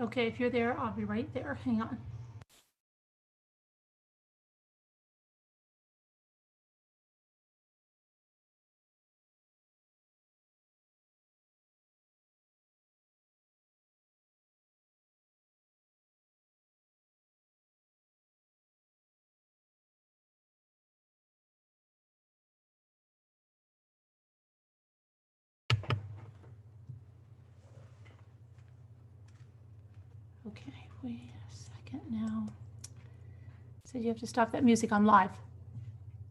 Okay, if you're there, I'll be right there. Hang on. Okay, wait a second now. So you have to stop that music. I'm live.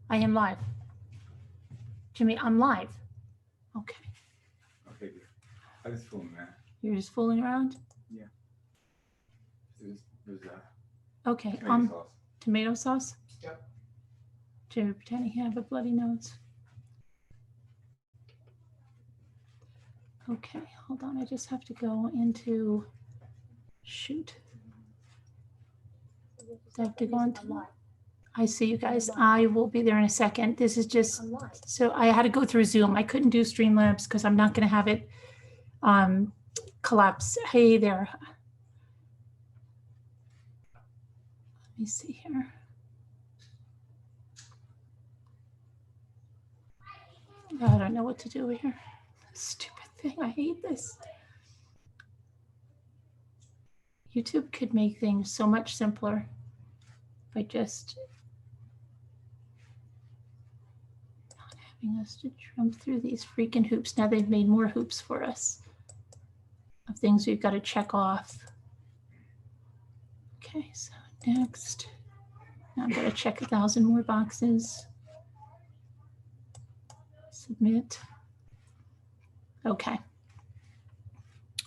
I am live. Jimmy, I'm live. Okay. Okay, good. I was fooling around. You're just fooling around? Yeah. There's okay. tomato sauce. Tomato sauce? Yep. Jimmy pretending he have a bloody nose. Okay, hold on. I just have to go into shoot. I have to go into. I see you guys. I will be there in a second. This is just so I had to go through Zoom. I couldn't do Streamlabs because I'm not going to have it collapse. Hey there. Let me see here. I don't know what to do here. Stupid thing. I hate this. YouTube could make things so much simpler by just not having us to jump through these freaking hoops. Now they've made more hoops for us of things we've got to check off. Okay, so next, now I've got to check 1,000 more boxes. Submit. Okay.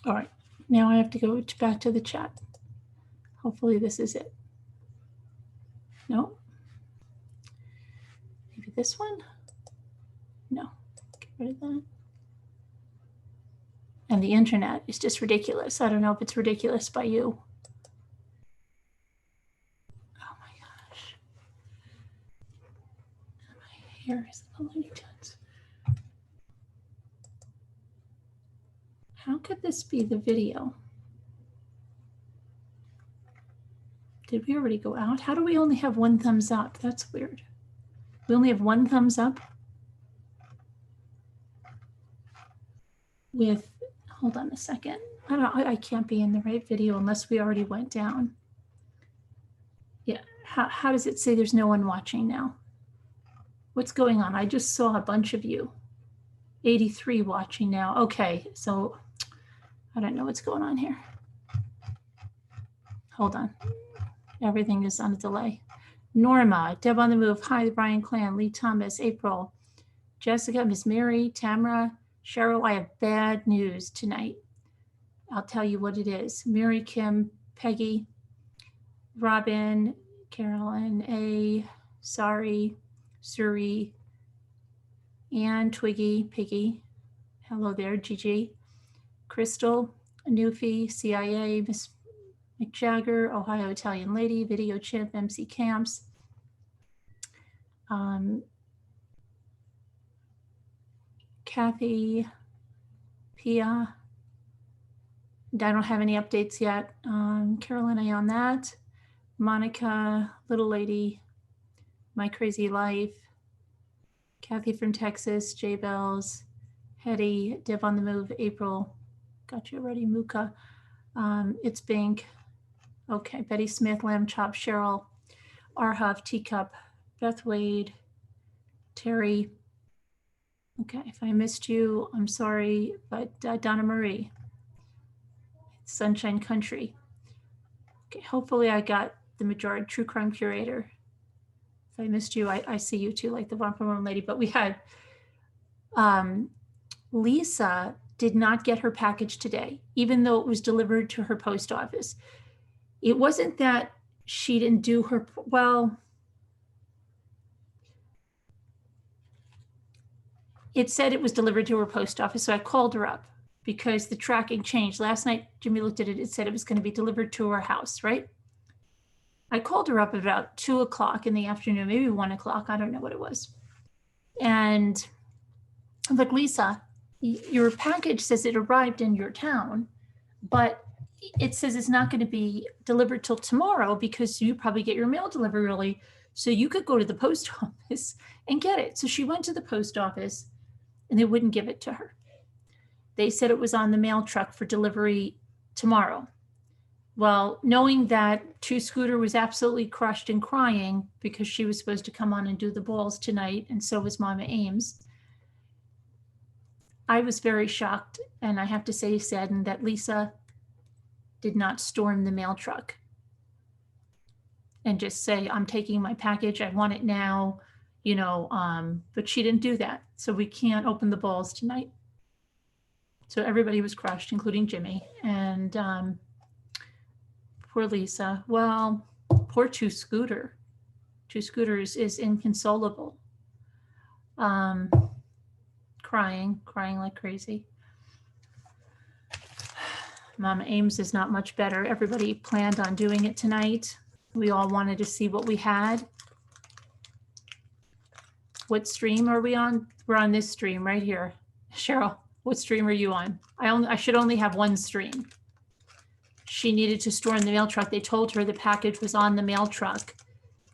All right, now I have to go back to the chat. Hopefully this is it. No. Maybe this one? No, get rid of that. And the internet is just ridiculous. I don't know if it's ridiculous by you. Oh my gosh. My hair is a Looney Tunes. How could this be the video? Did we already go out? How do we only have one thumbs up? That's weird. We only have one thumbs up with, hold on a second. I don't know, I can't be in the right video unless we already went down. Yeah, how does it say there's no one watching now? What's going on? I just saw a bunch of you. 83 watching now. Okay, so I don't know what's going on here. Hold on. Everything is on a delay. Norma, Deb on the Move, hi, Brian Clan, Lee Thomas, April, Jessica, Miss Mary, Tamara, Cheryl, I have bad news tonight. I'll tell you what it is. Mary, Kim, Peggy, Robin, Carolyn, A, sorry, Suri, Ann, Twiggy, Piggy, hello there, Gigi, Crystal, Newfie, CIA, Miss McJagger, Ohio Italian Lady, Video Chimp, MC Camps, Kathy, Pia. I don't have any updates yet. Carolyn A on that. Monica, Little Lady, My Crazy Life, Kathy from Texas, J Bells, Hetty, Deb on the Move, April, got you ready, Muka, It's Bink, okay, Betty Smith, Lamb Chop, Cheryl, Arhuff, Teacup, Beth Wade, Terry, okay, if I missed you, I'm sorry, but Donna Marie, Sunshine Country, okay, hopefully I got the majority, True Crime Curator. If I missed you, I see you too, like the Romper Room Lady, but we had Lisa did not get her package today, even though it was delivered to her post office. It wasn't that she didn't do her, well, it said it was delivered to her post office, so I called her up because the tracking changed. Last night, Jimmy looked at it, it said it was going to be delivered to her house, right? I called her up about 2 o'clock in the afternoon, maybe 1 o'clock, I don't know what it was. And I'm like, Lisa, your package says it arrived in your town, but it says it's not going to be delivered till tomorrow because you probably get your mail delivered early. So you could go to the post office and get it. So she went to the post office and they wouldn't give it to her. They said it was on the mail truck for delivery tomorrow. Well, knowing that Two Scooter was absolutely crushed and crying because she was supposed to come on and do the balls tonight, and so was Mama Ames, I was very shocked, and I have to say saddened that Lisa did not storm the mail truck and just say, I'm taking my package, I want it now, but she didn't do that. So we can't open the balls tonight. So everybody was crushed, including Jimmy. And poor Lisa. Well, poor Two Scooter. Two Scooters is inconsolable. Crying like crazy. Mama Ames is not much better. Everybody planned on doing it tonight. We all wanted to see what we had. What stream are we on? We're on this stream right here. Cheryl, what stream are you on? I should only have one stream. She needed to store in the mail truck. They told her the package was on the mail truck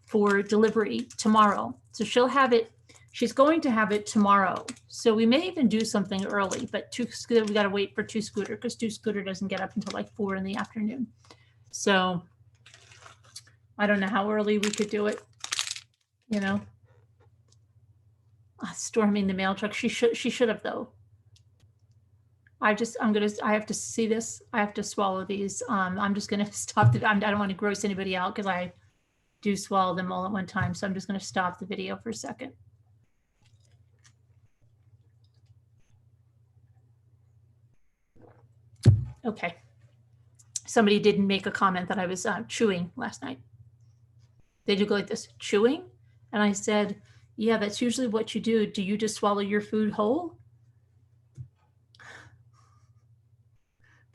for delivery tomorrow. So she'll have it. She's going to have it tomorrow. So we may even do something early, but we got to wait for Two Scooter because Two Scooter doesn't get up until like 4 in the afternoon. So I don't know how early we could do it, storming the mail truck. She should have though. I have to see this. I have to swallow these. I'm just going to stop I don't want to gross anybody out because I do swallow them all at one time. So I'm just going to stop the video for a second. Okay. Somebody didn't make a comment that I was chewing last night. They do go like this, chewing? And I said, yeah, that's usually what you do. Do you just swallow your food whole?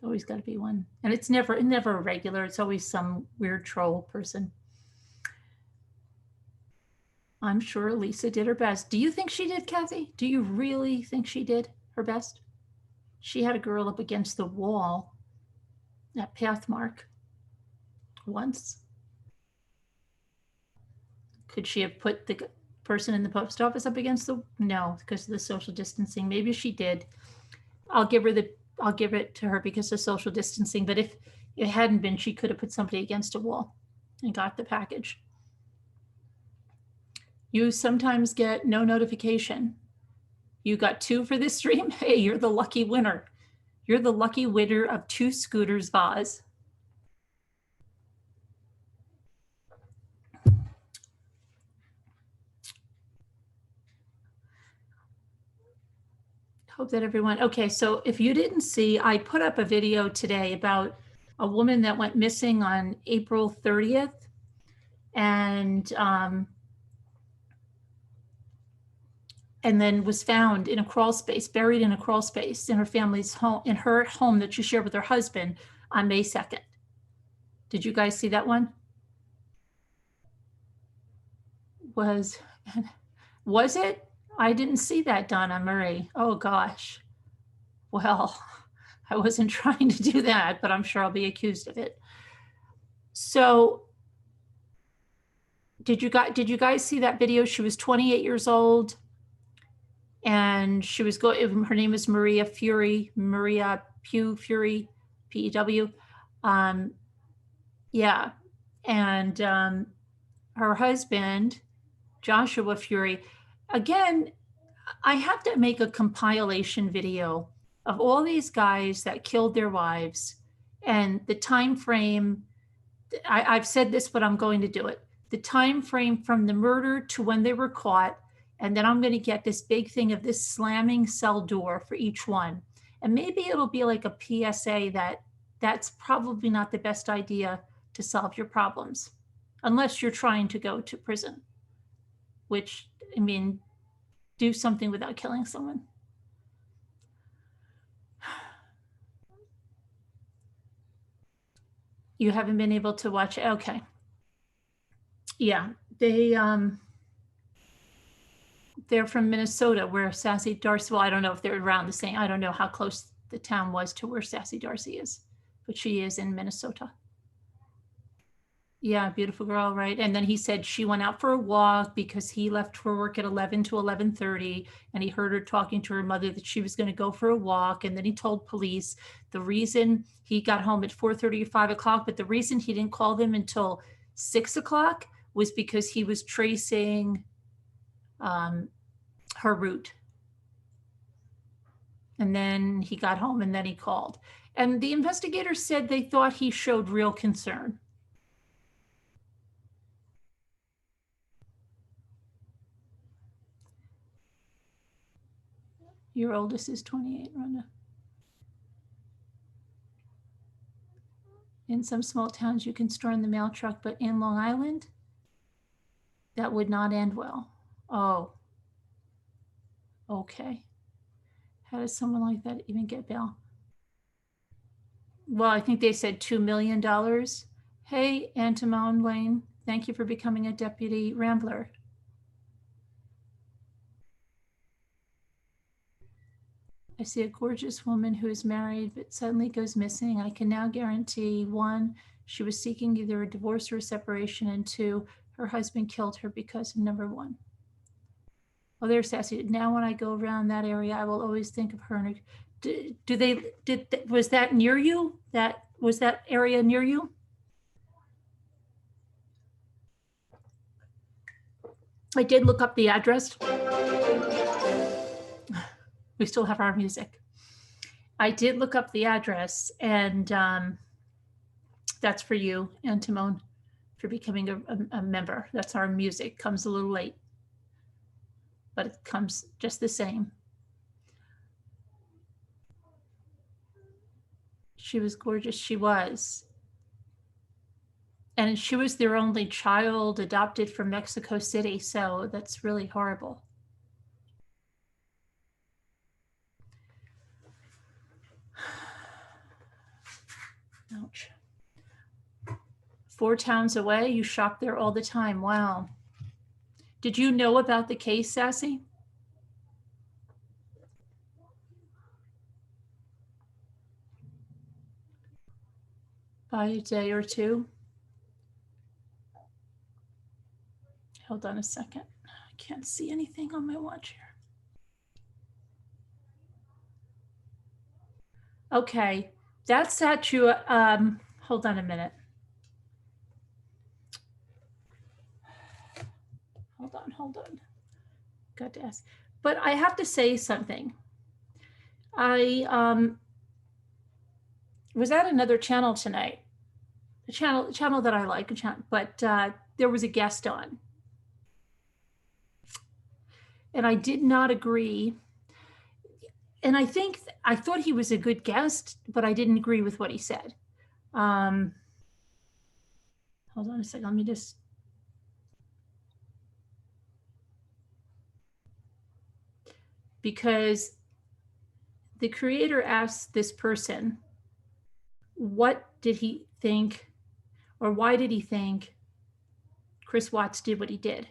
Always got to be one. And it's never a regular. It's always some weird troll person. I'm sure Lisa did her best. Do you think she did, Kathy? Do you really think she did her best? She had a girl up against the wall at Pathmark once. Could she have put the person in the post office up against the, no, because of the social distancing. Maybe she did. I'll give it to her because of social distancing. But if it hadn't been, she could have put somebody against a wall and got the package. You sometimes get no notification. You got 2 for this stream. Hey, you're the lucky winner. You're the lucky winner of 2 Scooters vase. Hope that everyone, okay, so if you didn't see, I put up a video today about a woman that went missing on April 30th. And then was found in a crawl space, buried in a crawl space in her family's home, in her home that she shared with her husband on May 2nd. Did you guys see that one? Was it? I didn't see that, Donna Murray. Oh gosh. Well, I wasn't trying to do that, but I'm sure I'll be accused of it. So did you guys see that video? She was 28 years old. And she was her name is Maria Pugh Fury, P-E-W. Yeah. And her husband, Joshua Fury. Again, I have to make a compilation video of all these guys that killed their wives and the time frame. I've said this, but I'm going to do it. The time frame from the murder to when they were caught. And then I'm going to get this big thing of this slamming cell door for each one. And maybe it'll be like a PSA that that's probably not the best idea to solve your problems, unless you're trying to go to prison, which, I mean, do something without killing someone. You haven't been able to watch it? Okay. Yeah, they're from Minnesota, where Sassy Darcy, well, I don't know if they're around the same, I don't know how close the town was to where Sassy Darcy is, but she is in Minnesota. Yeah, beautiful girl, right? And then he said she went out for a walk because he left for work at 11 to 11:30, and he heard her talking to her mother that she was going to go for a walk. And then he told police the reason he got home at 4:30 or 5 o'clock, but the reason he didn't call them until 6 o'clock was because he was tracing her route. And then he got home and then he called. And the investigators said they thought he showed real concern. Your oldest is 28, Rhonda. In some small towns, you can store in the mail truck, but in Long Island, that would not end well. Oh, okay. How does someone like that even get bail? Well, I think they said $2 million. Hey, Antimone Lane, thank you for becoming a deputy rambler. I see a gorgeous woman who is married but suddenly goes missing. I can now guarantee, 1, she was seeking either a divorce or a separation, and 2, her husband killed her because of number 1. Oh, there's Sassy. Now when I go around that area, I will always think of her. Was that near you? Was that area near you? I did look up the address. We still have our music. I did look up the address, and that's for you, Antimone, for becoming a member. That's our music. Comes a little late, but it comes just the same. She was gorgeous. She was. And she was their only child, adopted from Mexico City. So that's really horrible. Ouch. 4 towns away, you shop there all the time. Wow. Did you know about the case, Sassy? By a day or two? Hold on a second. I can't see anything on my watch here. Okay, that's at you. Hold on a minute. Hold on. Got to ask. But I have to say something. I was at another channel tonight, a channel that I like, but there was a guest on. And I did not agree. And I thought he was a good guest, but I didn't agree with what he said. Hold on a second. Let me just. Because the creator asked this person, what did he think, or why did he think Chris Watts did what he did?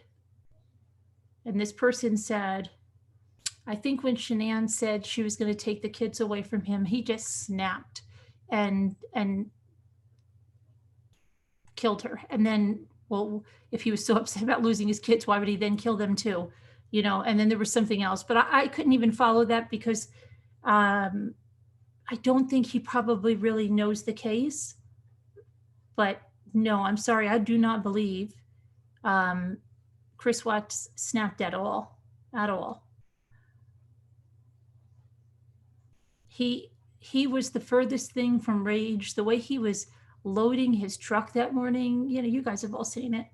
And this person said, I think when Shanann said she was going to take the kids away from him, he just snapped and killed her. And then, well, if he was so upset about losing his kids, why would he then kill them too? You know, and then there was something else, but I couldn't even follow that because I don't think he probably really knows the case. But no, I'm sorry, I do not believe Chris Watts snapped at all. He was the furthest thing from rage. The way he was loading his truck that morning, you know, you guys have all seen it.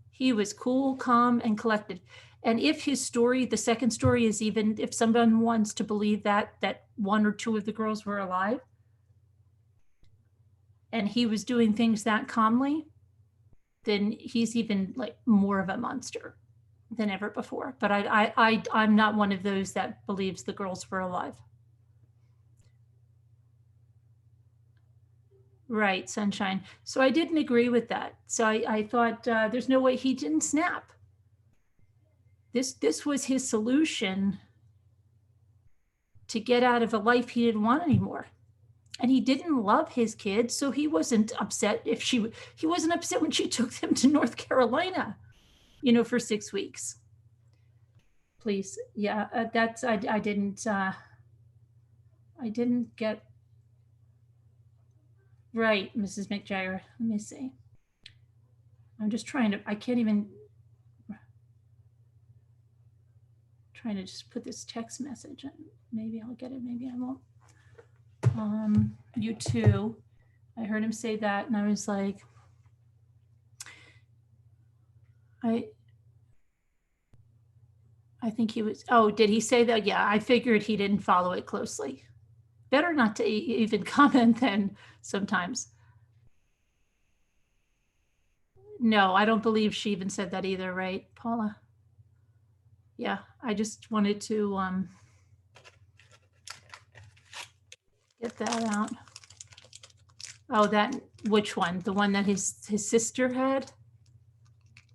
He was cool, calm, and collected. And if his story, the second story, is even if someone wants to believe that 1 or 2 of the girls were alive, and he was doing things that calmly, then he's even like more of a monster than ever before. But I'm not one of those that believes the girls were alive. Right, Sunshine. So I didn't agree with that. So I thought there's no way he didn't snap. This was his solution to get out of a life he didn't want anymore. And he didn't love his kids, so he wasn't upset if he wasn't upset when she took them to North Carolina, for 6 weeks. Please. Yeah, that's, I didn't get right, Mrs. McJagger. Let me see. I'm just I can't even, trying to just put this text message in. Maybe I'll get it, maybe I won't. You too. I heard him say that and I was like, I think he was, oh, did he say that? Yeah, I figured he didn't follow it closely. Better not to even comment then sometimes. No, I don't believe she even said that either, right, Paula? Yeah, I just wanted to get that out. Oh, which one? The one that his sister had?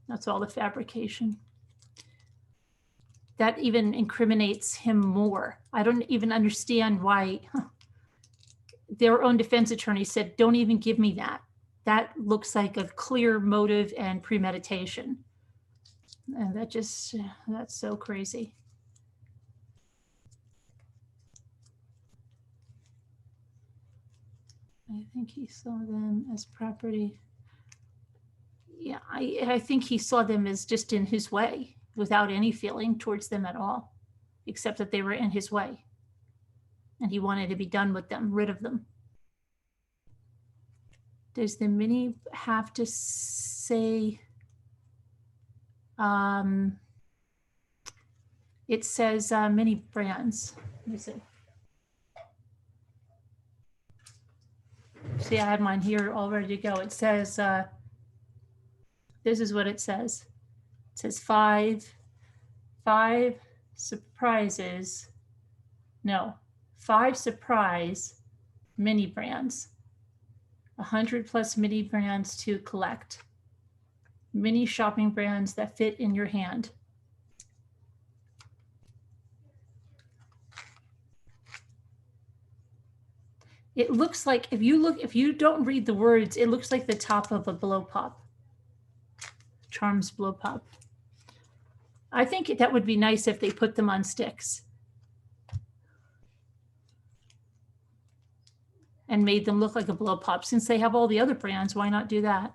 That's all the fabrication. That even incriminates him more. I don't even understand why their own defense attorney said, don't even give me that. That looks like a clear motive and premeditation. And that's so crazy. I think he saw them as property. Yeah, I think he saw them as just in his way without any feeling towards them at all, except that they were in his way. And he wanted to be done with them, rid of them. Does the mini have to say, it says mini brands. Let me see. See, I had mine here all ready to go. It says, this is what it says. It says five surprises. No, 5 surprise mini brands. 100 plus mini brands to collect. Mini shopping brands that fit in your hand. It looks like, if you don't read the words, it looks like the top of a blow pop. Charms blow pop. I think that would be nice if they put them on sticks and made them look like a blow pop. Since they have all the other brands, why not do that?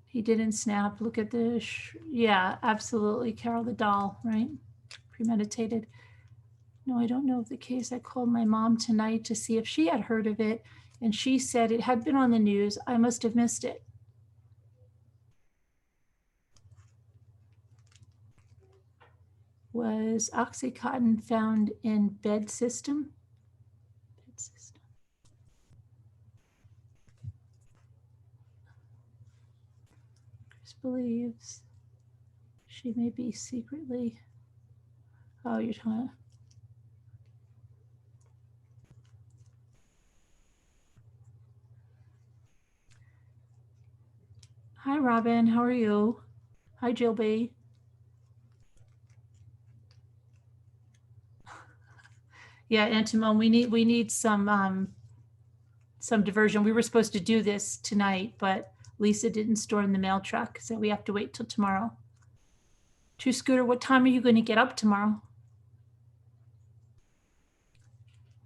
He didn't snap. Look at this. Yeah, absolutely. Carol the doll, right? Premeditated. No, I don't know of the case. I called my mom tonight to see if she had heard of it, and she said it had been on the news. I must have missed it. Was Oxycontin found in bed system? Bed system. Chris believes she may be secretly. Oh, you're talking. Hi, Robin. How are you? Hi, Jill B. Yeah, and Timon, we need some diversion. We were supposed to do this tonight, but Lisa didn't store in the mail truck, so we have to wait till tomorrow. To Scooter, what time are you going to get up tomorrow?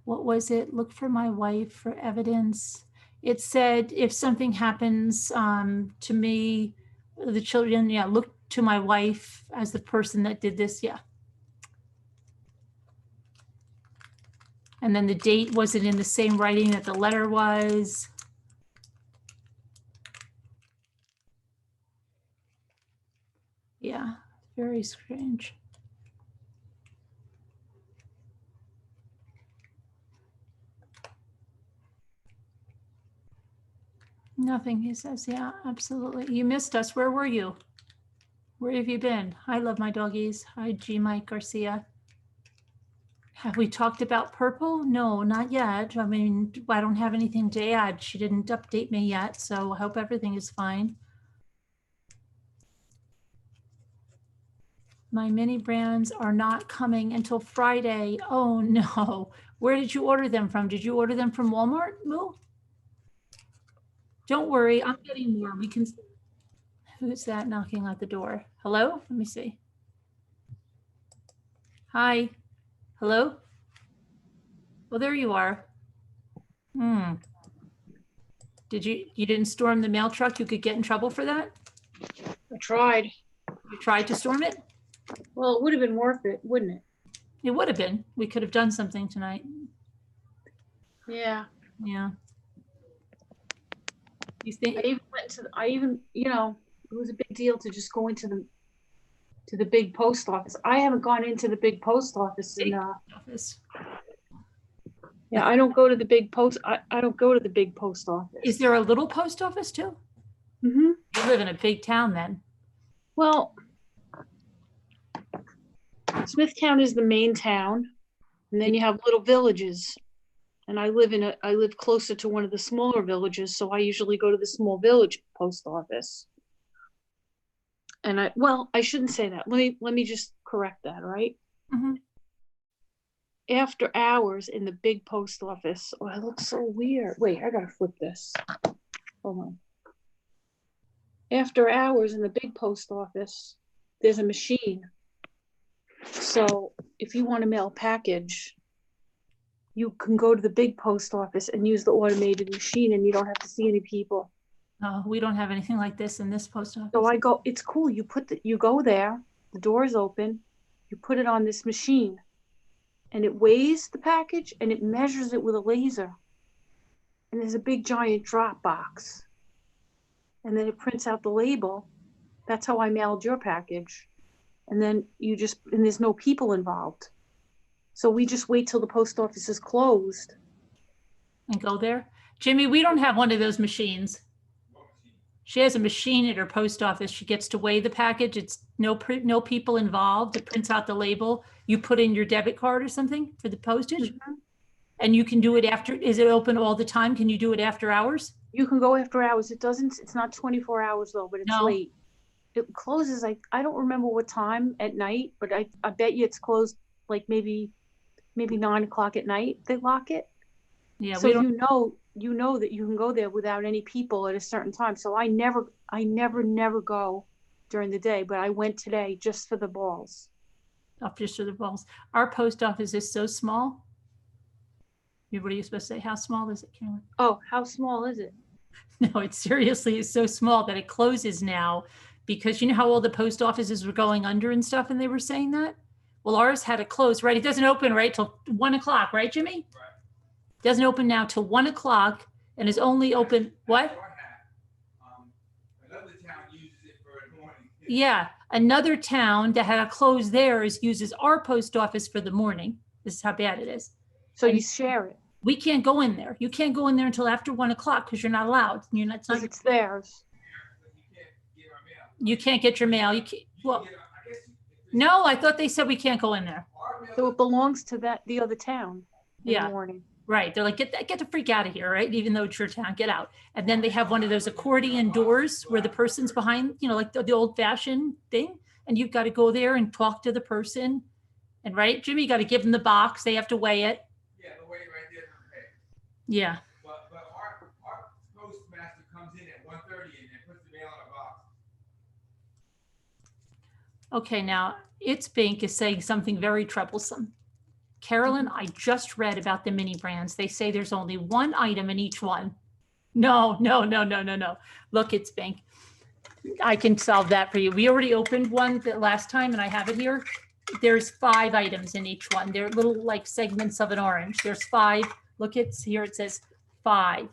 What was it? Look for my wife for evidence. It said if something happens to me, the children, yeah, look to my wife as the person that did this, yeah. And then the date wasn't in the same writing that the letter was. Yeah, very strange. Nothing, he says. Yeah, absolutely. You missed us. Where were you? Where have you been? I love my doggies. Hi, G. Mike Garcia. Have we talked about Purple? No, not yet. I mean, I don't have anything to add. She didn't update me yet, so I hope everything is fine. My mini brands are not coming until Friday. Oh no. Where did you order them from? Did you order them from Walmart, Moo? Don't worry, I'm getting more. We can. Who's that knocking at the door? Hello? Let me see. Hi. Hello? Well, there you are. You didn't storm the mail truck? You could get in trouble for that? I tried. You tried to storm it? Well, it would have been worth it, wouldn't it? It would have been. We could have done something tonight. Yeah. Yeah. You think? It was a big deal to just go into the big post office. I haven't gone into the big post office Office. yeah, I don't go to the big post. I don't go to the big post office. Is there a little post office too? Mm-hmm. You live in a big town then. Well, Smithtown is the main town, and then you have little villages. And I live closer to one of the smaller villages, so I usually go to the small village post office. And I shouldn't say that. Let me just correct that, right? Mhm. After hours in the big post office, oh, I look so weird. Wait, I gotta flip this. Hold on. After hours in the big post office, there's a machine. So if you want to mail a package, you can go to the big post office and use the automated machine, and you don't have to see any people. Oh, we don't have anything like this in this post office. So it's cool. You go there, the door is open, you put it on this machine, and it weighs the package and it measures it with a laser. And there's a big giant drop box. And then it prints out the label. That's how I mailed your package. And then and there's no people involved. So we just wait till the post office is closed. And go there. Jimmy, we don't have one of those machines. She has a machine at her post office. She gets to weigh the package. It's no people involved. It prints out the label. You put in your debit card or something for the postage. Mm-hmm. And you can do it after. Is it open all the time? Can you do it after hours? You can go after hours. It's not 24 hours though, but it's late. It closes, I don't remember what time at night, but I bet you it's closed like maybe 9 o'clock at night. They lock it. Yeah. So you know that you can go there without any people at a certain time. So I never go during the day, but I went today just for the balls. Oh, just for the balls. Our post office is so small. What are you supposed to say? How small is it, Carolyn? Oh, how small is it? No, it seriously is so small that it closes now, because you know how all the post offices were going under and stuff, and they were saying that? Well, ours had to close, right? It doesn't open right till 1 o'clock, right, Jimmy? Right. Doesn't open now till 1 o'clock and is only open, what? Another town uses it for the morning. Yeah, another town that had to close theirs uses our post office for the morning. This is how bad it is. So you share it. We can't go in there. You can't go in there until after 1 o'clock because you're not allowed. It's theirs. You can't get your mail. You can't. Well, no, I thought they said we can't go in there. So it belongs to the other town in the morning. Right. They're like, get the freak out of here, right? Even though it's your town, get out. And then they have one of those accordion doors where the person's behind, like the old fashioned thing. And you've got to go there and talk to the person. And right, Jimmy, you got to give them the box. They have to weigh it. Yeah, the weigh right there. Okay. Yeah. But our postmaster comes in at 1:30 and puts the mail in a box. Okay, now It's Bink is saying something very troublesome. Carolyn, I just read about the mini brands. They say there's only one item in each one. No. Look, It's Bink. I can solve that for you. We already opened one the last time and I have it here. There's 5 items in each one. They're little like segments of an orange. There's 5. Look, it's here. It says 5.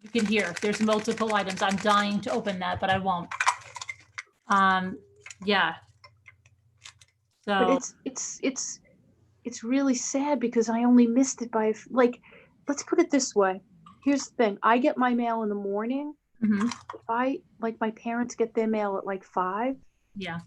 You can hear there's multiple items. I'm dying to open that, but I won't. Yeah. So but it's really sad because I only missed it by let's put it this way. Here's the thing. I get my mail in the morning. Mm-hmm. If my parents get their mail at 5. Yeah.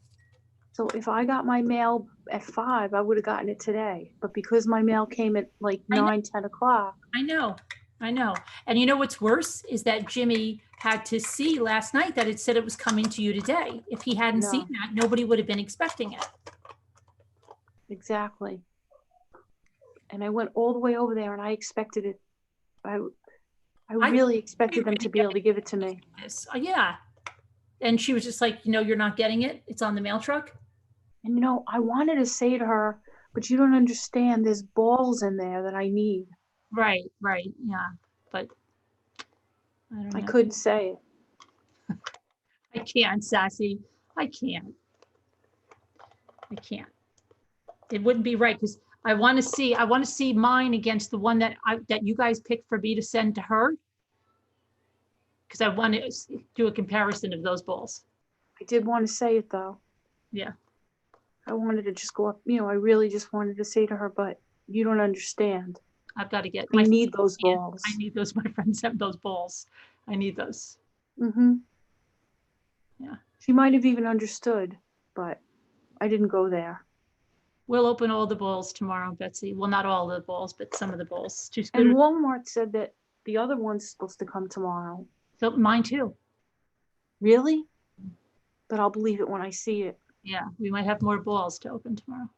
So if I got my mail at 5, I would have gotten it today. But because my mail came at 9, 10 o'clock. I know. I know. And you know what's worse is that Jimmy had to see last night that it said it was coming to you today. If he hadn't No. seen that, nobody would have been expecting it. Exactly. And I went all the way over there and I expected it. I really expected them to be able to give it to me. Yeah. And she was just like, you're not getting it. It's on the mail truck. And I wanted to say to her, but you don't understand. There's balls in there that I need. Right. Yeah. But I don't know. I couldn't say it. I can't, Sassy. I can't. It wouldn't be right because I want to see mine against the one that you guys picked for me to send to her. Because I want to do a comparison of those balls. I did want to say it though. Yeah. I wanted to just go up, I really just wanted to say to her, but you don't understand. I've got to get. I need those balls. I need those. My friends have those balls. I need those. Mm-hmm. Yeah. She might have even understood, but I didn't go there. We'll open all the balls tomorrow, Betsy. Well, not all the balls, but some of the balls. And Walmart said that the other one's supposed to come tomorrow. So mine too. Really? But I'll believe it when I see it. Yeah, we might have more balls to open tomorrow.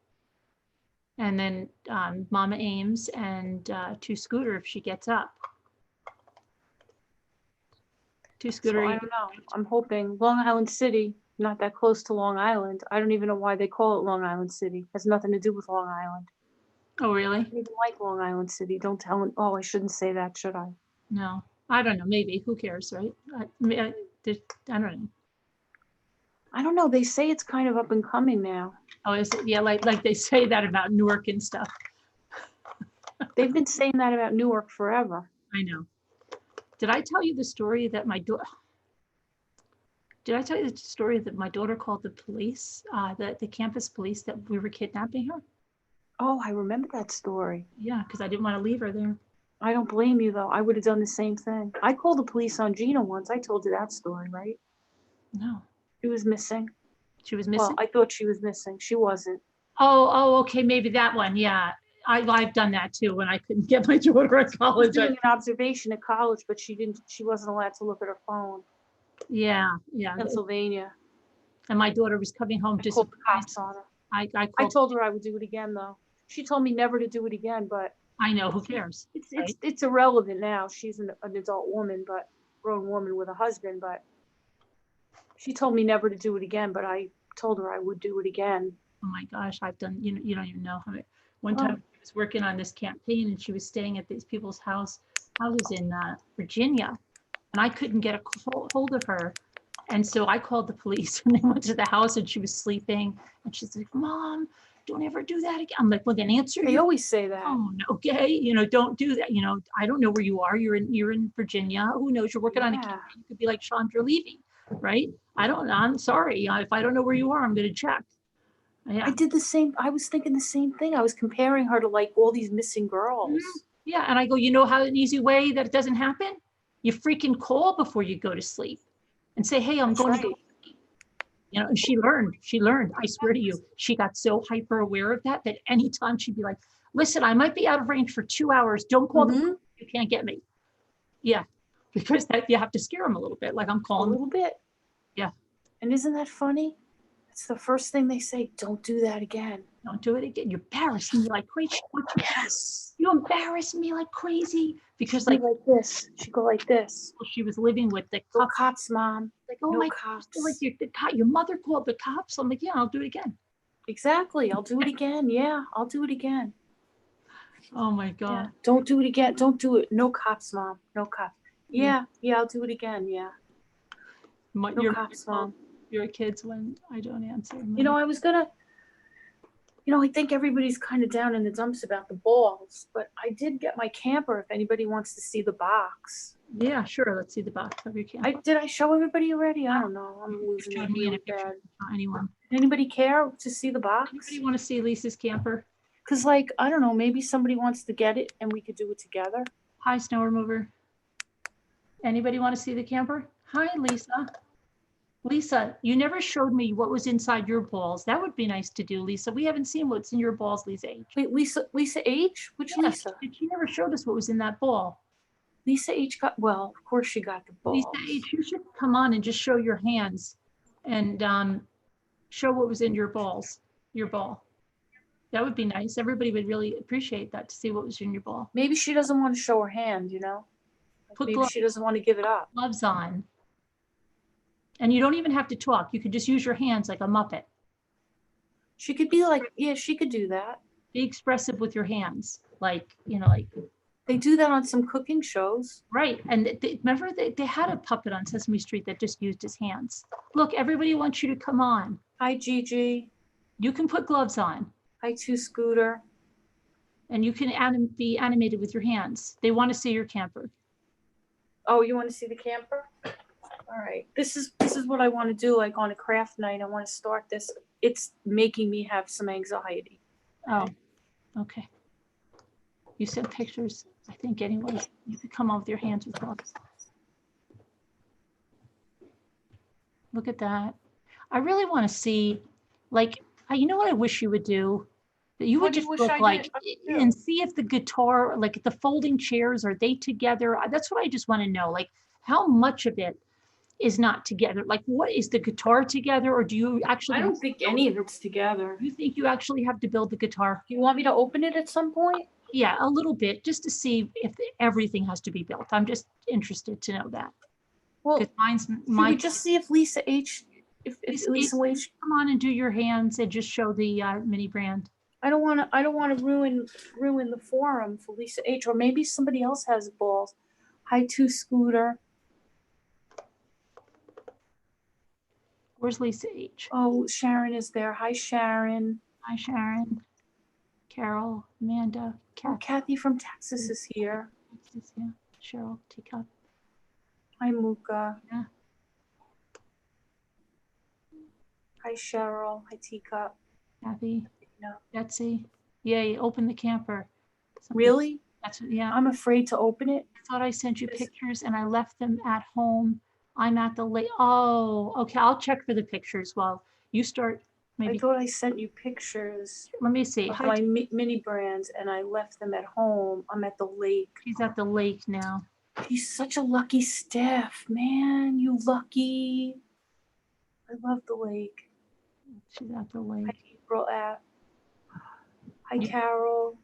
And then Mama Ames and to Scooter if she gets up. To Scooter. So I don't know. I'm hoping Long Island City, not that close to Long Island. I don't even know why they call it Long Island City. It has nothing to do with Long Island. Oh, really? I don't even like Long Island City. Don't tell them. Oh, I shouldn't say that, should I? No, I don't know. Maybe. Who cares, right? I don't know. I don't know. They say it's kind of up and coming now. Oh, is it? Yeah, like they say that about Newark and stuff. They've been saying that about Newark forever. I know. Did I tell you the story that my daughter? Did I tell you the story that my daughter called the police, the campus police, that we were kidnapping her? Oh, I remember that story. Yeah, because I didn't want to leave her there. I don't blame you though. I would have done the same thing. I called the police on Gina once. I told you that story, right? No. She was missing. She was missing? Well, I thought she was missing. She wasn't. Oh, okay, maybe that one. Yeah, I've done that too when I couldn't get my daughter at college. She was doing an observation at college, but she wasn't allowed to look at her phone. Yeah. Pennsylvania. And my daughter was coming home I called the cops on her. I told her I would do it again though. She told me never to do it again, but I know, who cares? It's irrelevant now. She's an adult woman, but grown woman with a husband, but she told me never to do it again, but I told her I would do it again. Oh my gosh, I've done, you don't even know how many. One time I was working on this campaign and she was staying at these people's houses in Virginia, and I couldn't get a hold of her. And so I called the police and they went to the house and she was sleeping and she's like, Mom, don't ever do that again. I'm like, well, then answer. They always say that. Oh, okay. Don't do that. I don't know where you are. You're in Virginia. Who knows? You're working on a campaign. You could be like Chandra Levy, right? I'm sorry. If I don't know where you are, I'm going to check. Yeah. I did the same. I was thinking the same thing. I was comparing her to like all these missing girls. Mm-hmm. Yeah. And I go, how an easy way that it doesn't happen? You freaking call before you go to sleep and say, hey, I'm going to go. And she learned, I swear to you, she got so hyper aware of that anytime she'd be like, listen, I might be out of range for 2 hours. Don't call them. You can't get me. Yeah. Because you have to scare them a little bit. Like I'm calling a little bit. Yeah. And isn't that funny? It's the first thing they say. Don't do that again. Don't do it again. You embarrass me like crazy. Yes. You embarrass me like crazy. Because like this. She'd go like this. She was living with the cops, Mom. Like, oh, my cops. Like your mother called the cops. I'm like, yeah, I'll do it again. Exactly. I'll do it again. Yeah, I'll do it again. Oh my God. Yeah. Don't do it again. Don't do it. No cops, Mom. No cops. Yeah, I'll do it again. Yeah. No cops, Mom. Your kids when I don't answer. I was gonna, I think everybody's kind of down in the dumps about the balls, but I did get my camper if anybody wants to see the box. Yeah, sure. Let's see the box of your camper. Did I show everybody already? I don't know. I'm losing it really bad. Anyone? Anybody care to see the box? Anybody want to see Lisa's camper? Because I don't know, maybe somebody wants to get it and we could do it together. Hi, snow remover. Anybody want to see the camper? Hi, Lisa. Lisa, you never showed me what was inside your balls. That would be nice to do, Lisa. We haven't seen what's in your balls, Lisa H. Wait, Lisa H? Which Lisa? She never showed us what was in that ball. Lisa H got, well, of course she got the balls. Lisa H, you should come on and just show your hands and show what was in your ball. That would be nice. Everybody would really appreciate that, to see what was in your ball. Maybe she doesn't want to show her hand, you know? Put Maybe she doesn't want to give it up. gloves on. And you don't even have to talk. You could just use your hands like a Muppet. She could be like, yeah, she could do that. Be expressive with your hands. Like, you know, like. They do that on some cooking shows. Right. And remember, they had a puppet on Sesame Street that just used his hands. Look, everybody wants you to come on. Hi, Gigi. You can put gloves on. Hi, Two Scooter. And you can be animated with your hands. They want to see your camper. Oh, you want to see the camper? All right. This is what I want to do, like on a craft night. I want to start this. It's making me have some anxiety. Oh, okay. You sent pictures, I think, anyways. You could come on with your hands with gloves. Look at that. I really want to see, like, you know what I wish you would do? That you would just look like and see if the guitar, like the folding chairs, are they together? That's what I just want to know. Like, how much of it is not together? Like, what is the guitar together, or do you actually? I don't think any of it's together. You think you actually have to build the guitar? You want me to open it at some point? Yeah, a little bit, just to see if everything has to be built. I'm just interested to know that. Well, Should we just see if Lisa H, if Lisa H, come on and do your hands and just show the mini brand. I don't want to ruin the forum for Lisa H, or maybe somebody else has balls. Hi, Two Scooter. Where's Lisa H? Oh, Sharon is there. Hi, Sharon. Hi, Sharon. Carol, Amanda, Oh, Kathy from Texas is here. Yeah. Cheryl, Teacup. Hi, Muka. Yeah. Hi, Cheryl. Hi, Teacup. Kathy. No. Betsy. Yay, open the camper. Really? Yeah. I'm afraid to open it. I thought I sent you pictures and I left them at home. I'm at the lake. Oh, okay. I'll check for the pictures while you start. Maybe. I thought I sent you pictures. Let me see. Of my mini brands, and I left them at home. I'm at the lake. She's at the lake now. She's such a lucky Steph, man. You lucky. I love the lake. She's at the lake. Hi, April F. Hi, Carol.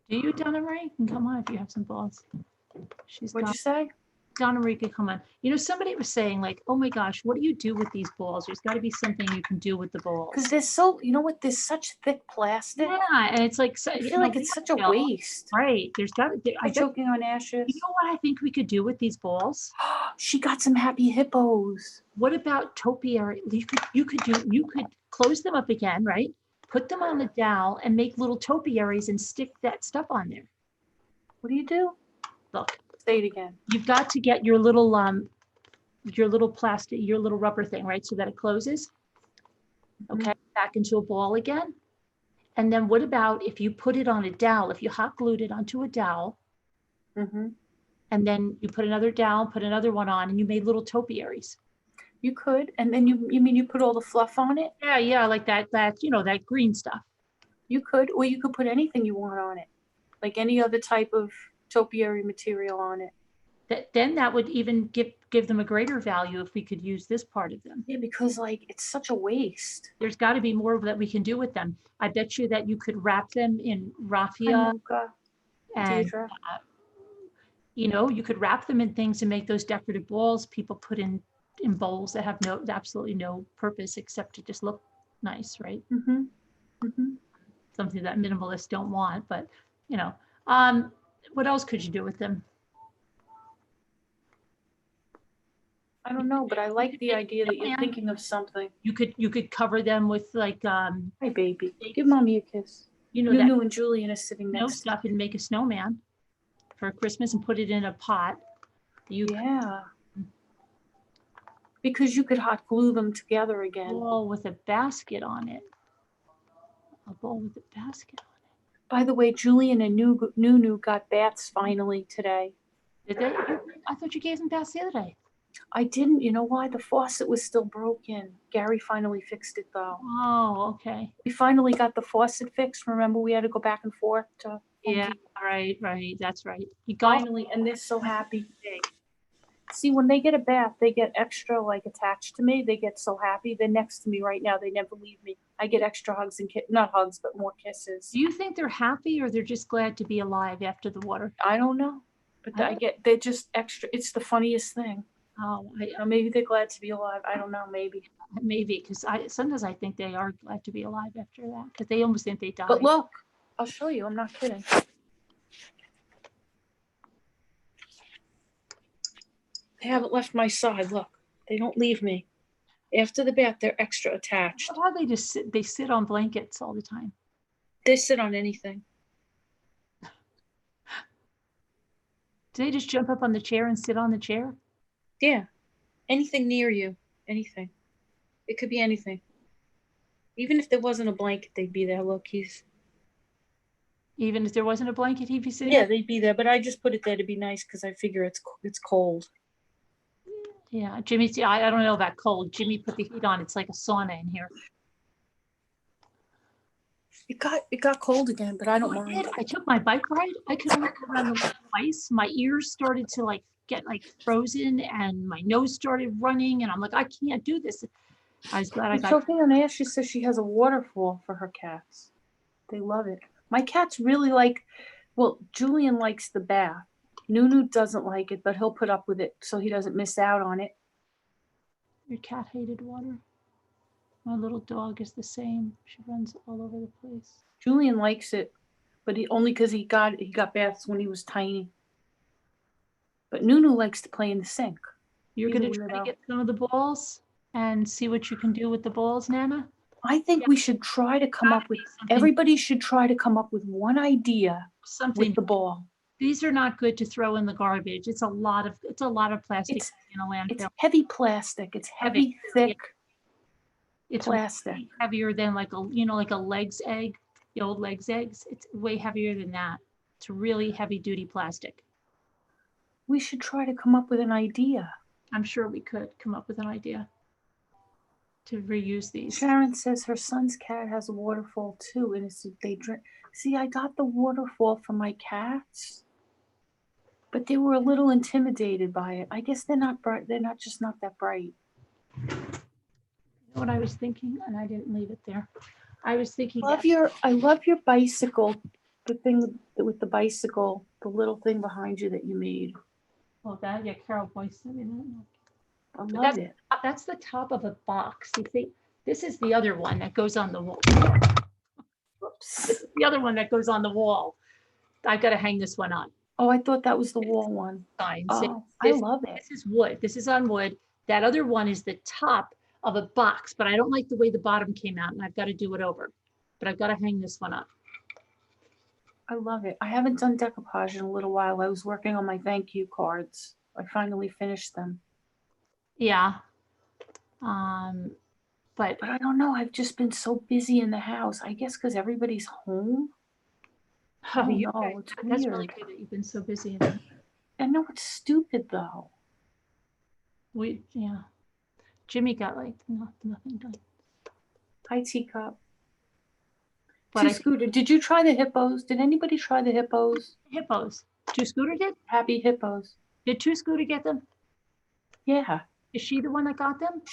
Do you, Donna Marie? You can come on if you have some balls. What'd you say? Donna Marie could come on. You know, somebody was saying, like, oh my gosh, what do you do with these balls? There's got to be something you can do with the balls. Because they're so, you know what? There's such thick plastic. Yeah, and it's like, I feel like it's such a waste. Right. There's got to be. I'm choking on ashes. You know what I think we could do with these balls? She got some happy hippos. What about topiary? You could close them up again, right? Put them on the dowel and make little topiaries and stick that stuff on there. What do you do? Look. Say it again. You've got to get your little plastic, your little rubber thing, right? So that it closes. Okay, back into a ball again. And then what about if you put it on a dowel, if you hot glued it onto a dowel, and then you put another dowel, put another one on, and you made little topiaries. You could, and then you mean you put all the fluff on it? Yeah, like that that green stuff. You could, or you could put anything you want on it, like any other type of topiary material on it. Then that would even give them a greater value if we could use this part of them. Yeah, because like it's such a waste. There's got to be more that we can do with them. I bet you that you could wrap them in raffia, and you know, you could wrap them in things and make those decorative balls people put in bowls that have absolutely no purpose except to just look nice, right? Something that minimalists don't want, but you know. What else could you do with them? I don't know, but I like the idea that you're thinking of something. You could cover them with like hi baby, give mommy a kiss. You know, Nunu and Julian are sitting next stuff and make a snowman for Christmas and put it in a pot. Because you could hot glue them together again. A ball with a basket on it. A ball with a basket on it. By the way, Julian and Nunu got baths finally today. Did they? I thought you gave them baths the other day. I didn't. You know why? The faucet was still broken. Gary finally fixed it though. Oh, okay. We finally got the faucet fixed. Remember, we had to go back and forth to Home Yeah, Depot. right. That's right. You got Finally, and they're so happy. See, when they get a bath, they get extra like attached to me. They get so happy. They're next to me right now. They never leave me. I get extra hugs and not hugs, but more kisses. Do you think they're happy or they're just glad to be alive after the water? I don't know, but they're just extra. It's the funniest thing. Oh, Maybe they're glad to be alive. I don't know. Maybe. maybe because sometimes I think they are glad to be alive after that because they almost think they died. But look, I'll show you. I'm not kidding. They haven't left my side. Look, they don't leave me. After the bath, they're extra attached. How they just sit on blankets all the time. They sit on anything. Do they just jump up on the chair and sit on the chair? Yeah, anything near you, anything. It could be anything. Even if there wasn't a blanket, they'd be there. Look, Even if there wasn't a blanket, he'd be sitting. Yeah, they'd be there. But I just put it there to be nice because I figure it's cold. Yeah, Jimmy. I don't know about cold. Jimmy put the heat on. It's like a sauna in here. It got cold again, but I don't mind. I took my bike ride. I could only go around the lake twice. My ears started to like get like frozen, and my nose started running, and I'm like, I can't do this. I was glad I got. Choking on air. She says she has a waterfall for her cats. They love it. My cats really like. Well, Julian likes the bath. Nunu doesn't like it, but he'll put up with it so he doesn't miss out on it. Your cat hated water. My little dog is the same. She runs all over the place. Julian likes it, but only because he got baths when he was tiny. But Nunu likes to play in the sink. You're going to try to get some of the balls and see what you can do with the balls, Nana? I think we should try to come up with. Everybody should try to come up with one idea with the ball. These are not good to throw in the garbage. It's a lot of plastic in a landfill. It's heavy plastic. It's heavy, thick. It's plastic. Heavier than like a Leg's egg, the old Leg's eggs. It's way heavier than that. It's really heavy duty plastic. We should try to come up with an idea. I'm sure we could come up with an idea to reuse these. Sharon says her son's cat has a waterfall too, and they drink. See, I got the waterfall for my cats, but they were a little intimidated by it. I guess they're not bright. They're not that bright. You know what I was thinking, and I didn't leave it there. I was thinking. I love your bicycle. The thing with the bicycle, the little thing behind you that you made. Oh, that Carol Boyce sent me that. I love it. That's the top of a box. You see, this is the other one that goes on the wall. Whoops. This is the other one that goes on the wall. I've got to hang this one on. Oh, I thought that was the wall one. Fine. Oh, I love it. This is wood. This is on wood. That other one is the top of a box, but I don't like the way the bottom came out, and I've got to do it over. But I've got to hang this one up. I love it. I haven't done decoupage in a little while. I was working on my thank you cards. I finally finished them. Yeah. But I don't know. I've just been so busy in the house. I guess because everybody's home. that's weird. really good that you've been so busy. I know it's stupid though. Jimmy got like nothing done. Hi, Teacup. Scooter. Did you try the hippos? Did anybody try the hippos? Hippos. Two Scooter did? Happy hippos. Did Two Scooter get them? Yeah. Is she the one that got them?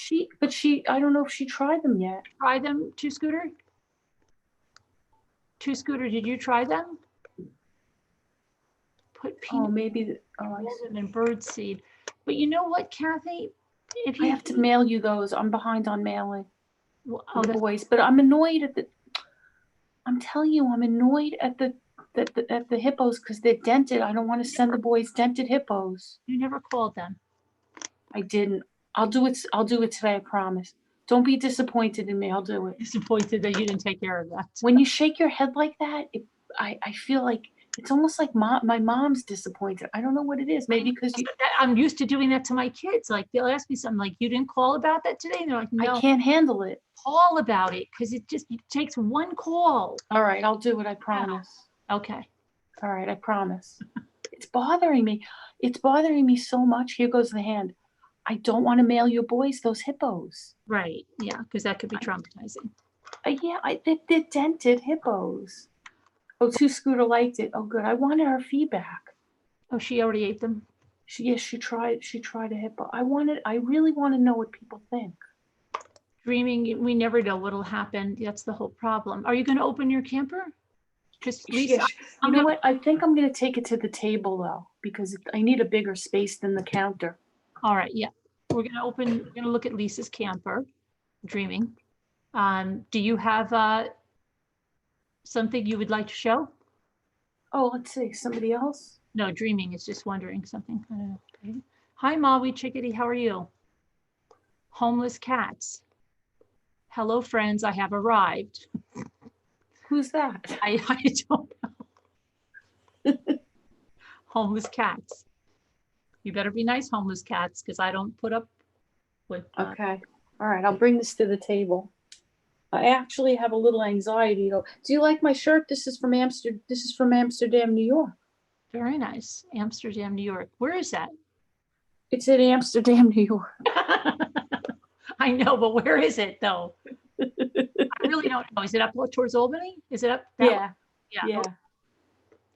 I don't know if she tried them yet. Try them, Two Scooter? Two Scooter, did you try them? Put peanut and bird seed. But you know what, Kathy? I have to mail you those. I'm behind on mailing. The boys, but I'm annoyed at I'm telling you, I'm annoyed at the hippos because they're dented. I don't want to send the boys dented hippos. You never called them. I didn't. I'll do it today, I promise. Don't be disappointed in me. I'll do it. Disappointed that you didn't take care of that. When you shake your head like that, I feel like it's almost like my mom's disappointed. I don't know what it is. Maybe because I'm used to doing that to my kids. Like they'll ask me something like, "You didn't call about that today?" And they're like, "No, I can't handle it." Call about it because it takes one call. All right, I'll do it. I promise. Yeah. Okay. All right, I promise. It's bothering me. It's bothering me so much. Here goes the hand. I don't want to mail your boys those hippos. Right. Yeah, because that could be traumatizing. They're dented hippos. Oh, two Scooter liked it. Oh, good. I wanted her feedback. Oh, she already ate them? She tried a hippo. I really want to know what people think. Dreaming, we never know what'll happen. That's the whole problem. Are you going to open your camper? Because Lisa, Yes. You know what? I think I'm going to take it to the table though, because I need a bigger space than the counter. all right, yeah. We're going to look at Lisa's camper, Dreaming. Do you have something you would like to show? Oh, let's see. Somebody else? No, Dreaming is just wondering something. I don't know. Okay. Hi, Maui Chickadee. How are you? Homeless cats. Hello, friends. I have arrived. Who's that? I don't know. Homeless cats. You better be nice, homeless cats, because I don't put up with. Okay. All right. I'll bring this to the table. I actually have a little anxiety though. Do you like my shirt? This is from Amsterdam, New York. Very nice. Amsterdam, New York. Where is that? It's in Amsterdam, New York. I know, but where is it though? I really don't know. Is it up towards Albany? Is it up? Yeah. Yeah. Yeah.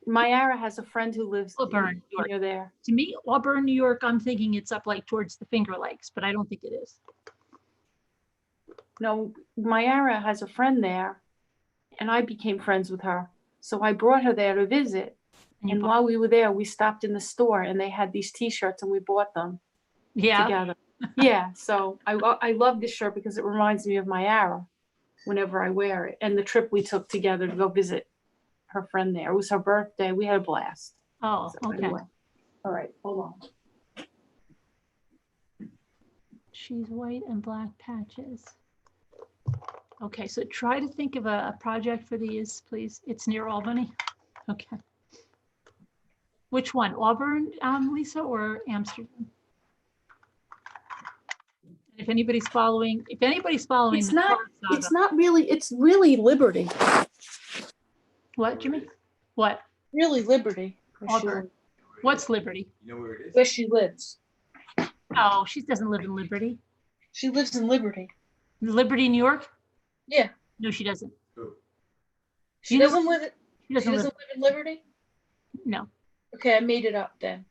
Mayara has a friend who lives Auburn, New York. near there. To me, Auburn, New York, I'm thinking it's up like towards the Finger Lakes, but I don't think it is. No, Mayara has a friend there, and I became friends with her. So I brought her there to visit. And while we were there, we stopped in the store, and they had these T-shirts, and we bought them together. Yeah, so I love this shirt because it reminds me of Mayara whenever I wear it, and the trip we took together to go visit her friend there. It was her birthday. We had a blast. Oh, So okay. anyway. All right, hold on. She's white and black patches. Okay, so try to think of a project for these, please. It's near Albany. Okay. Which one, Auburn, Lisa, or Amsterdam? If anybody's following, It's the not. Saga. It's not really. It's really Liberty. What, Jimmy? What? Really Liberty. Auburn. What's Liberty? You know where it is? Where she lives. Oh, she doesn't live in Liberty. She lives in Liberty. Liberty, New York? Yeah. No, she doesn't. Who? She doesn't live. She doesn't live. live in Liberty. No. Okay, I made it up then.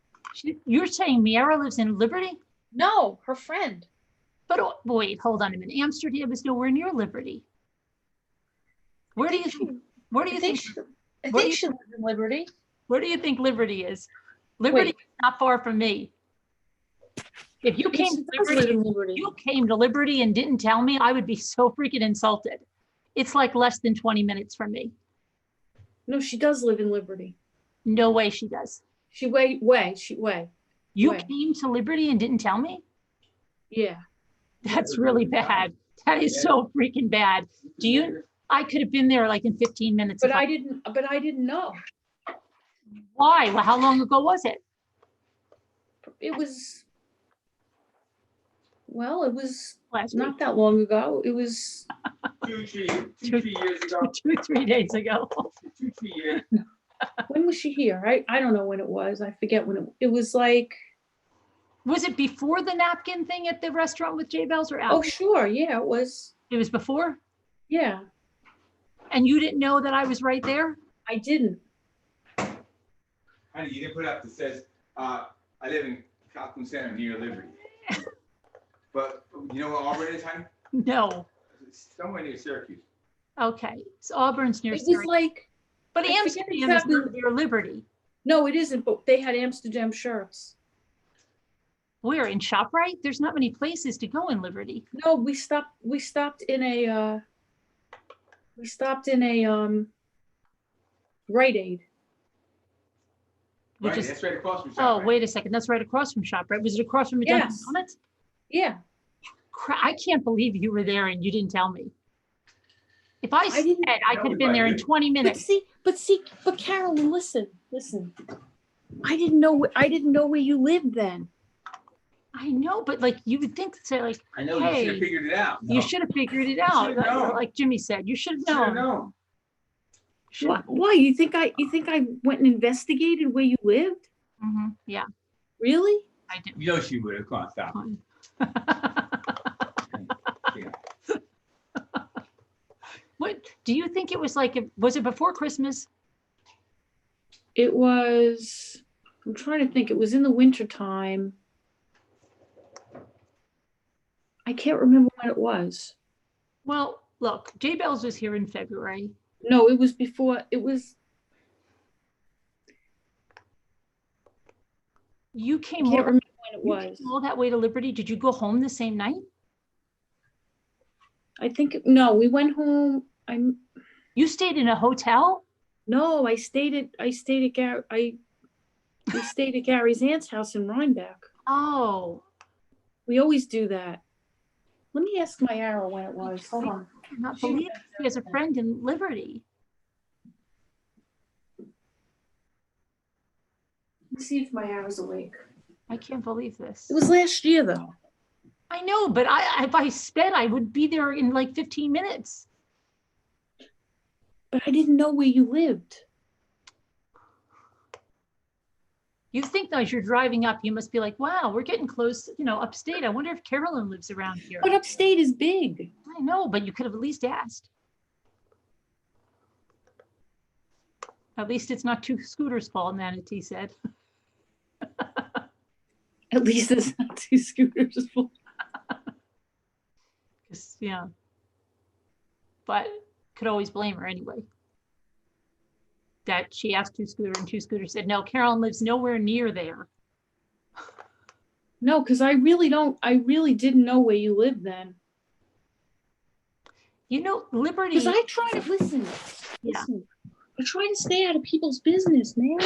You're saying Miara lives in Liberty? No, her friend. But wait, hold on a minute. Amsterdam is nowhere near Liberty. Where do you think? Where do you think? I think she lives in Liberty. Where do you think Liberty is? Liberty is not far from me. If you came to Liberty, you came to Liberty and didn't tell me, I would be so freaking insulted. It's like less than 20 minutes from me. No, she does live in Liberty. No way she does. You came to Liberty and didn't tell me? Yeah. That's really bad. That is so freaking bad. I could have been there like in 15 minutes. But I didn't know. Why? Well, how long ago was it? It was Last not week. that long ago. It was 2-3 years ago. 2-3 days ago. 2-3 years. when was she here? I don't know when it was. I forget when it was like. Was it before the napkin thing at the restaurant with J Bells or after? Oh, sure. Yeah, it was. It was before? Yeah. And you didn't know that I was right there? I didn't. Honey, you didn't put up that says, I live in Calhoun Center near Liberty. But you know what Auburn is, honey? No. It's somewhere near Syracuse. Okay. So Auburn's near It was Syracuse. like. But I Amsterdam forget exactly. is near Liberty. No, it isn't. But they had Amsterdam shirts. Where, in ShopRite? There's not many places to go in Liberty. No, we stopped in a Rite Aid. Right, that's right across from Oh, ShopRite. wait a second. That's right across from ShopRite. Was it across from Dunkin' Yes. Donuts? Yeah. I can't believe you were there and you didn't tell me. If I said didn't- I could have been there in 20 minutes. But Carolyn, listen. I didn't know where you lived then. I know, but like you would think, say like, I know, hey, you should have figured it out. you should have figured it out. should've known. Like Jimmy said, you should have Should have known. known. Why? You think I went and investigated where you lived? Yeah. Really? I do. You know she would have. Come on, stop. Yeah. What do you think it was like? Was it before Christmas? It was, I'm trying to think, it was in the winter time. I can't remember when it was. Well, look, Jay Bells was here in February. No, it was before, it was, You I came can't all, remember when it you was. came all that way to Liberty. Did you go home the same night? I think, no, we went home. You stayed in a hotel? No, we stayed at Gary's aunt's house in Rhinebeck. Oh, We always do that. Let me ask my arrow when it was. Hold on. I cannot believe he has a friend in Liberty. Let's see if my arrow's awake. I can't believe this. It was last year, though. I know, but if I sped, I would be there in like 15 minutes. But I didn't know where you lived. You think though, as you're driving up, you must be like, wow, we're getting close, upstate. I wonder if Carolyn lives around here. But upstate is big. I know, but you could have at least asked. At least it's not two scooters' fault, Manatee said. At least it's not two scooters full. Yeah. But could always blame her anyway. That she asked two scooters said, no, Carolyn lives nowhere near there. No, because I really didn't know where you lived then. Liberty. Because I try to listen. Yeah. I try to stay out of people's business, man.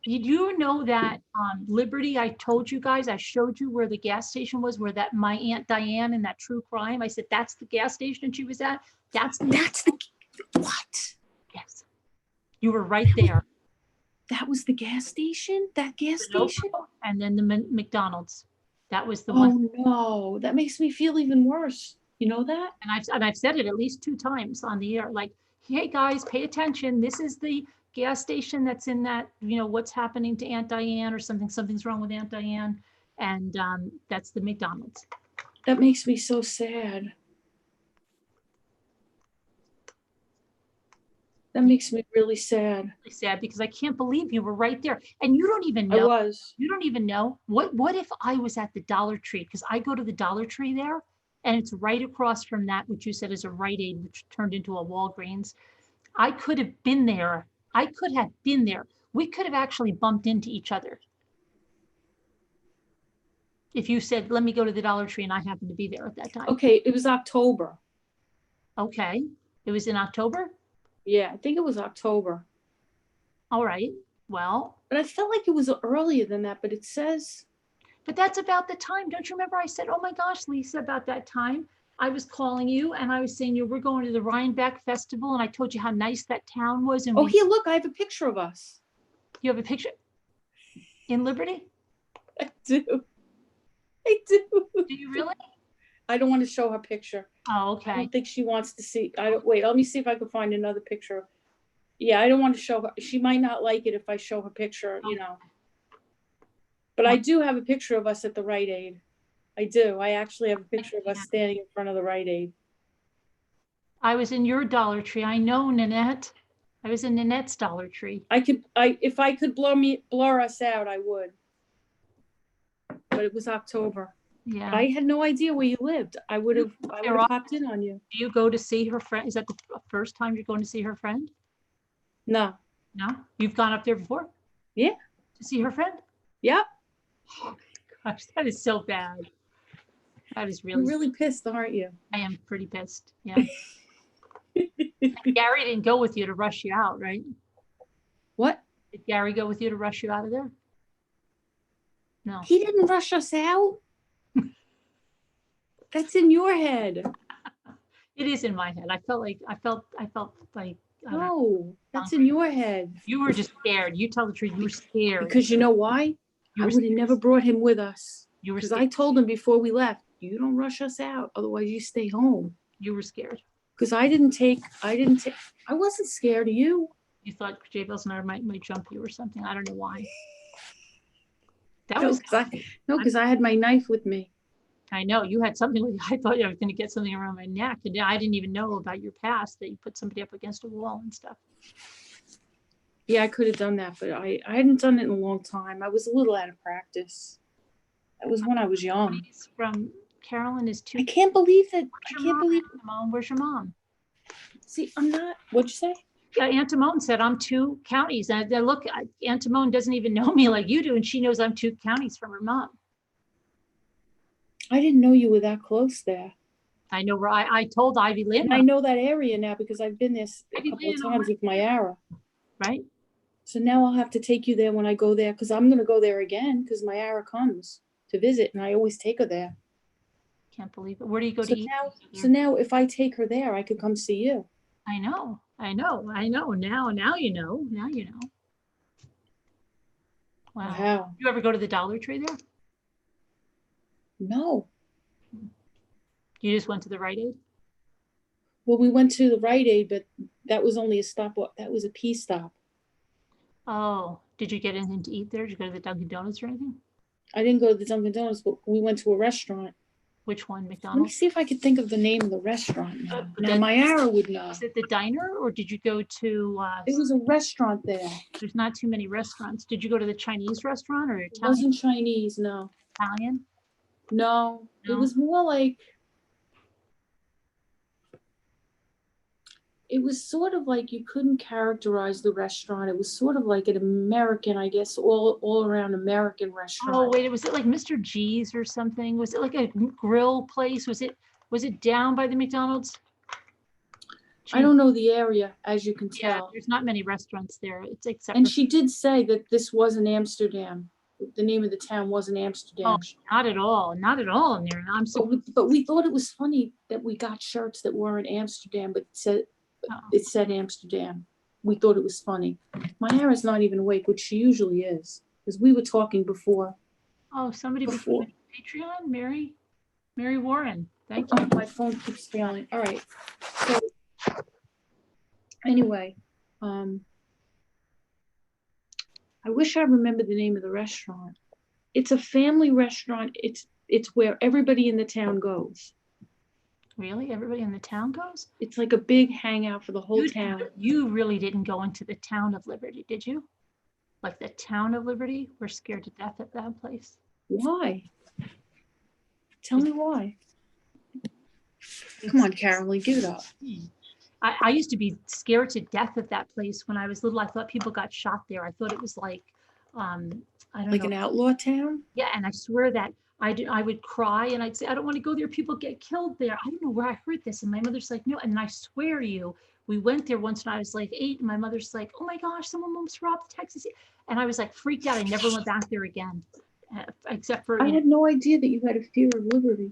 Did you know that Liberty, I told you guys, I showed you where the gas station was, where that my Aunt Diane in that true crime, I said, that's the gas station she was at. That's the what? Yes. You were right there. That was the gas station? That gas station? And then the McDonald's. That was the one. Oh no, that makes me feel even worse. You know that? And I've said it at least 2 times on the air, like, hey guys, pay attention. This is the gas station that's in that, what's happening to Aunt Diane or something's wrong with Aunt Diane. And that's the McDonald's. That makes me so sad. That makes me really sad. Really sad because I can't believe you were right there. And you don't even know. I was. You don't even know. What if I was at the Dollar Tree? Because I go to the Dollar Tree there and it's right across from that, which you said is a Rite Aid, which turned into a Walgreens. I could have been there. We could have actually bumped into each other. If you said, let me go to the Dollar Tree and I happened to be there at that time. Okay, it was October. Okay. It was in October? Yeah, I think it was October. All right. Well. But I felt like it was earlier than that, but it says. But that's about the time. Don't you remember I said, oh my gosh, Lisa, about that time I was calling you and I was saying, we're going to the Rhinebeck Festival. And I told you how nice that town was. And here, look, I have a picture of us. You have a picture in Liberty? I do. Do you really? I don't want to show her picture. Oh, okay. I don't think she wants to see. Wait, let me see if I can find another picture. Yeah, I don't want to show her. She might not like it if I show her picture, But I do have a picture of us at the Rite Aid. I do. I actually have a picture of us standing in front of the Rite Aid. I was in your Dollar Tree. I know, Nanette. I was in Nanette's Dollar Tree. If I could blur us out, I would. But it was October. Yeah. I had no idea where you lived. I would have popped in on you. Do you go to see her friend? Is that the first time you're going to see her friend? No. No? You've gone up there before? Yeah. To see her friend? Yep. Oh my gosh, that is so bad. That is really. You're really pissed, aren't you? I am pretty pissed. Yeah. Gary didn't go with you to rush you out, right? What? Did Gary go with you to rush you out of there? No. He didn't rush us out. That's in your head. It is in my head. I felt like no, that's in your head. You were just scared. You tell the truth. You were scared. Because you know why? I would have never brought him with us. You were because I told him before we left, you don't rush us out, otherwise you stay home. You were scared. Because I wasn't scared of you. You thought Jay Bells and I might jump you or something. I don't know why. That No, was, because I had my knife with me. I know you had something with, I thought I was going to get something around my neck. And I didn't even know about your past that you put somebody up against a wall and stuff. Yeah, I could have done that, but I hadn't done it in a long time. I was a little out of practice. That was when I was young. From Carolyn is I can't believe that. I can't believe. Mom, where's your mom? See, I'm not. What'd you say? Aunt Timone said I'm 2 counties. And look, Aunt Timone doesn't even know me like you do, and she knows I'm 2 counties from her mom. I didn't know you were that close there. I know where I told Ivy Lynn. And I know that area now because I've been there a couple of times with my Ara. Right. So now I'll have to take you there when I go there because I'm going to go there again because my Ara comes to visit and I always take her there. Can't believe it. Where do you go to eat? So now if I take her there, I could come see you. I know. Now you know. Now you know. Wow. You ever go to the Dollar Tree there? No. You just went to the Rite Aid? Well, we went to the Rite Aid, but that was only a stop. That was a pee stop. Oh, did you get anything to eat there? Did you go to the Dunkin' Donuts or anything? I didn't go to the Dunkin' Donuts, but we went to a restaurant. Which one, McDonald's? Let me see if I could think of the name of the restaurant now. My Ara would know. Is it the diner or did you go to? It was a restaurant there. There's not too many restaurants. Did you go to the Chinese restaurant or Italian? It wasn't Chinese, no. Italian? No, it was more like, it was sort of like you couldn't characterize the restaurant. It was sort of like an American, I guess, all around American restaurant. Oh, wait, was it like Mr. G's or something? Was it like a grill place? Was it down by the McDonald's? I don't know the area, as you can tell. Yeah, there's not many restaurants there. It's except. And she did say that this wasn't Amsterdam. The name of the town wasn't Amsterdam. Oh, not at all. Not at all in there. I'm so. But we thought it was funny that we got shirts that weren't Amsterdam, but it said Amsterdam. We thought it was funny. My hair is not even awake, which she usually is, because we were talking before. Oh, somebody before Patreon, Mary Warren. Thank you. My phone keeps failing. All right. So anyway, I wish I remembered the name of the restaurant. It's a family restaurant. It's where everybody in the town goes. Really? Everybody in the town goes? It's like a big hangout for the whole town. You really didn't go into the town of Liberty, did you? Like the town of Liberty? We're scared to death at that place. Why? Tell me why. Come on, Carolyn, give it up. I used to be scared to death at that place when I was little. I thought people got shot there. I thought it was like, I don't know. Like an outlaw town? Yeah, and I swear that I would cry and I'd say, I don't want to go there. People get killed there. I don't know where I heard this. And my mother's like, no. And I swear to you, we went there once when I was like 8 and my mother's like, oh my gosh, someone almost robbed Texas. And I was like freaked out. I never went back there again, except for. I had no idea that you had a fear of Liberty.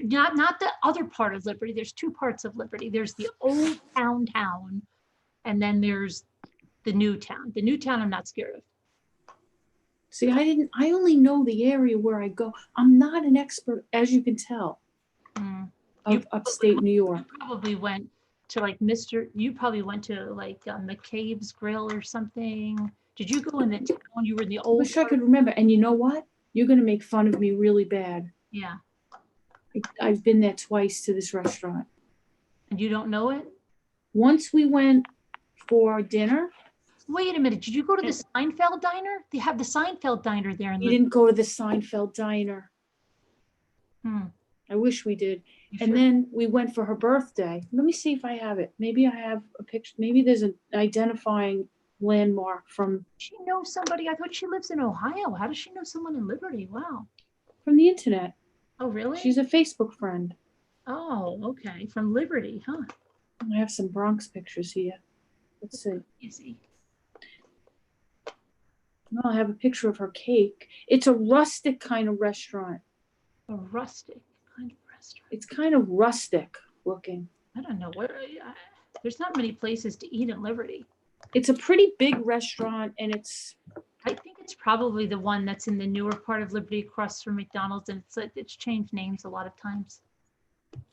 Not the other part of Liberty. There's 2 parts of Liberty. There's the old town, and then there's the new town. The new town I'm not scared of. See, I only know the area where I go. I'm not an expert, as you can tell, of upstate New York. You probably went to like McCabe's Grill or something. Did you go in the town? You were in the old. I wish I could remember. And you know what? You're going to make fun of me really bad. Yeah. I've been there twice to this restaurant. And you don't know it? Once we went for dinner. Wait a minute. Did you go to the Seinfeld diner? They have the Seinfeld diner there. We didn't go to the Seinfeld diner. I wish we did. And then we went for her birthday. Let me see if I have it. Maybe I have a picture. Maybe there's an identifying landmark from. She knows somebody. I thought she lives in Ohio. How does she know someone in Liberty? Wow. From the internet. Oh, really? She's a Facebook friend. Oh, okay. From Liberty, huh? I have some Bronx pictures here. Let's see. Easy. No, I have a picture of her cake. It's a rustic kind of restaurant. A rustic kind of restaurant. It's kind of rustic looking. I don't know where. There's not many places to eat in Liberty. It's a pretty big restaurant, and I think it's probably the one that's in the newer part of Liberty across from McDonald's, and it's changed names a lot of times.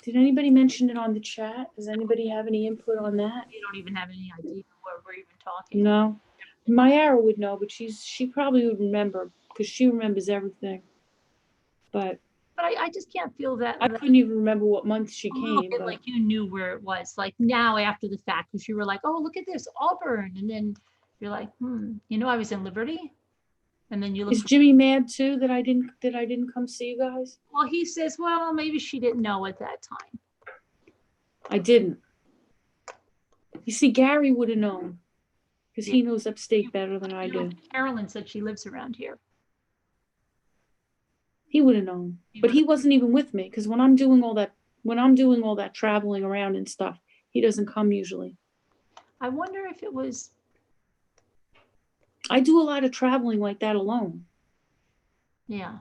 Did anybody mention it on the chat? Does anybody have any input on that? You don't even have any idea where we're even talking. No. Mayara would know, but she probably would remember because she remembers everything. But I just can't feel that. I couldn't even remember what month she A little came. bit But like you knew where it was, like now after the fact, because you were like, oh, look at this, Auburn. And then you're like, I was in Liberty. And then you look, is Jimmy mad too that I didn't come see you guys? well, he says, well, maybe she didn't know at that time. I didn't. You see, Gary would have known because he knows upstate better than I do. Carolyn said she lives around here. He would have known, but he wasn't even with me because when I'm doing all that traveling around and stuff, he doesn't come usually. I wonder if it was. I do a lot of traveling like that alone. Yeah.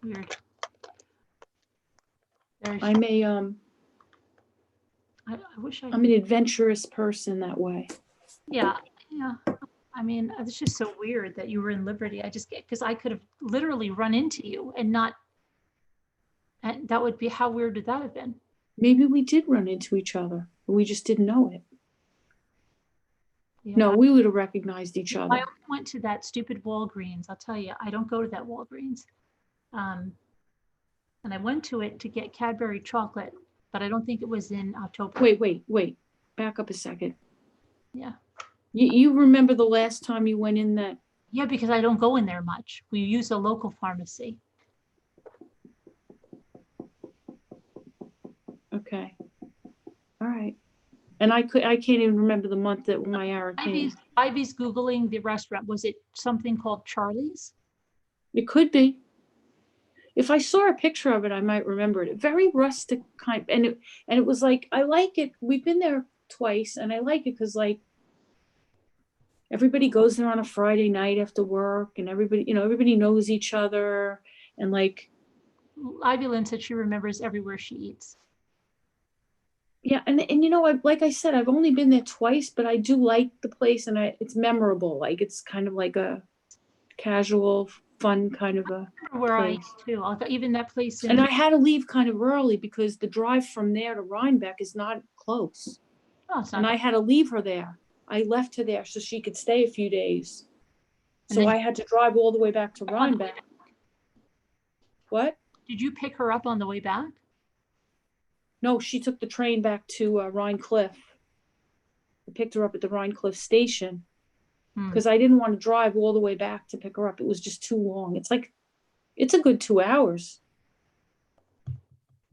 Weird. I'm a I wish I'm an adventurous person that way. Yeah. I mean, it's just so weird that you were in Liberty. I just get, because I could have literally run into you and that would be, how weird would that have been? Maybe we did run into each other, but we just didn't know it. Yeah. No, we would have recognized each other. I went to that stupid Walgreens. I'll tell you, I don't go to that Walgreens. And I went to it to get Cadbury chocolate, but I don't think it was in October. Wait. Back up a second. Yeah. You remember the last time you went in that? Yeah, because I don't go in there much. We use a local pharmacy. Okay. All right. And I can't even remember the month that Mayara came. Ivy's Googling the restaurant. Was it something called Charlie's? It could be. If I saw a picture of it, I might remember it. Very rustic kind, and it was like, I like it. We've been there twice, and I like it because like everybody goes there on a Friday night after work, and everybody knows each other, and like. Ivy Lynn said she remembers everywhere she eats. Yeah, and like I said, I've only been there twice, but I do like the place, and it's memorable. Like it's kind of like a casual, fun kind of a where place. I too. Even that place. And I had to leave kind of early because the drive from there to Rhinebeck is not close. Oh, it's not. And I had to leave her there. I left her there so she could stay a few days. So I had to drive all the way back to Rhinebeck. What? Did you pick her up on the way back? No, she took the train back to Rhine Cliff. I picked her up at the Rhine Cliff station because I didn't want to drive all the way back to pick her up. It was just too long. It's a good 2 hours.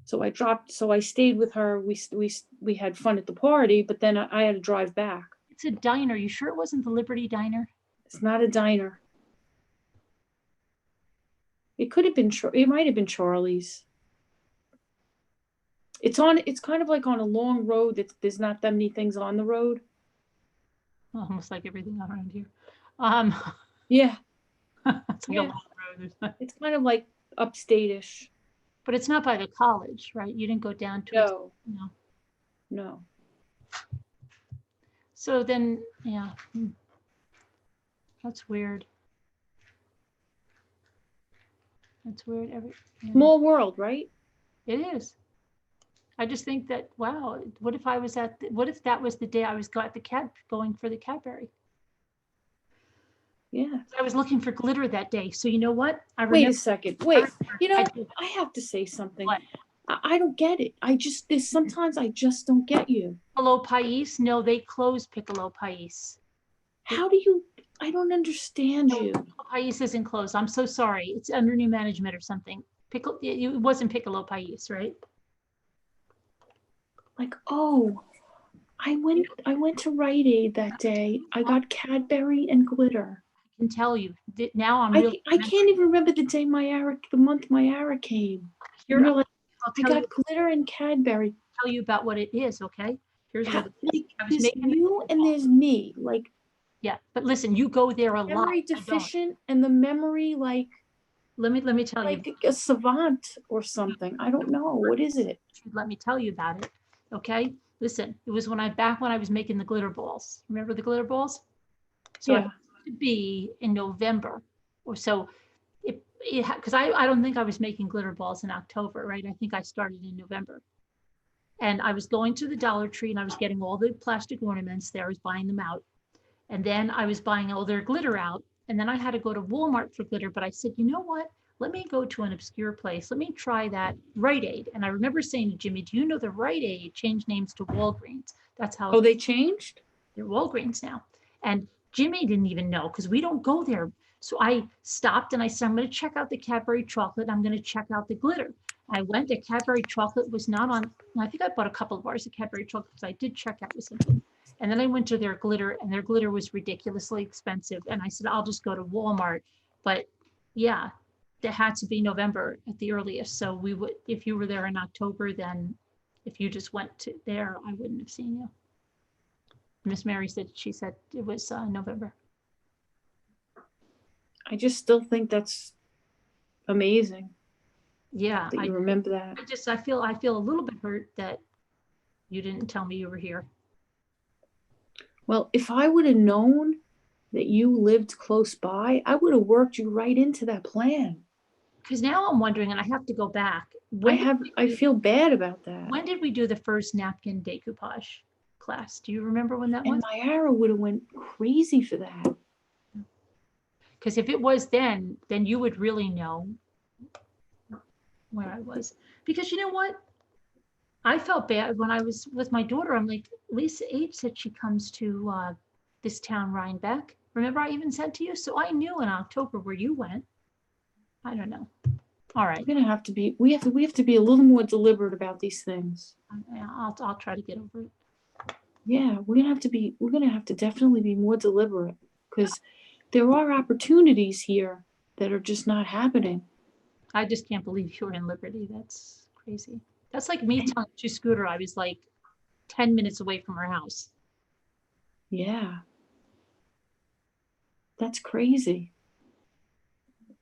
So I stayed with her. We had fun at the party, but then I had to drive back. It's a diner. You sure it wasn't the Liberty Diner? It's not a diner. It could have been, it might have been Charlie's. It's kind of like on a long road that there's not that many things on the road. Almost like everything around here. Yeah. It's like a long road. It's kind of like upstate-ish. But it's not by the college, right? You didn't go down to No. So then, yeah. That's weird. That's weird. Small world, right? It is. I just think that, wow, what if that was the day I was going for the Cadbury? Yeah. I was looking for glitter that day. So you know what? Wait a second. Wait, I have to say something. What? I don't get it. Sometimes I just don't get you. Piccolo Pais? No, they closed Piccolo Pais. I don't understand you. Piccolo Pais isn't closed. I'm so sorry. It's under new management or something. It wasn't Piccolo Pais, right? Like, I went to Rite Aid that day. I got Cadbury and glitter. I can tell you. Now I can't even remember the month Mayara came. I got glitter and Cadbury. I'll tell you about what it is, okay? Here's what there's you and there's me. Like, yeah, but listen, you go there a lot. Memory deficient and the memory like. Let me tell you. Like a savant or something. I don't know. What is it? Let me tell you about it. Okay, listen. It was when I was making the glitter balls. Remember the glitter balls? So yeah. It used to be in November or so. Because I don't think I was making glitter balls in October, right? I think I started in November. And I was going to the Dollar Tree and I was getting all the plastic ornaments there. I was buying them out. And then I was buying all their glitter out. And then I had to go to Walmart for glitter, but I said, you know what? Let me go to an obscure place. Let me try that Rite Aid. And I remember saying to Jimmy, do you know the Rite Aid changed names to Walgreens? That's how Oh, they changed? they're Walgreens now. And Jimmy didn't even know because we don't go there. So I stopped and I said, I'm going to check out the Cadbury chocolate. I'm going to check out the glitter. I went, the Cadbury chocolate was not on, I think I bought a couple of bars of Cadbury chocolate because I did check out with something. And then I went to their glitter and their glitter was ridiculously expensive. And I said, I'll just go to Walmart. But yeah, it had to be November at the earliest. So we would, if you were there in October, then if you just went to there, I wouldn't have seen you. Miss Mary said, she said it was November. I just still think that's amazing Yeah, that you remember that. I feel a little bit hurt that you didn't tell me you were here. Well, if I would have known that you lived close by, I would have worked you right into that plan. Because now I'm wondering, and I have to go back. I feel bad about that. When did we do the first napkin decoupage class? Do you remember when that was? And Myara would have went crazy for that. Because if it was then you would really know where I was. Because you know what? I felt bad when I was with my daughter. I'm like, Lisa H said she comes to this town, Rhinebeck. Remember I even said to you? So I knew in October where you went. I don't know. All right. We're gonna have to be. We have to be a little more deliberate about these things. I'll try to get over it. Yeah, we're gonna have to be. We're gonna have to definitely be more deliberate because there are opportunities here that are just not happening. I just can't believe you were in Liberty. That's crazy. That's like me telling to Scooter I was like 10 minutes away from her house. Yeah. That's crazy.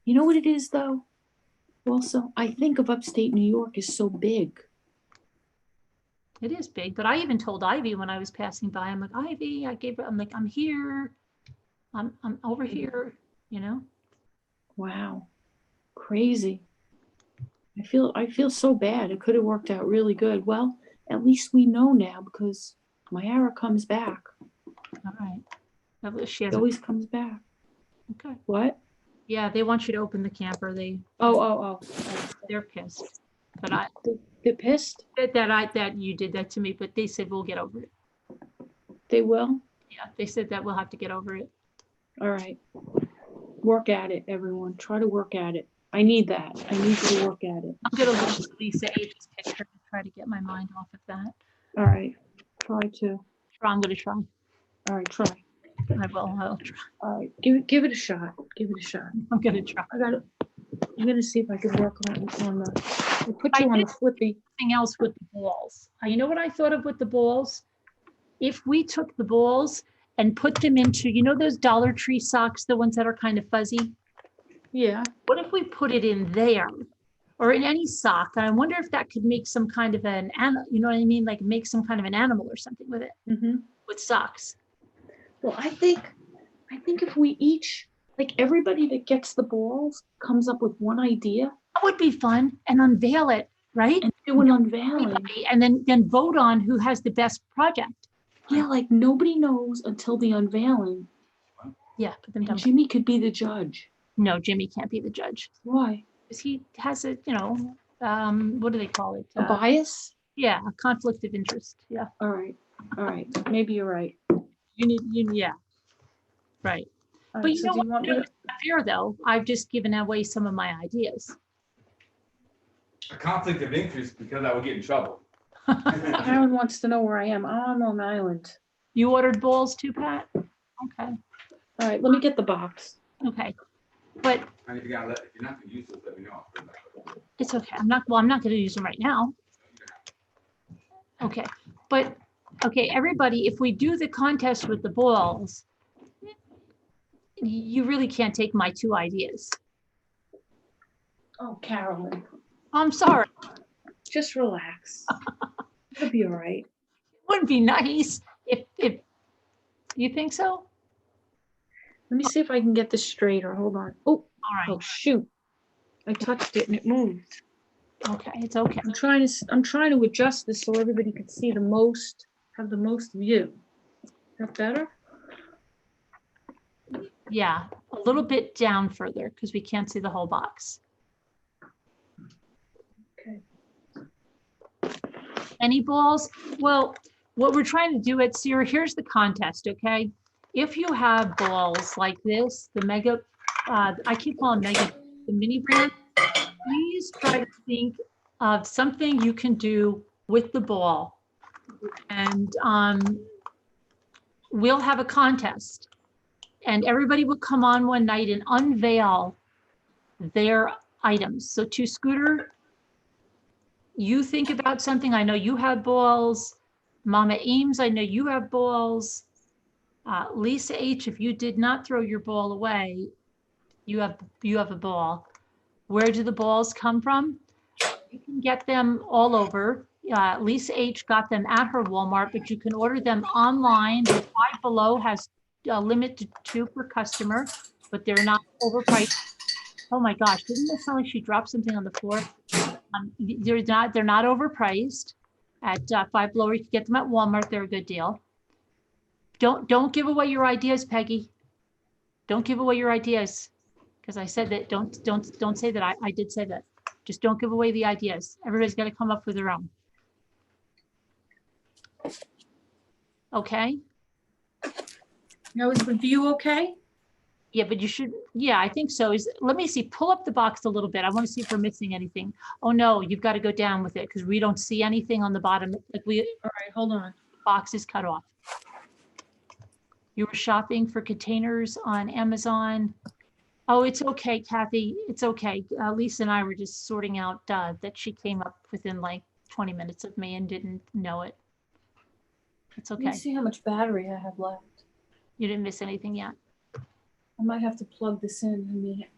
You know what it is though? Also, I think of upstate New York as so big. It is big, but I even told Ivy when I was passing by, I'm like, Ivy, I'm like, I'm here. I'm over here, you know? Wow. Crazy. I feel so bad. It could have worked out really good. Well, at least we know now because Myara comes back. All right. She always comes back. Okay. What? Yeah, they want you to open the camper. Oh. They're pissed. But they're pissed? That you did that to me, but they said we'll get over it. They will? Yeah, they said that we'll have to get over it. All right. Work at it, everyone. Try to work at it. I need that. I need you to work at it. I'm gonna look at Lisa H's picture and try to get my mind off of that. All right. Try to. I'm gonna try. All right, try. I'll try. All right. Give it a shot. Give it a shot. I'm gonna try. I'm gonna see if I can work on the. I'll put you on the flippy. Something else with the balls. You know what I thought of with the balls? If we took the balls and put them into, you know, those Dollar Tree socks, the ones that are kind of fuzzy? Yeah. What if we put it in there or in any sock? And I wonder if that could make some kind of an animal, you know what I mean? Like make some kind of an animal or something with it, with socks. Well, I think if we each, like everybody that gets the balls comes up with one idea. That would be fun and unveil it, right? And do an unveiling. And then vote on who has the best project. Yeah, like nobody knows until the unveiling. Yeah, put them down. Jimmy could be the judge. No, Jimmy can't be the judge. Why? Because he has a, you know, what do they call it? A bias? Yeah, a conflict of interest. Yeah. All right. Maybe you're right. Yeah. Right. All but right, you so know do what? you want me to... Fair though. I've just given away some of my ideas. A conflict of interest because I would get in trouble. Aaron wants to know where I am. I'm on Long Island. You ordered balls too, Pat? Okay. All right, let me get the box. Okay. But And if you're not going to use those, let me know. it's okay. I'm not going to use them right now. Okay. But okay, everybody, if we do the contest with the balls, you really can't take my two ideas. Oh, Carolyn. I'm sorry. Just relax. It'll be all right. It wouldn't be nice if you think so. Let me see if I can get this straighter. Hold on. Oh, All right. oh shoot. I touched it and it moved. Okay, it's okay. I'm trying to adjust this so everybody can see have the most view. Is that better? Yeah, a little bit down further because we can't see the whole box. Okay. Any balls? Well, what we're trying to do at Sierra, here's the contest, okay? If you have balls like this, the mega, I keep calling mega, the mini brand, please try to think of something you can do with the ball. And we'll have a contest. And everybody will come on one night and unveil their items. So to Scooter, you think about something. I know you have balls. Mama Eames, I know you have balls. Lisa H, if you did not throw your ball away, you have a ball. Where do the balls come from? You can get them all over. Lisa H got them at her Walmart, but you can order them online. The Five Below has a limit to 2 per customer, but they're not overpriced. Oh my gosh, didn't it sound like she dropped something on the floor? They're not overpriced at Five Below. You can get them at Walmart. They're a good deal. Don't give away your ideas, Peggy. Don't give away your ideas, because I said that. Don't say that. I did say that. Just don't give away the ideas. Everybody's got to come up with their own. Okay. Now is the view okay? Yeah, but you should. Yeah, I think so. Let me see. Pull up the box a little bit. I want to see if we're missing anything. Oh no, you've got to go down with it because we don't see anything on the bottom. Like All right, hold on. Box is cut off. You were shopping for containers on Amazon. Oh, it's okay, Kathy. It's okay. Lisa and I were just sorting out that she came up within like 20 minutes of me and didn't know it. It's Let okay. me see how much battery I have left. You didn't miss anything yet. I might have to plug this in a minute.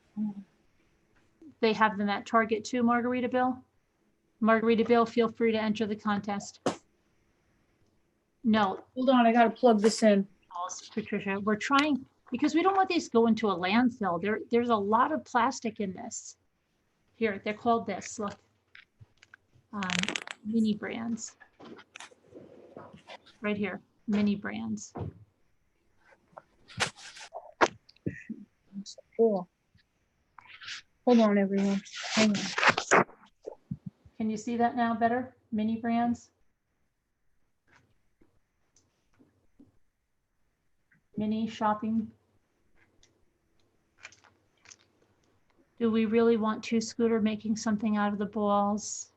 They have them at Target too, Margaritaville. Margaritaville, feel free to enter the contest. No, Hold on, I gotta plug this in. Patricia, we're trying, because we don't want these to go into a landfill. There's a lot of plastic in this. Here, they're called this, look. Mini brands. Right here, mini brands. Cool. Hold on, everyone. Hang on. Can you see that now better? Mini brands. Mini shopping. Do we really want to Scooter making something out of the balls?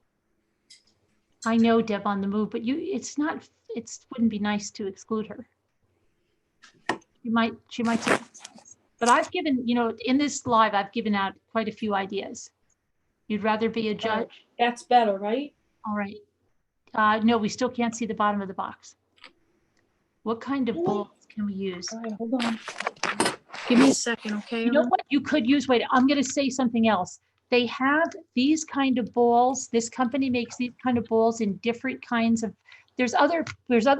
I know Deb on the move, but it wouldn't be nice to exclude her. She might say, but I've given, in this live, I've given out quite a few ideas. You'd rather be a judge? That's better, right? All right. No, we still can't see the bottom of the box. What kind of balls can we use? All right, hold on. Give me a second, okay? You know what you could use? Wait, I'm going to say something else. They have these kind of balls. This company makes these kind of balls in different kinds of, there's other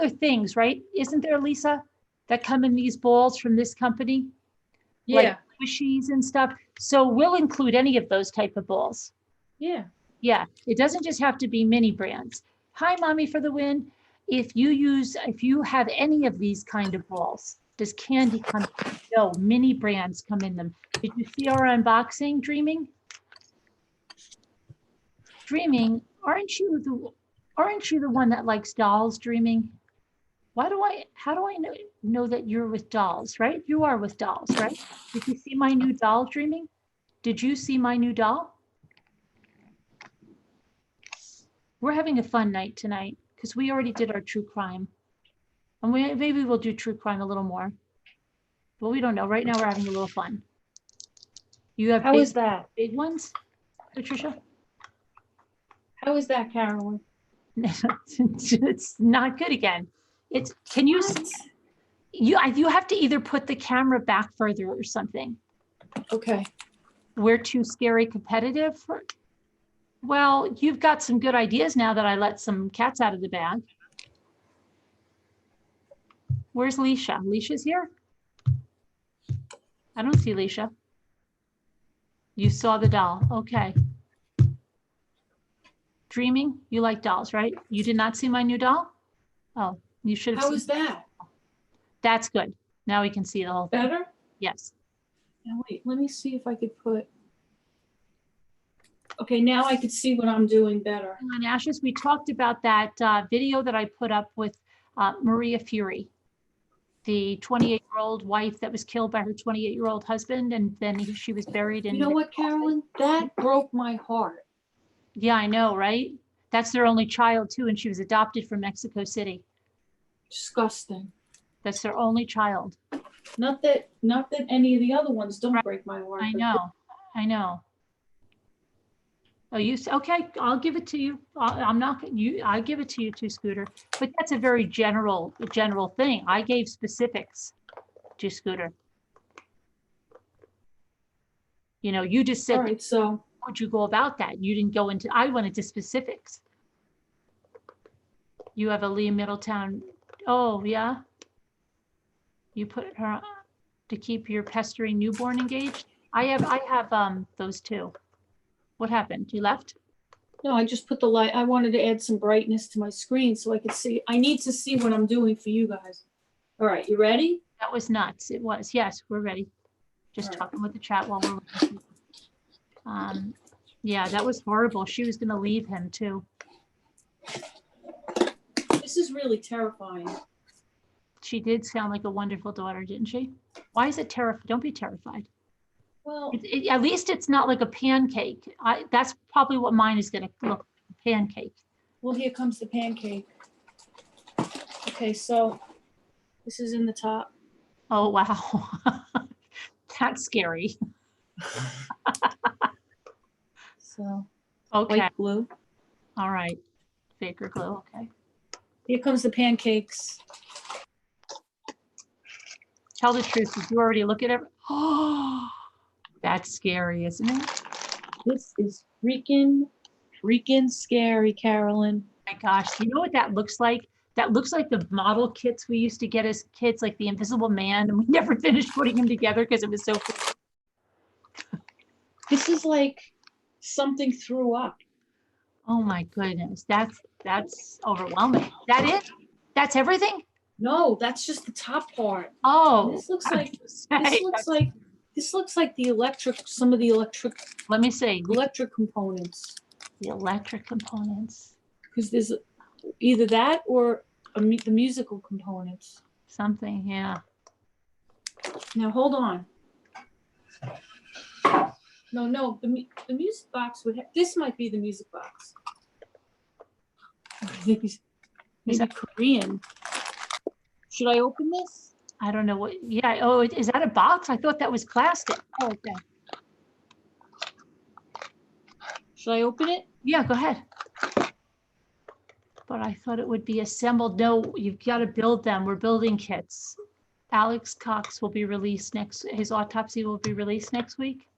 things, right? Isn't there, Lisa, that come in these balls from this company? Yeah. Like squishies and stuff. So we'll include any of those type of balls. Yeah. Yeah, it doesn't just have to be mini brands. Hi, Mommy for the win. If you have any of these kind of balls, does candy come? No, mini brands come in them. Did you see our unboxing, Dreaming? Dreaming, aren't you the one that likes dolls, Dreaming? How do I know that you're with dolls, right? You are with dolls, right? Did you see my new doll, Dreaming? Did you see my new doll? We're having a fun night tonight because we already did our true crime. And maybe we'll do true crime a little more. But we don't know. Right now we're having a little fun. You have How is that? big ones, Patricia? How is that, Carolyn? It's not good again. Can you see? You have to either put the camera back further or something. Okay. We're too scary competitive. Well, you've got some good ideas now that I let some cats out of the bag. Where's Leisha? Leisha's here? I don't see Leisha. You saw the doll. Okay. Dreaming, you like dolls, right? You did not see my new doll? Oh, you should have seen. How is that? That's good. Now we can see the whole thing. Better? Yes. Now wait, let me see if I could put. Okay, now I could see what I'm doing better. On Ashes, we talked about that video that I put up with Maria Fury, the 28-year-old wife that was killed by her 28-year-old husband, and then she was buried in. You know what, Carolyn? That broke my heart. Yeah, I know, right? That's their only child too, and she was adopted from Mexico City. Disgusting. That's their only child. Not that any of the other ones don't Right. break my heart. I know, I know. Oh, okay, I'll give it to you. I'm not, I give it to you too, Scooter. But that's a very general thing. I gave specifics to Scooter. You know, you just said, All right, so how would you go about that? You didn't go into, I went into specifics. You have a Lee Middletown. Oh, yeah. You put her to keep your pestering newborn engaged. I have those two. What happened? You left? no, I just put the light. I wanted to add some brightness to my screen so I could see. I need to see what I'm doing for you guys. All right, you ready? That was nuts. It was. Yes, we're ready. Just talking with the chat while we're. Yeah, that was horrible. She was going to leave him too. This is really terrifying. She did sound like a wonderful daughter, didn't she? Why is it terrifying? Don't be terrified. Well, At least it's not like a pancake. That's probably what mine is going to look like, a pancake. well, here comes the pancake. Okay, so this is in the top. Oh, wow. That's scary. So Okay. white glue. All right. Baker glue. Okay. Here comes the pancakes. Tell the truth. Did you already look at it? Oh, that's scary, isn't it? This is freaking scary, Carolyn. Oh my gosh. You know what that looks like? That looks like the model kits we used to get as kids, like the Invisible Man, and we never finished putting them together because it was so. This is like something threw up. Oh my goodness. That's overwhelming. Is that it? That's everything? No, that's just the top part. Oh. This looks like the electric, some of the electric Let me see. components. The electric components. Because there's either that or the musical components. Something, yeah. Now hold on. No, the music box would have, this might be the music box. Maybe Korean. Should I open this? I don't know what, yeah. Oh, is that a box? I thought that was plastic. Oh, okay. Should I open it? Yeah, go ahead. But I thought it would be assembled. No, you've got to build them. We're building kits. Alex Cox will be released his autopsy will be released next week.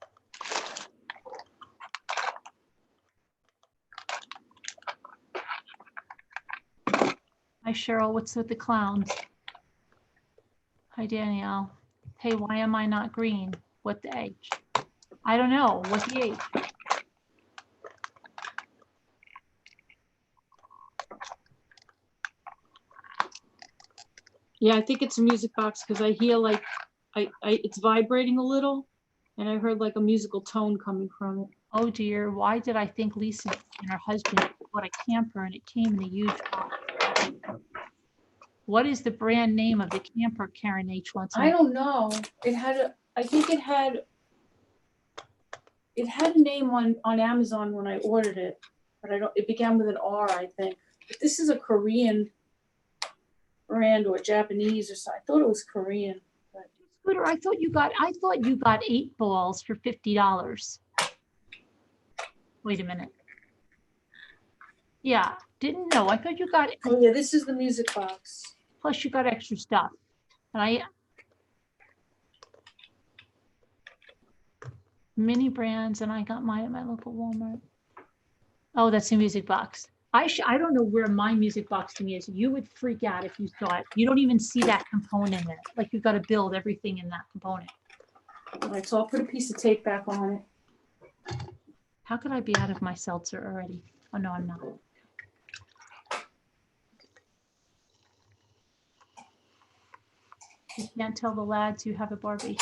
Hi, Cheryl. What's with the clowns? Hi, Danielle. Hey, why am I not green? What the age? I don't know. What the age? Yeah, I think it's a music box because I hear like it's vibrating a little, and I heard like a musical tone coming from it. Oh dear, why did I think Lisa and her husband bought a camper and it came in a huge box? What is the brand name of the camper, Karen H wants to know? I don't know. I think it had a name on Amazon when I ordered it, but it began with an R, I think. But this is a Korean brand or Japanese or something. I thought it was Korean. But Scooter, I thought you got 8 balls for $50. Wait a minute. Yeah, didn't know. I thought you got. Oh yeah, this is the music box. Plus you got extra stuff. And mini brands, and I got mine at my local Walmart. Oh, that's the music box. I don't know where my music box thing is. You would freak out if you saw it. You don't even see that component in it. Like you've got to build everything in that component. All right, so I'll put a piece of tape back on it. How could I be out of my seltzer already? Oh no, I'm not. You can't tell the lads you have a Barbie.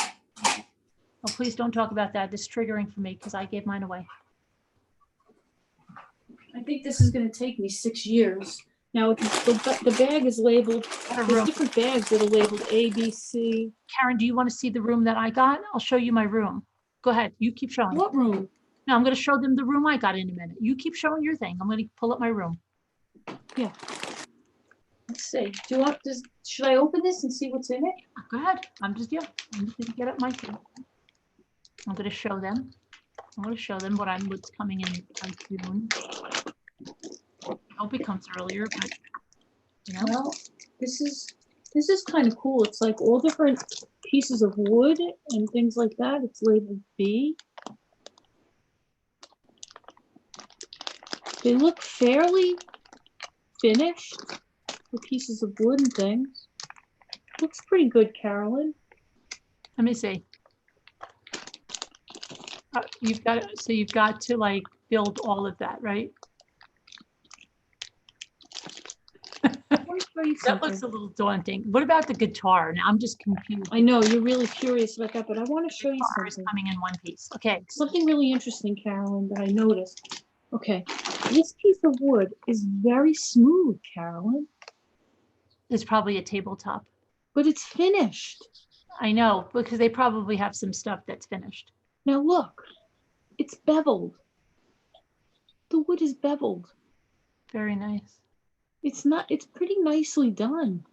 Oh, please don't talk about that. This is triggering for me because I gave mine away. I think this is going to take me 6 years. Now, the bag is labeled, there's different bags that are labeled A, B, C. Karen, do you want to see the room that I got? I'll show you my room. Go ahead. You keep showing. What room? No, I'm going to show them the room I got in a minute. You keep showing your thing. I'm going to pull up my room. Yeah. Let's see. Do you want this? Should I open this and see what's in it? Go ahead. I'm just going to get up my thing. I'm going to show them. I'm going to show them what's coming in soon. I hope it comes earlier, but you know. Well, this is kind of cool. It's like all different pieces of wood and things like that. It's labeled B. They look fairly finished, the pieces of wood and things. Looks pretty good, Carolyn. Let me see. You've got to like build all of that, right? I want to show you That something. looks a little daunting. What about the guitar? Now I'm just confused. I know you're really curious about that, but I want to show you Guitar is something. coming in one piece. Okay. Something really interesting, Carolyn, that I noticed. Okay, this piece of wood is very smooth, Carolyn. It's probably a tabletop. But it's finished. I know, because they probably have some stuff that's finished. Now look, it's beveled. The wood is beveled. Very nice. It's pretty nicely done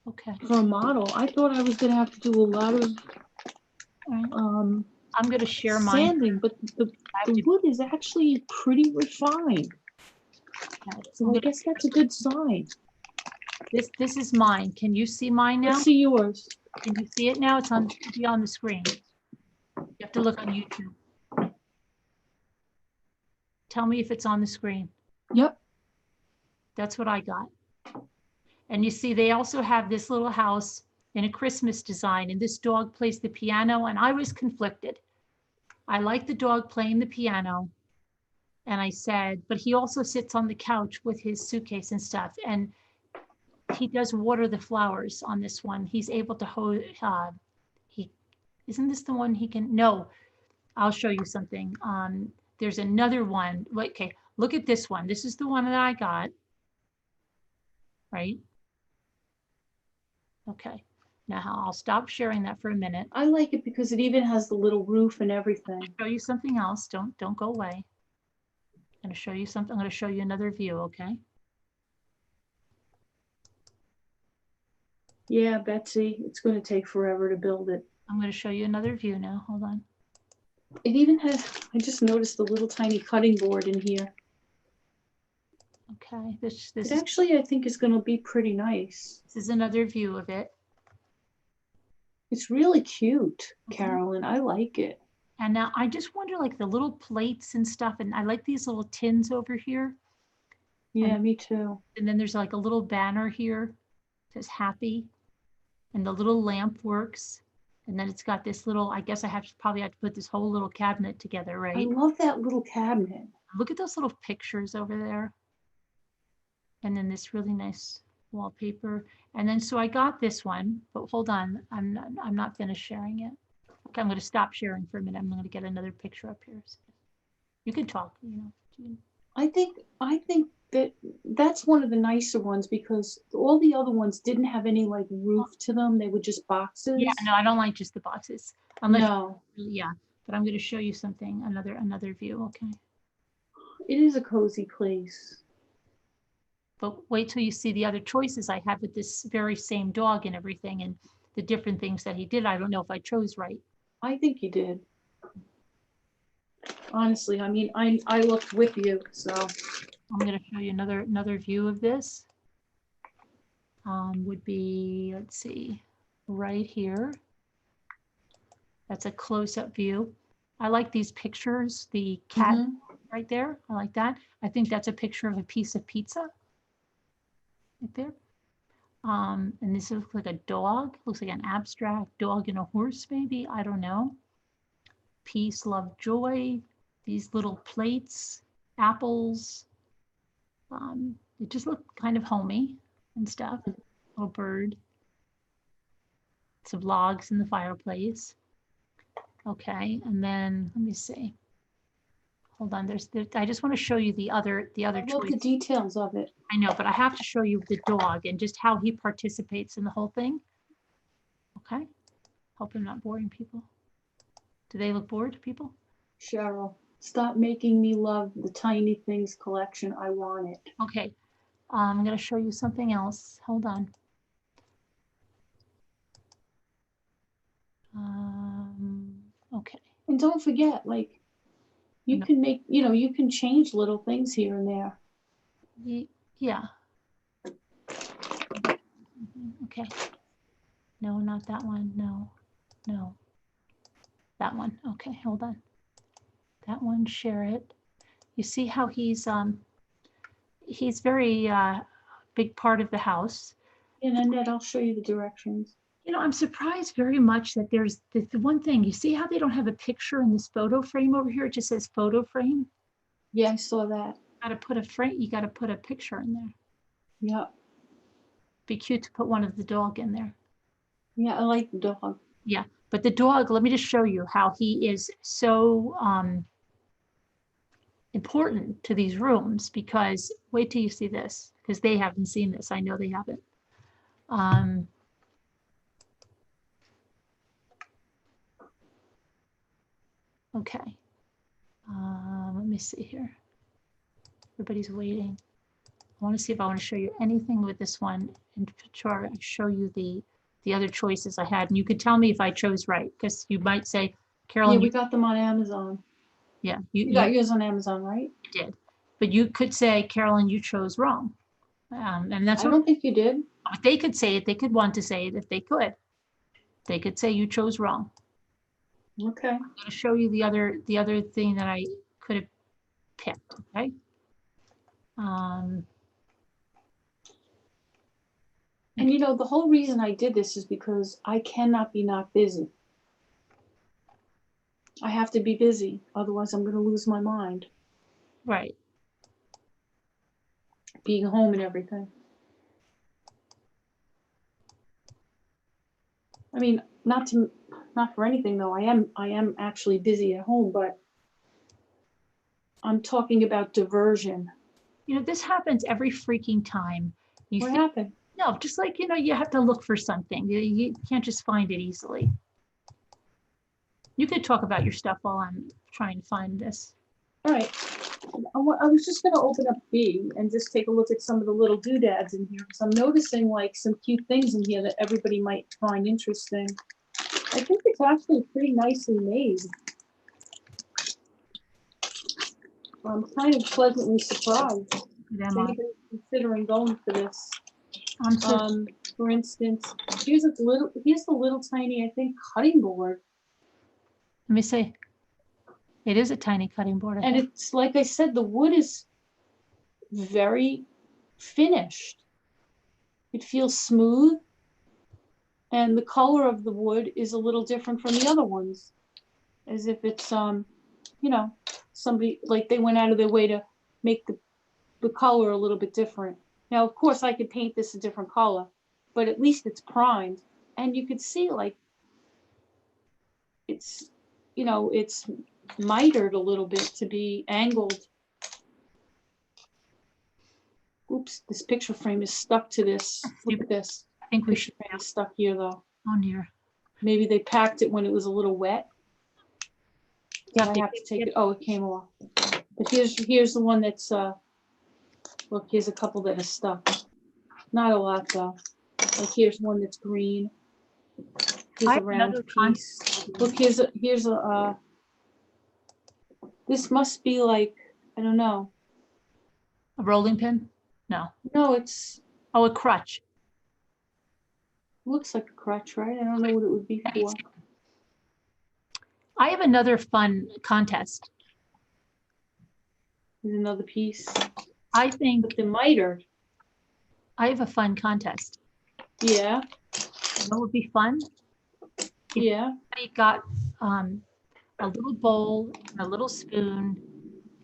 Okay. for a model. I thought I was gonna have to do a lot of All right. I'm going to share mine. sanding, but the wood is actually pretty refined. So I guess that's a good sign. This is mine. Can you see mine now? Let's see yours. Can you see it now? It's on the screen. You have to look on YouTube. Tell me if it's on the screen. Yep. That's what I got. And you see, they also have this little house in a Christmas design, and this dog plays the piano, and I was conflicted. I like the dog playing the piano, and I said, but he also sits on the couch with his suitcase and stuff, and he does water the flowers on this one. He's able to hold, isn't this the one he can, no, I'll show you something. There's another one, okay, look at this one. This is the one that I got, right? Okay, now I'll stop sharing that for a minute. I like it because it even has the little roof and everything. I'll show you something else, don't go away. I'm gonna show you something, I'm gonna show you another view, okay? Yeah, Betsy, it's going to take forever to build it. I'm going to show you another view now. Hold on. It even has, I just noticed the little tiny cutting board in here. Okay, this It is actually, I think, is going to be pretty nice. this is another view of it. It's really cute, Carolyn. I like it. And now I just wonder, like the little plates and stuff, and I like these little tins over here. Yeah, me too. And then there's like a little banner here that says happy, and the little lamp works. And then it's got this little, I guess probably have to put this whole little cabinet together, right? I love that little cabinet. Look at those little pictures over there. And then this really nice wallpaper. And then, so I got this one, but hold on, I'm not finished sharing it. Okay, I'm going to stop sharing for a minute. I'm going to get another picture up here. So you can talk, you know. I think that's one of the nicer ones because all the other ones didn't have any like roof to them. They were just boxes. Yeah, no, I don't like just the boxes. Unless No. Yeah, but I'm going to show you something, another view, okay? It is a cozy place. But wait till you see the other choices I have with this very same dog and everything, and the different things that he did. I don't know if I chose right. I think you did. Honestly, I mean, I looked with you, so. I'm going to show you another view of this. Would be, let's see, right here. That's a close-up view. I like these pictures, the cat right there. I like that. I think that's a picture of a piece of pizza right there. And this looks like a dog. Looks like an abstract dog and a horse, maybe. I don't know. Peace, love, joy. These little plates, apples. It just looked kind of homey and stuff. Little bird. Some logs in the fireplace. Okay, and then let me see. Hold on, I just want to show you the other I love choice. the details of it. I know, but I have to show you the dog and just how he participates in the whole thing. Okay, hope I'm not boring people. Do they look bored, people? Cheryl, stop making me love the tiny things collection. I want it. Okay, I'm going to show you something else. Hold on. Okay. And don't forget, like, you can make, you can change little things here and there. Yeah. Okay. No, not that one. No, no. That one. Okay, hold on. That one, share it. You see how he's very big part of the house. And Annette, I'll show you the directions. You know, I'm surprised very much that there's the one thing. You see how they don't have a picture in this photo frame over here? It just says photo frame. Yeah, I saw that. Got to put a frame. You got to put a picture in there. Yeah. Be cute to put one of the dog in there. Yeah, I like the dog. Yeah, but the dog. Let me just show you how he is so important to these rooms, because wait till you see this, because they haven't seen this. I know they haven't. Okay. Let me see here. Everybody's waiting. I want to see if I want to show you anything with this one, and sure, I show you the other choices I had, and you could tell me if I chose right, because you might say, Carolyn, Yeah, we got them on Amazon. Yeah, you got yours on Amazon, right? did, but you could say, Carolyn, you chose wrong, and that's I don't think you did. They could say it. They could want to say it if they could. They could say you chose wrong. Okay. I'm going to show you the other thing that I could have picked. Okay. And you know, the whole reason I did this is because I cannot be not busy. I have to be busy, otherwise I'm going to lose my mind. Right. Being home and everything. I mean, not for anything though. I am actually busy at home, but I'm talking about diversion. You know, this happens every freaking time. What happened? No, just like, you know, you have to look for something. You can't just find it easily. You could talk about your stuff while I'm trying to find this. All right. I was just going to open up B and just take a look at some of the little doodads in here, because I'm noticing like some cute things in here that everybody might find interesting. I think it's actually pretty nicely made. I'm kind of pleasantly surprised. If anybody's considering going for this. For instance, here's the little tiny, I think, cutting board. Let me see. It is a tiny cutting board. And it's like I said, the wood is very finished. It feels smooth. And the color of the wood is a little different from the other ones. As if it's, you know, somebody, like they went out of their way to make the color a little bit different. Now, of course, I could paint this a different color, but at least it's primed. And you could see, like, it's, you know, it's mitered a little bit to be angled. Oops, this picture frame is stuck to this. Look at this. I think we should have stuck here though. On here. Maybe they packed it when it was a little wet. Yeah, I have to take it. Oh, it came off. But here's the one that's look, here's a couple that are stuck. Not a lot though. Like here's one that's green. Here's a round piece. Look, here's a this must be like, I don't know. A rolling pin? No. No, it's. Oh, a crutch. Looks like a crutch, right? I don't know what it would be for. I have another fun contest. Here's another piece. I think. But the mitered. I have a fun contest. Yeah. That would be fun. Yeah. He got a little bowl, a little spoon,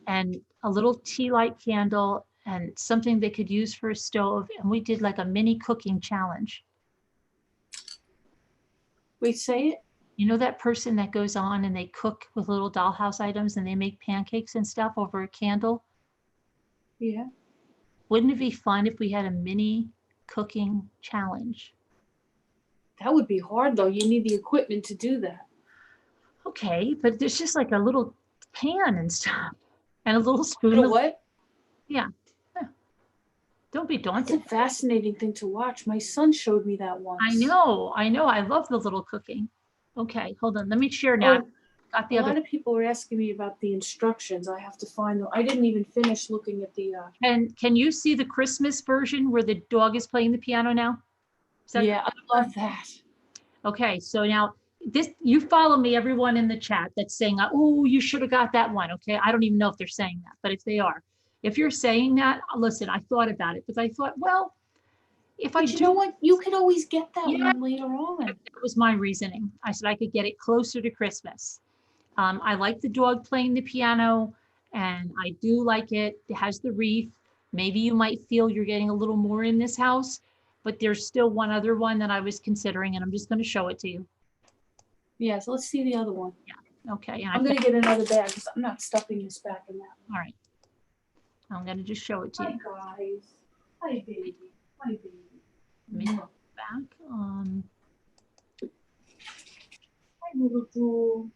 and a little tea light candle, and something they could use for a stove. And we did like a mini cooking challenge. Wait, say it. You know that person that goes on and they cook with little dollhouse items and they make pancakes and stuff over a candle? Yeah. Wouldn't it be fun if we had a mini cooking challenge? That would be hard though. You need the equipment to do that. Okay, but there's just like a little pan and stuff and a little spoon. You know what? Yeah. Don't be It's daunted. a fascinating thing to watch. My son showed me that once. I know. I love the little cooking. Okay, hold on. Let me share now. Oh, Got the a other. lot of people were asking me about the instructions. I have to find them. I didn't even finish looking at the. And can you see the Christmas version where the dog is playing the piano now? Yeah, I love that. Okay, so now this, you follow me, everyone in the chat that's saying, oh, you should have got that one. Okay, I don't even know if they're saying that, but if they are, if you're saying that, listen, I thought about it, but I thought, well, if I But you know what? You could always get that Yeah. one later on. That was my reasoning. I said I could get it closer to Christmas. I like the dog playing the piano, and I do like it. It has the wreath. Maybe you might feel you're getting a little more in this house, but there's still one other one that I was considering, and I'm just going to show it to you. Yeah, so let's see the other one. Okay. And I'm going to get another bag because I'm not stuffing this back in that. All right. I'm going to just show it to Hi, you. guys. Hi, baby. Hi, baby. Let me go back. Hi, little jewel.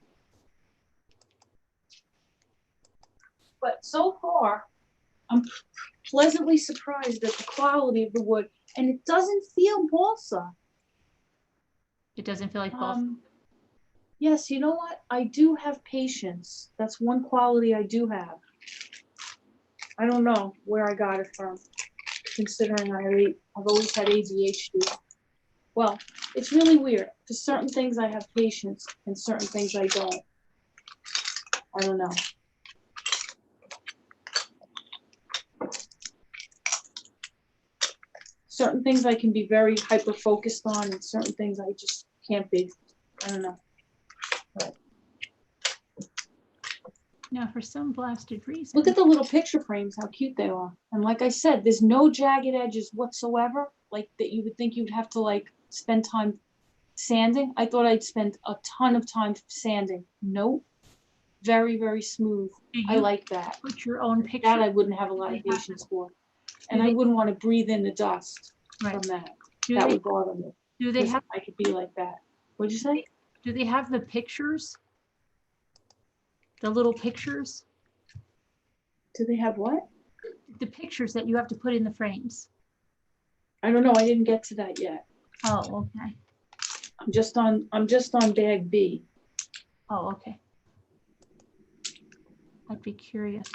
But so far, I'm pleasantly surprised at the quality of the wood, and it doesn't feel balsa. It doesn't feel like balsa. Yes, you know what? I do have patience. That's one quality I do have. I don't know where I got it from, considering I've always had ADHD. Well, it's really weird. For certain things I have patience, and certain things I don't. I don't know. Certain things I can be very hyper focused on, and certain things I just can't be. I don't know. Now, for some blasted reason. Look at the little picture frames, how cute they are. And like I said, there's no jagged edges whatsoever, like that you would think you'd have to like spend time sanding. I thought I'd spend a ton of time sanding. Nope. Very, very smooth. I like that. Put your own picture. That I wouldn't have a lot of patience for. And I wouldn't want to breathe in the dust from that. That would bother me. Do they have? I could be like that. What'd you say? Do they have the pictures? The little pictures? Do they have what? The pictures that you have to put in the frames. I don't know. I didn't get to that yet. Oh, okay. I'm just on bag B. Oh, okay. I'd be curious.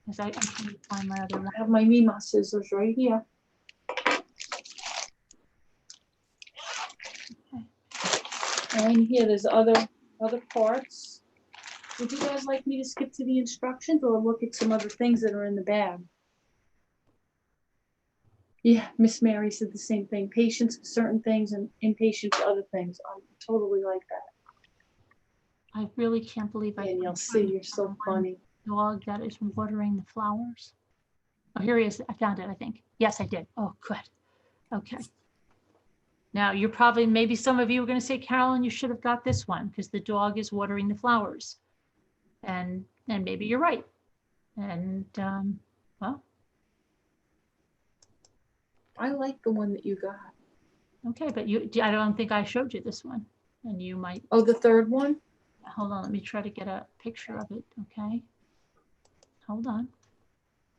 Because I can't find my other one. I have my Mima scissors right here. Okay. And here there's other parts. Would you guys like me to skip to the instructions or look at some other things that are in the bag? Yeah, Miss Mary said the same thing. Patience for certain things and impatience for other things. I'm totally like that. I really can't believe I. And you'll see, you're so funny. Dog that is watering the flowers. Oh, here he is. I found it, I think. Yes, I did. Oh, good. Okay. Now, you're probably, maybe some of you are going to say, Carolyn, you should have got this one because the dog is watering the flowers. And maybe you're right. And, well. I like the one that you got. Okay, but I don't think I showed you this one. And you might. Oh, the third one? Hold on, let me try to get a picture of it, okay? Hold on.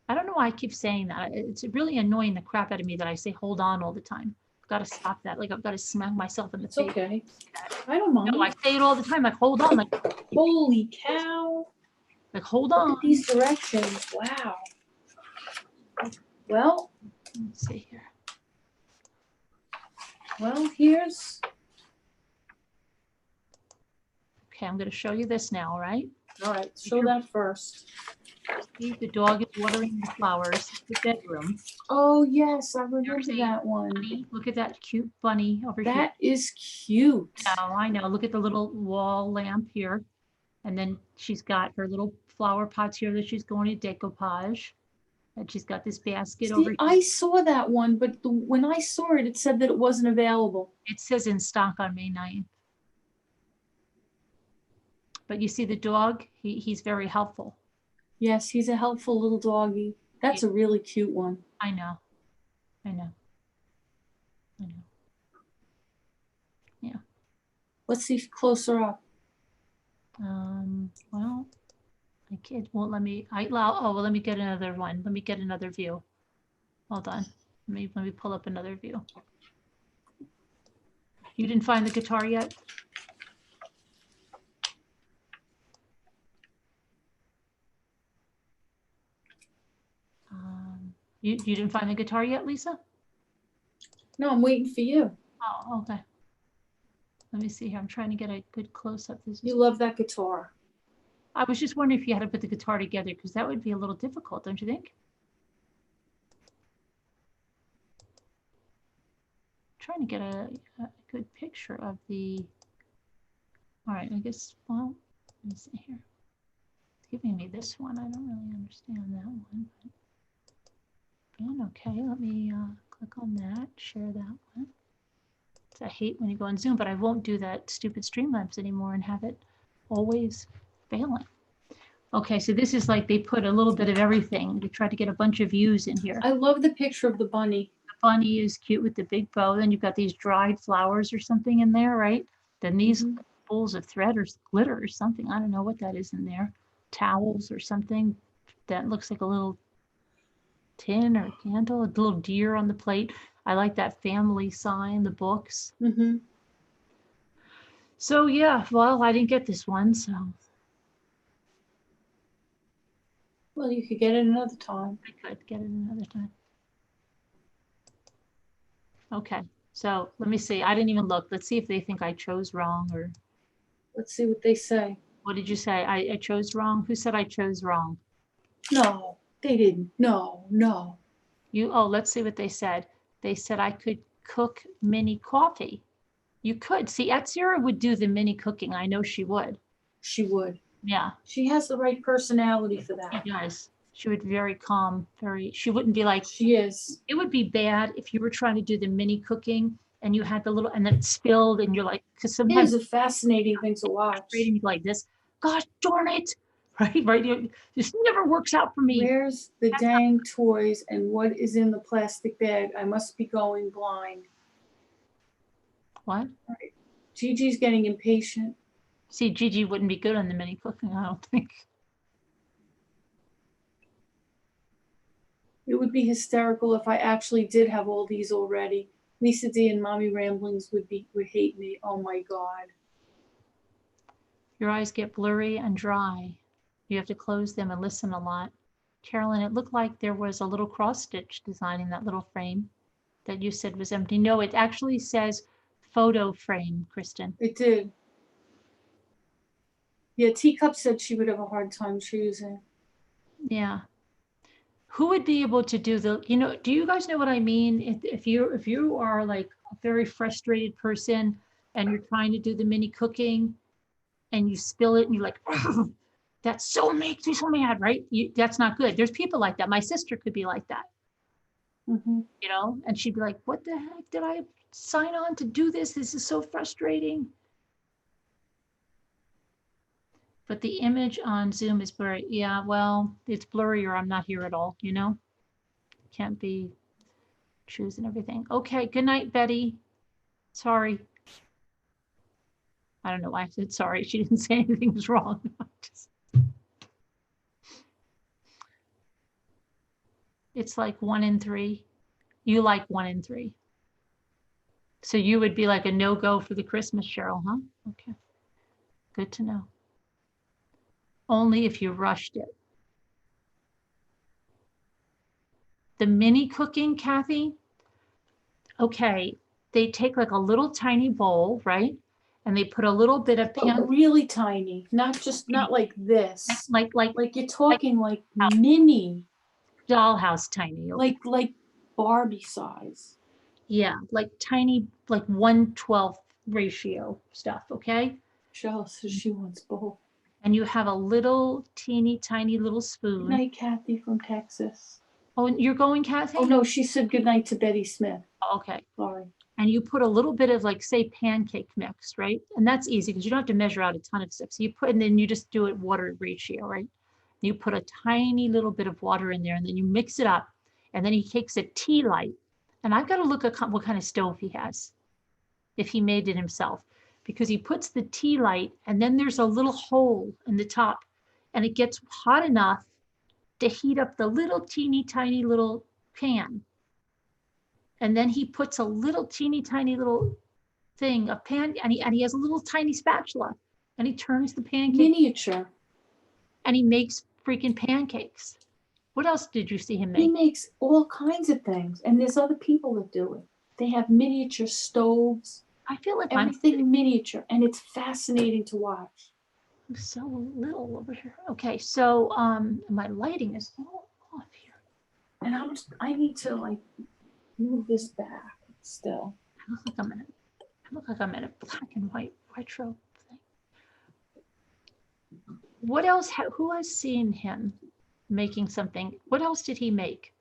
I don't know why I keep saying that. It's really annoying the crap out of me that I say hold on all the time. I've got to stop that. Like I've got to smack myself in the face. It's okay. I don't mind. No, I say it all the time. Like hold on. Like holy cow. Like hold on. Look at these directions. Wow. Well, let's see here. Well, here's. Okay, I'm going to show you this now, right? All right, show that first. See, the dog is watering the flowers in the bedroom. Oh, yes, I remember that one. Bunny. Look at that cute bunny over here. That is cute. Oh, I know. Look at the little wall lamp here. And then she's got her little flower pots here that she's going to decoupage. And she's got this basket over here. I saw that one, but when I saw it, it said that it wasn't available. It says in stock on May 9th. But you see the dog, he's very helpful. Yes, he's a helpful little doggy. That's a really cute one. I know. Yeah. Let's see closer up. Well, my kid won't let me. Well, let me get another one. Let me get another view. Hold on. Let me pull up another view. You didn't find the guitar yet? You didn't find the guitar yet, Lisa? No, I'm waiting for you. Oh, okay. Let me see here. I'm trying to get a good close-up. You love that guitar. I was just wondering if you had to put the guitar together, because that would be a little difficult, don't you think? Trying to get a good picture of the. All right, I guess, well, let me see here. It's giving me this one. I don't really understand that one. But, okay, let me click on that, share that one. I hate when you go on Zoom, but I won't do that stupid Streamlabs anymore and have it always failing. Okay, so this is like they put a little bit of everything. They tried to get a bunch of views in here. I love the picture of the bunny. The bunny is cute with the big bow. Then you've got these dried flowers or something in there, right? Then these spools of thread or glitter or something. I don't know what that is in there. Towels or something. That looks like a little tin or candle. A little deer on the plate. I like that family sign, the books. So yeah, well, I didn't get this one, so. Well, you could get it another time. I could get it another time. Okay, so let me see. I didn't even look. Let's see if they think I chose wrong or. Let's see what they say. What did you say? I chose wrong? Who said I chose wrong? No, they didn't. No. Oh, let's see what they said. They said I could cook mini coffee. You could. See, Atsira would do the mini cooking. I know she would. She would. Yeah. She has the right personality for that. She does. She would be very calm, she wouldn't be like. She is. It would be bad if you were trying to do the mini cooking and you had the little, and then it spilled and you're like, because sometimes. It is a fascinating thing to watch. Like this, gosh darn it. Right? This never works out for me. Where's the dang toys and what is in the plastic bag? I must be going blind. What? All right. Gigi's getting impatient. See, Gigi wouldn't be good on the mini cooking, I don't think. It would be hysterical if I actually did have all these already. Lisa D and Mommy Ramblings would hate me. Oh my God. Your eyes get blurry and dry. You have to close them and listen a lot. Carolyn, it looked like there was a little cross stitch design in that little frame that you said was empty. No, it actually says photo frame, Kristen. It did. Yeah, Teacup said she would have a hard time choosing. Yeah. Who would be able to do do you guys know what I mean? If you are like a very frustrated person and you're trying to do the mini cooking and you spill it and you're like, oh, that so makes me so mad, right? That's not good. There's people like that. My sister could be like that. And she'd be like, what the heck did I sign on to do this? This is so frustrating. But the image on Zoom is blurry. Yeah, well, it's blurry or I'm not here at all, Can't be choosing everything. Okay, good night, Betty. Sorry. I don't know why I said sorry. She didn't say anything was wrong. It's like 1 in 3. You like 1 in 3. So you would be like a no-go for the Christmas, Cheryl, huh? Okay, good to know. Only if you rushed it. The mini cooking, Kathy, okay, they take like a little tiny bowl, right? And they put a little bit of really tiny, not like this. Like you're talking like mini. Dollhouse tiny. Okay. Like Barbie size. Yeah, like tiny, like 1/12 ratio stuff, okay? Cheryl says she wants both. And you have a little teeny tiny little spoon. Good night, Kathy from Texas. Oh, and you're going, Kathy? Oh no, she said good night to Betty Smith. Oh, okay. Sorry. and you put a little bit of like, say, pancake mix, right? And that's easy because you don't have to measure out a ton of stuff. So you put, and then you just do it water ratio, right? You put a tiny little bit of water in there and then you mix it up. And then he takes a tea light. And I've got to look at what kind of stove he has, if he made it himself, because he puts the tea light and then there's a little hole in the top and it gets hot enough to heat up the little teeny tiny little pan. And then he puts a little teeny tiny little thing, a pan, and he has a little tiny spatula and he turns the pancake. Miniature. And he makes freaking pancakes. What else did you see him make? He makes all kinds of things, and there's other people that do it. They have miniature stoves, I feel like everything miniature, and it's fascinating to watch. I'm so little over here. Okay, so my lighting is all off here. And I need to like move this back still. I look like I'm in a black and white retro thing. What else? Who has seen him making something? What else did he make?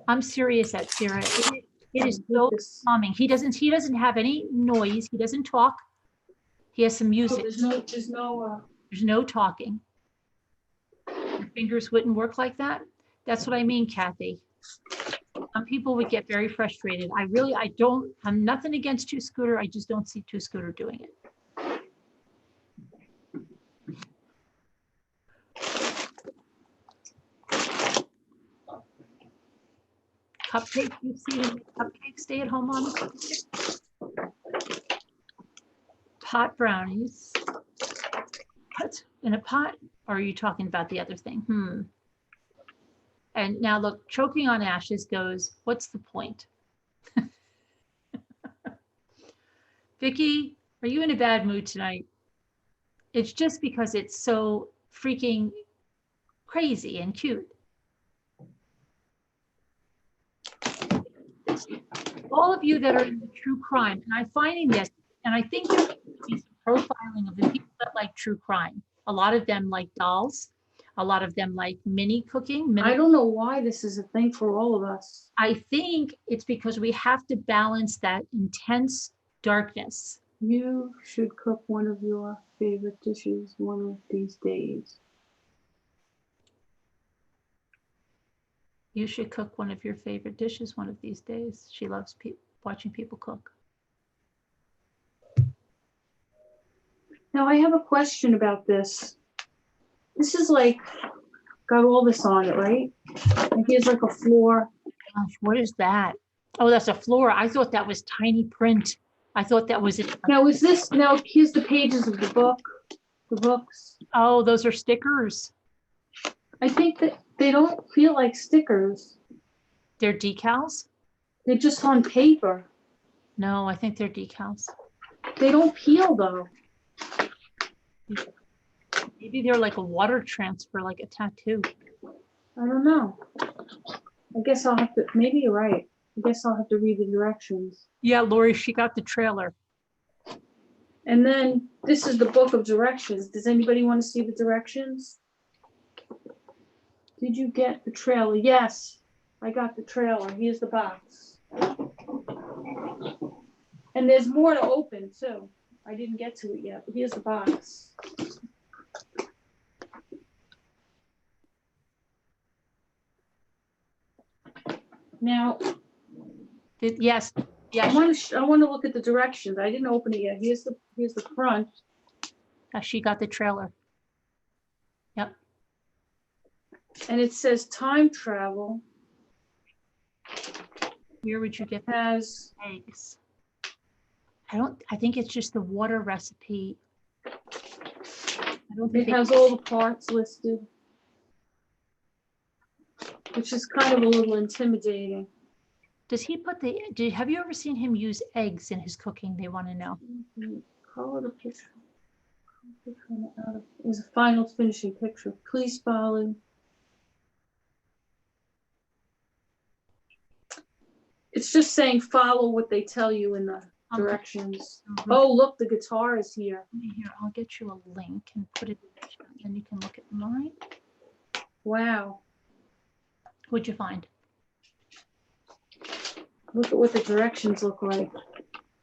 I'm serious, at Sarah. It is so calming. He doesn't have any noise. He doesn't talk. He has some music. There's no talking. Your fingers wouldn't work like that. That's what I mean, Kathy. Some people would get very frustrated. I'm nothing against Two Scooter. I just don't see Two Scooter doing it. Cupcakes, you see him make cupcakes, stay at home on pot brownies. What? In a pot? Or are you talking about the other thing? And now look, choking on ashes goes, what's the point? Vicki, are you in a bad mood tonight? It's just because it's so freaking crazy and cute. All of you that are into true crime, and I'm finding this, and I think there's some profiling of the people that like true crime. A lot of them like dolls. A lot of them like mini cooking. I don't know why this is a thing for all of us. I think it's because we have to balance that intense darkness. You should cook one of your favorite dishes one of these days. You should cook one of your favorite dishes one of these days. She loves watching people cook. Now I have a question about this. This is like, got all this on it, right? And here's like a floor. Gosh, what is that? Oh, that's a floor. I thought that was tiny print. I thought that was it. Now here's the pages of the books. Oh, those are stickers. I think that they don't feel like stickers. They're decals? They're just on paper. No, I think they're decals. They don't peel though. Maybe they're like a water transfer, like a tattoo. I don't know. I guess I'll have to, maybe you're right. I guess I'll have to read the directions. Yeah, Lori, she got the trailer. And then this is the book of directions. Does anybody want to see the directions? Did you get the trailer? Yes, I got the trailer. Here's the box. And there's more to open too. I didn't get to it yet, but here's the box. Now, yes. I want to look at the directions. I didn't open it yet. Here's the front. She got the trailer. Yep. And it says time travel. Where would you get has eggs? I think it's just the water recipe. I don't think it has all the parts listed, which is kind of a little intimidating. Does he put have you ever seen him use eggs in his cooking? They want to know. Color the picture. Is a final finishing picture. Please follow. It's just saying follow what they tell you in the directions. Oh, look, the guitar is here. Here, I'll get you a link and put it in the chat, and you can look at mine. Wow. What'd you find? Look at what the directions look like.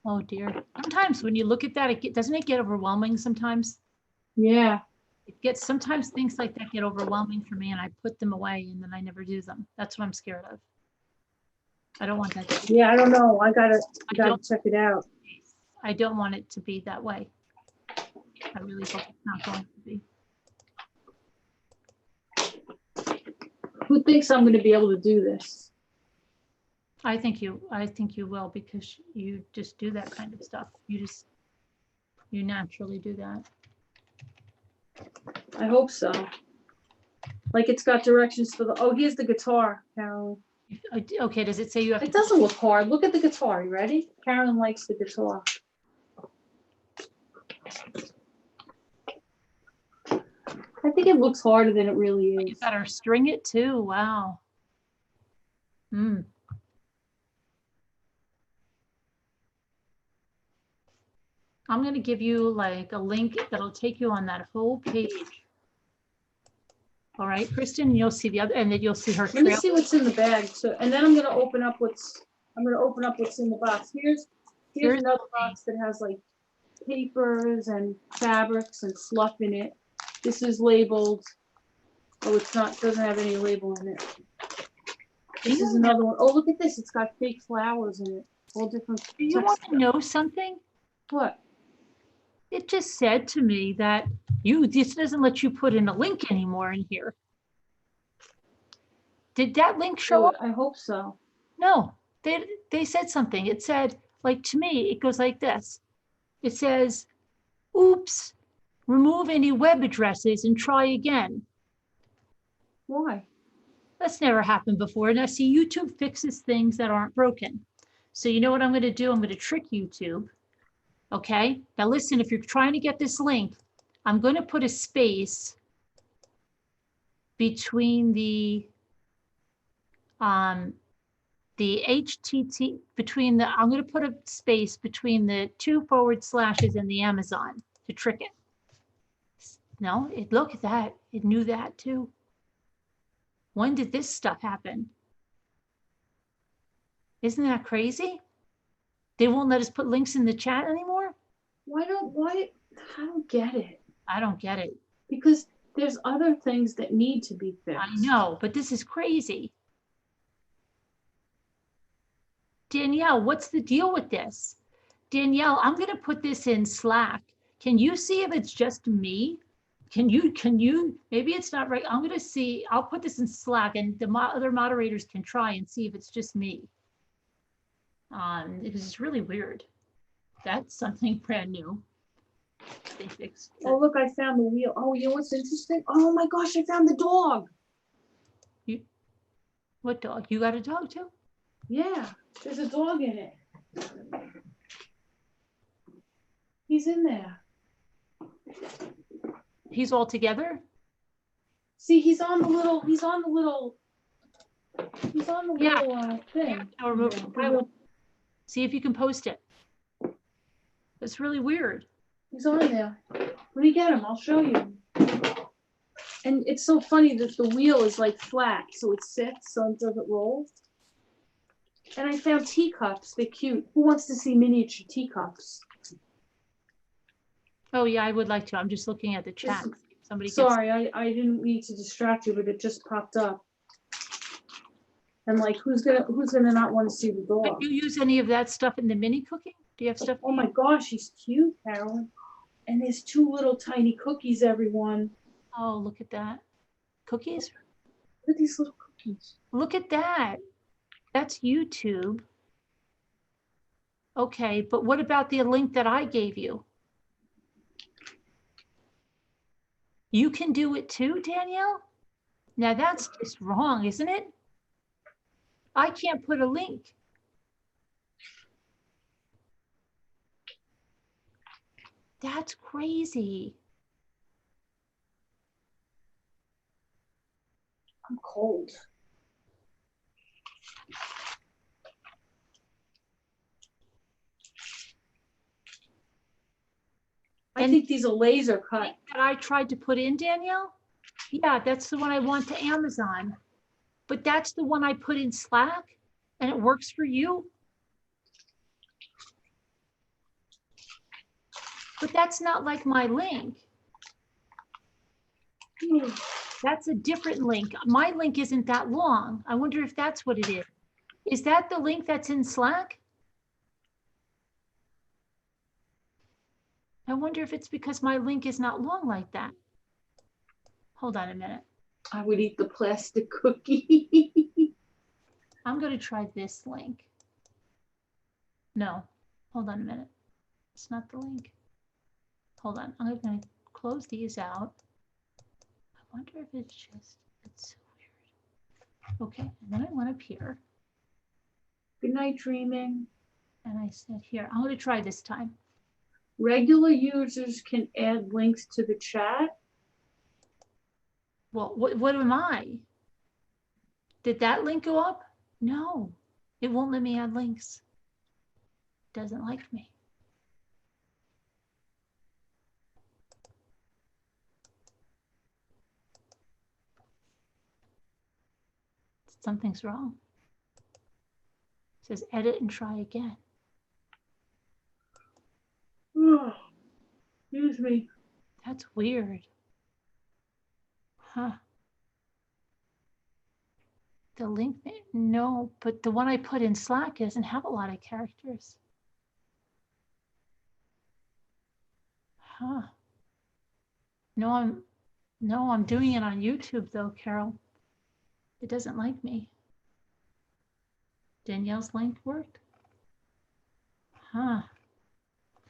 Oh dear. Sometimes when you look at that, doesn't it get overwhelming sometimes? Yeah. Sometimes things like that get overwhelming for me and I put them away and then I never do them. That's what I'm scared of. I don't want that to be. Yeah, I don't know. I gotta don't- check it out. I don't want it to be that way. I really hope it's not going to be. Who thinks I'm gonna be able to do this? I think you will because you just do that kind of stuff. You naturally do that. I hope so. Like it's got directions for the, oh, here's the guitar, Carolyn. Okay, does it say you have It to? doesn't look hard. Look at the guitar. You ready? Carolyn likes the guitar. I think it looks harder than it really You is. better string it too. Wow. Hmm. I'm going to give you like a link that'll take you on that whole page. All right, Kristen, you'll see the other, and then you'll see her Let me trail. see what's in the bag. So, and then I'm gonna open up what's in the box. Here's another box that has like papers and fabrics and fluff in it. This is labeled. Oh, it's not. Doesn't have any label in it. This is another one. Oh, look at this. It's got fake flowers in it. All different. Do you want to know something? What? It just said to me that this doesn't let you put in a link anymore in here. Did that link show up? I hope so. No, they said something. It said, like to me, it goes like this. It says, oops, remove any web addresses and try again. Why? That's never happened before. Now see, YouTube fixes things that aren't broken. So you know what I'm going to do? I'm going to trick YouTube. Okay, now listen, if you're trying to get this link, I'm going to put a space between the HTTP, I'm going to put a space between the 2 forward slashes and the Amazon to trick it. No, look at that. It knew that too. When did this stuff happen? Isn't that crazy? They won't let us put links in the chat anymore? Why? I don't get it. I don't get it. Because there's other things that need to be fixed. I know, but this is crazy. Danielle, what's the deal with this? Danielle, I'm going to put this in Slack. Can you see if it's just me? Can you, maybe it's not right. I'm going to see, I'll put this in Slack and the other moderators can try and see if it's just me. Because it's really weird. That's something brand new. They fixed that. Oh, look, I found the wheel. Oh, you know what's interesting? Oh my gosh, I found the dog. What dog? You got a dog too? Yeah, there's a dog in it. He's in there. He's all together? See, he's on the little thing. I'll remove it. See if you can post it. It's really weird. He's on there. Let me get him. I'll show you. And it's so funny that the wheel is like flat, so it sits, so it doesn't roll. And I found teacups. They're cute. Who wants to see miniature teacups? Oh yeah, I would like to. I'm just looking at the chat. Somebody. Sorry, I didn't mean to distract you, but it just popped up. And like, who's gonna not want to see the dog? Do you use any of that stuff in the mini cooking? Do you have stuff? Oh my gosh, he's cute, Carolyn. And there's 2 little tiny cookies, everyone. Oh, look at that. Cookies? Look at these little cookies. Look at that. That's YouTube. Okay, but what about the link that I gave you? You can do it too, Danielle? Now that's just wrong, isn't it? I can't put a link. That's crazy. I'm cold. I think these are laser cut. That I tried to put in, Danielle? Yeah, that's the one I want to Amazon. But that's the one I put in Slack and it works for you? But that's not like my link. That's a different link. My link isn't that long. I wonder if that's what it is. Is that the link that's in Slack? I wonder if it's because my link is not long like that. Hold on a minute. I would eat the plastic cookie. I'm going to try this link. No, hold on a minute. It's not the link. Hold on. I'm going to close these out. I wonder if it's just, it's so weird. Okay, and then I went up here. Good night, dreaming. And I said here, I'm going to try this time. Regular users can add links to the chat. Well, what am I? Did that link go up? No, it won't let me add links. It doesn't like me. Something's wrong. It says edit and try again. Oh, excuse me. That's weird. Huh. The link, no, but the one I put in Slack doesn't have a lot of characters. Huh. No, I'm doing it on YouTube though, Carol. It doesn't like me. Danielle's link worked? Huh.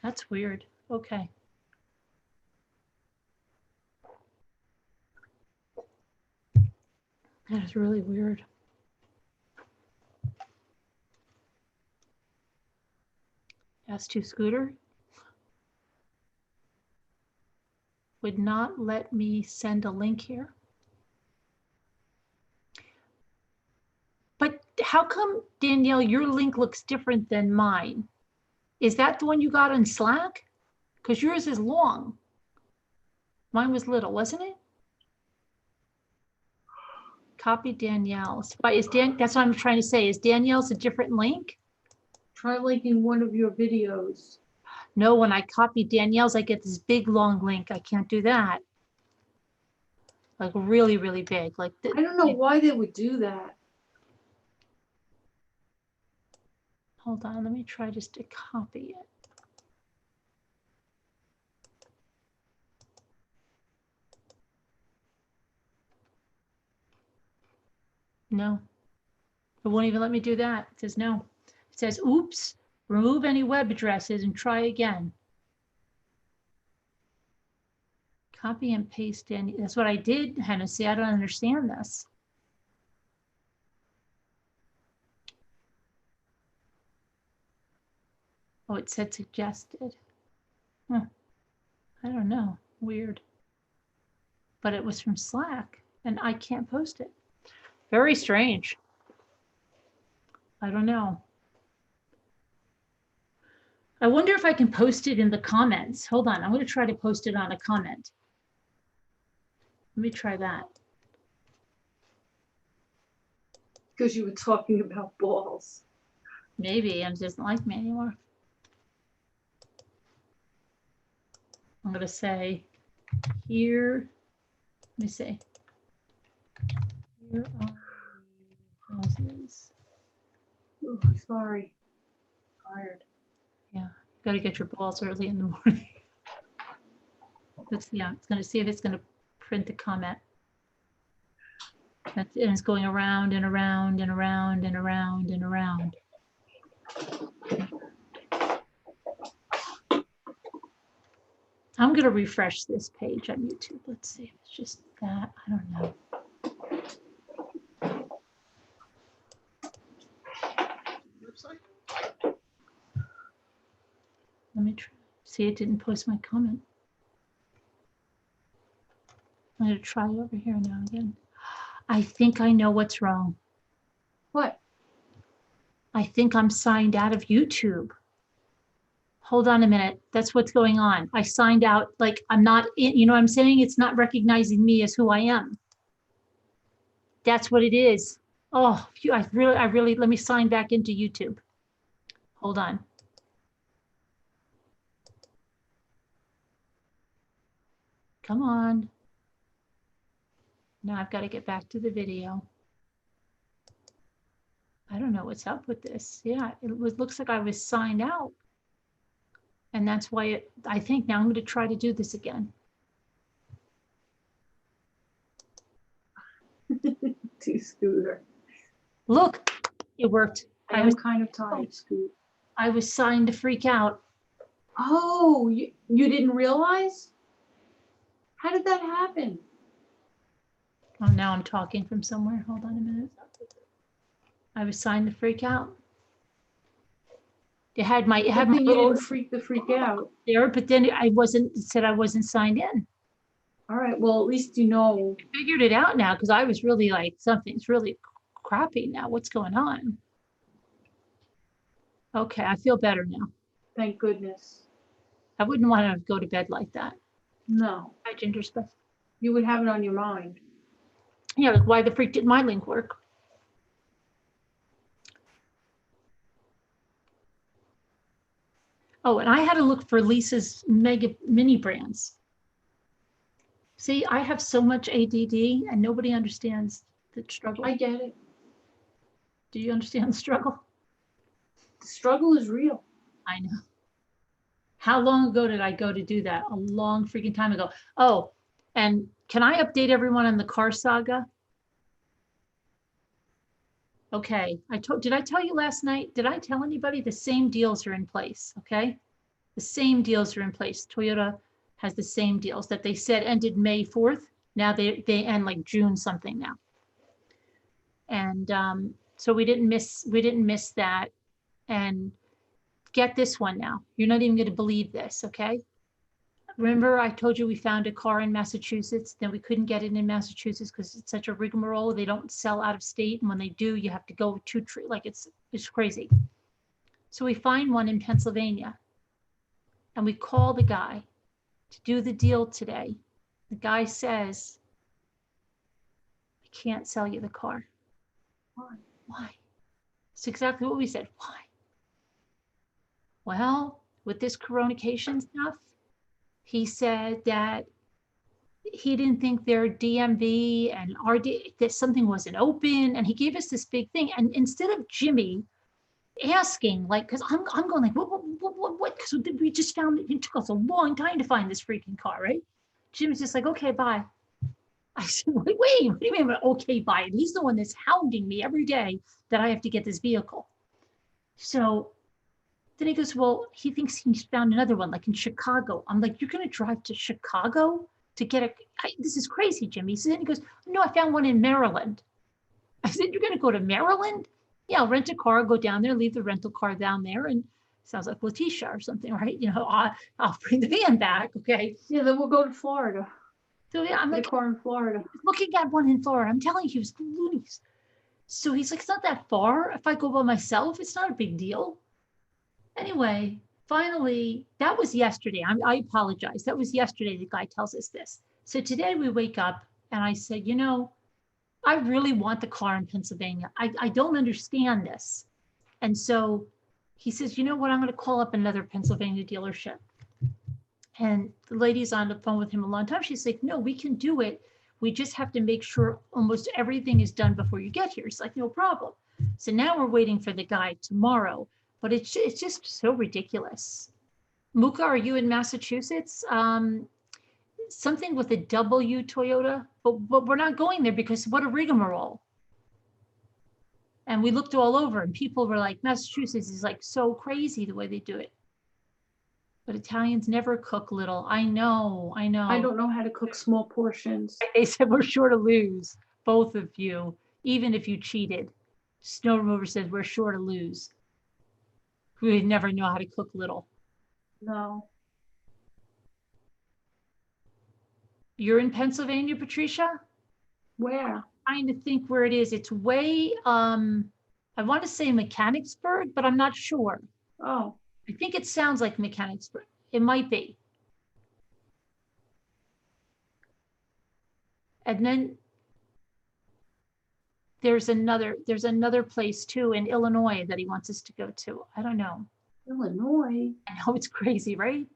That's weird. Okay. That is really weird. S2 Scooter would not let me send a link here. But how come, Danielle, your link looks different than mine? Is that the one you got on Slack? Because yours is long. Mine was little, wasn't it? Copy Danielle's. But is that's what I'm trying to say. Is Danielle's a different link? Try linking one of your videos. No, when I copy Danielle's, I get this big long link. I can't do that. Like really, really big. Like I don't know why they would do that. Hold on, let me try just to copy it. No, it won't even let me do that. It says no. It says, oops, remove any web addresses and try again. Copy and paste in. That's what I did, Hennessy. I don't understand this. Oh, it said suggested. Huh. I don't know. Weird. But it was from Slack and I can't post it. Very strange. I don't know. I wonder if I can post it in the comments. Hold on, I'm going to try to post it on a comment. Let me try that. Because you were talking about balls. Maybe it doesn't like me anymore. I'm going to say here, let me see. Here are houses. Oh, sorry. Tired. Yeah, got to get your balls early in the morning. Yeah, it's going to see if it's going to print the comment. And it's going around and around and around and around and around. I'm going to refresh this page on YouTube. Let's see if it's just that. I don't know. Let me try. See, it didn't post my comment. I'm going to try over here now again. I think I know what's wrong. What? I think I'm signed out of YouTube. Hold on a minute. That's what's going on. I signed out, like I'm not in, you know what I'm saying? It's not recognizing me as who I am. That's what it is. Oh, I really, let me sign back into YouTube. Hold on. Come on. Now I've got to get back to the video. I don't know what's up with this. Yeah, looks like I was signed out. And that's why I think now I'm going to try to do this again. To Scooter. Look, it worked. I am kind of tired, Scoot. I was signed to freak out. Oh, you didn't realize? How did that happen? Oh, now I'm talking from somewhere. Hold on a minute. I was signed to freak out. It had my You little didn't freak out. there, but then it said I wasn't signed in. All right, well, at least you know. I figured it out now because I was really like, something's really crappy now. What's going on? Okay, I feel better now. Thank goodness. I wouldn't want to go to bed like that. No. Hi, Ginger Spice. You would have it on your mind. Yeah, like why the freak did my link work? Oh, and I had to look for Lisa's mega mini brands. See, I have so much ADD and nobody understands the struggle. I get it. Do you understand the struggle? The struggle is real. I know. How long ago did I go to do that? A long freaking time ago. Oh, and can I update everyone on the car saga? Okay, did I tell you last night? Did I tell anybody the same deals are in place? Okay, the same deals are in place. Toyota has the same deals that they said ended May 4th. Now they end like June something now. And so we didn't miss that. And get this one now. You're not even going to believe this, okay? Remember I told you we found a car in Massachusetts, then we couldn't get it in Massachusetts because it's such a rigmarole. They don't sell out of state, and when they do, you have to go to like it's crazy. So we find one in Pennsylvania, and we call the guy to do the deal today. The guy says, I can't sell you the car. Why? Why? It's exactly what we said. Why? Well, with this Coronication stuff, he said that he didn't think their DMV and RD, that something wasn't open. And he gave us this big thing. And instead of Jimmy asking, like, because I'm going like, what? Because we just found it took us a long time to find this freaking car, right? Jimmy's just like, okay, bye. I said, wait, what do you mean, okay, bye? And he's the one that's hounding me every day that I have to get this vehicle. So then he goes, well, he thinks he's found another one, like in Chicago. I'm like, you're going to drive to Chicago to get this is crazy, Jimmy. So then he goes, no, I found one in Maryland. I said, you're going to go to Maryland? Yeah, I'll rent a car, go down there, leave the rental car down there. And sounds like Letitia or something, right? You know, I'll bring the van back, okay? Yeah, then we'll go to Florida. So yeah, I'm like, a car in Florida. Looking at one in Florida. I'm telling you, he was loonies. So he's like, it's not that far. If I go by myself, it's not a big deal. Anyway, finally, that was yesterday. I apologize. That was yesterday. The guy tells us this. So today we wake up and I said, you know, I really want the car in Pennsylvania. I don't understand this. And so he says, you know what? I'm going to call up another Pennsylvania dealership. And the lady's on the phone with him a long time. She's like, no, we can do it. We just have to make sure almost everything is done before you get here. He's like, no problem. So now we're waiting for the guy tomorrow. But it's just so ridiculous. Muka, are you in Massachusetts? Something with a W Toyota, but we're not going there because what a rigmarole. And we looked all over and people were like, Massachusetts is like so crazy the way they do it. But Italians never cook little. I know. I don't know how to cook small portions. They said we're sure to lose, both of you, even if you cheated. Snow Remover says we're sure to lose. We would never know how to cook little. No. You're in Pennsylvania, Patricia? Where? I'm trying to think where it is. It's way, I want to say Mechanicsburg, but I'm not sure. Oh. I think it sounds like Mechanicsburg. It might be. And then there's another place too in Illinois that he wants us to go to. I don't know. Illinois? I know, it's crazy, right?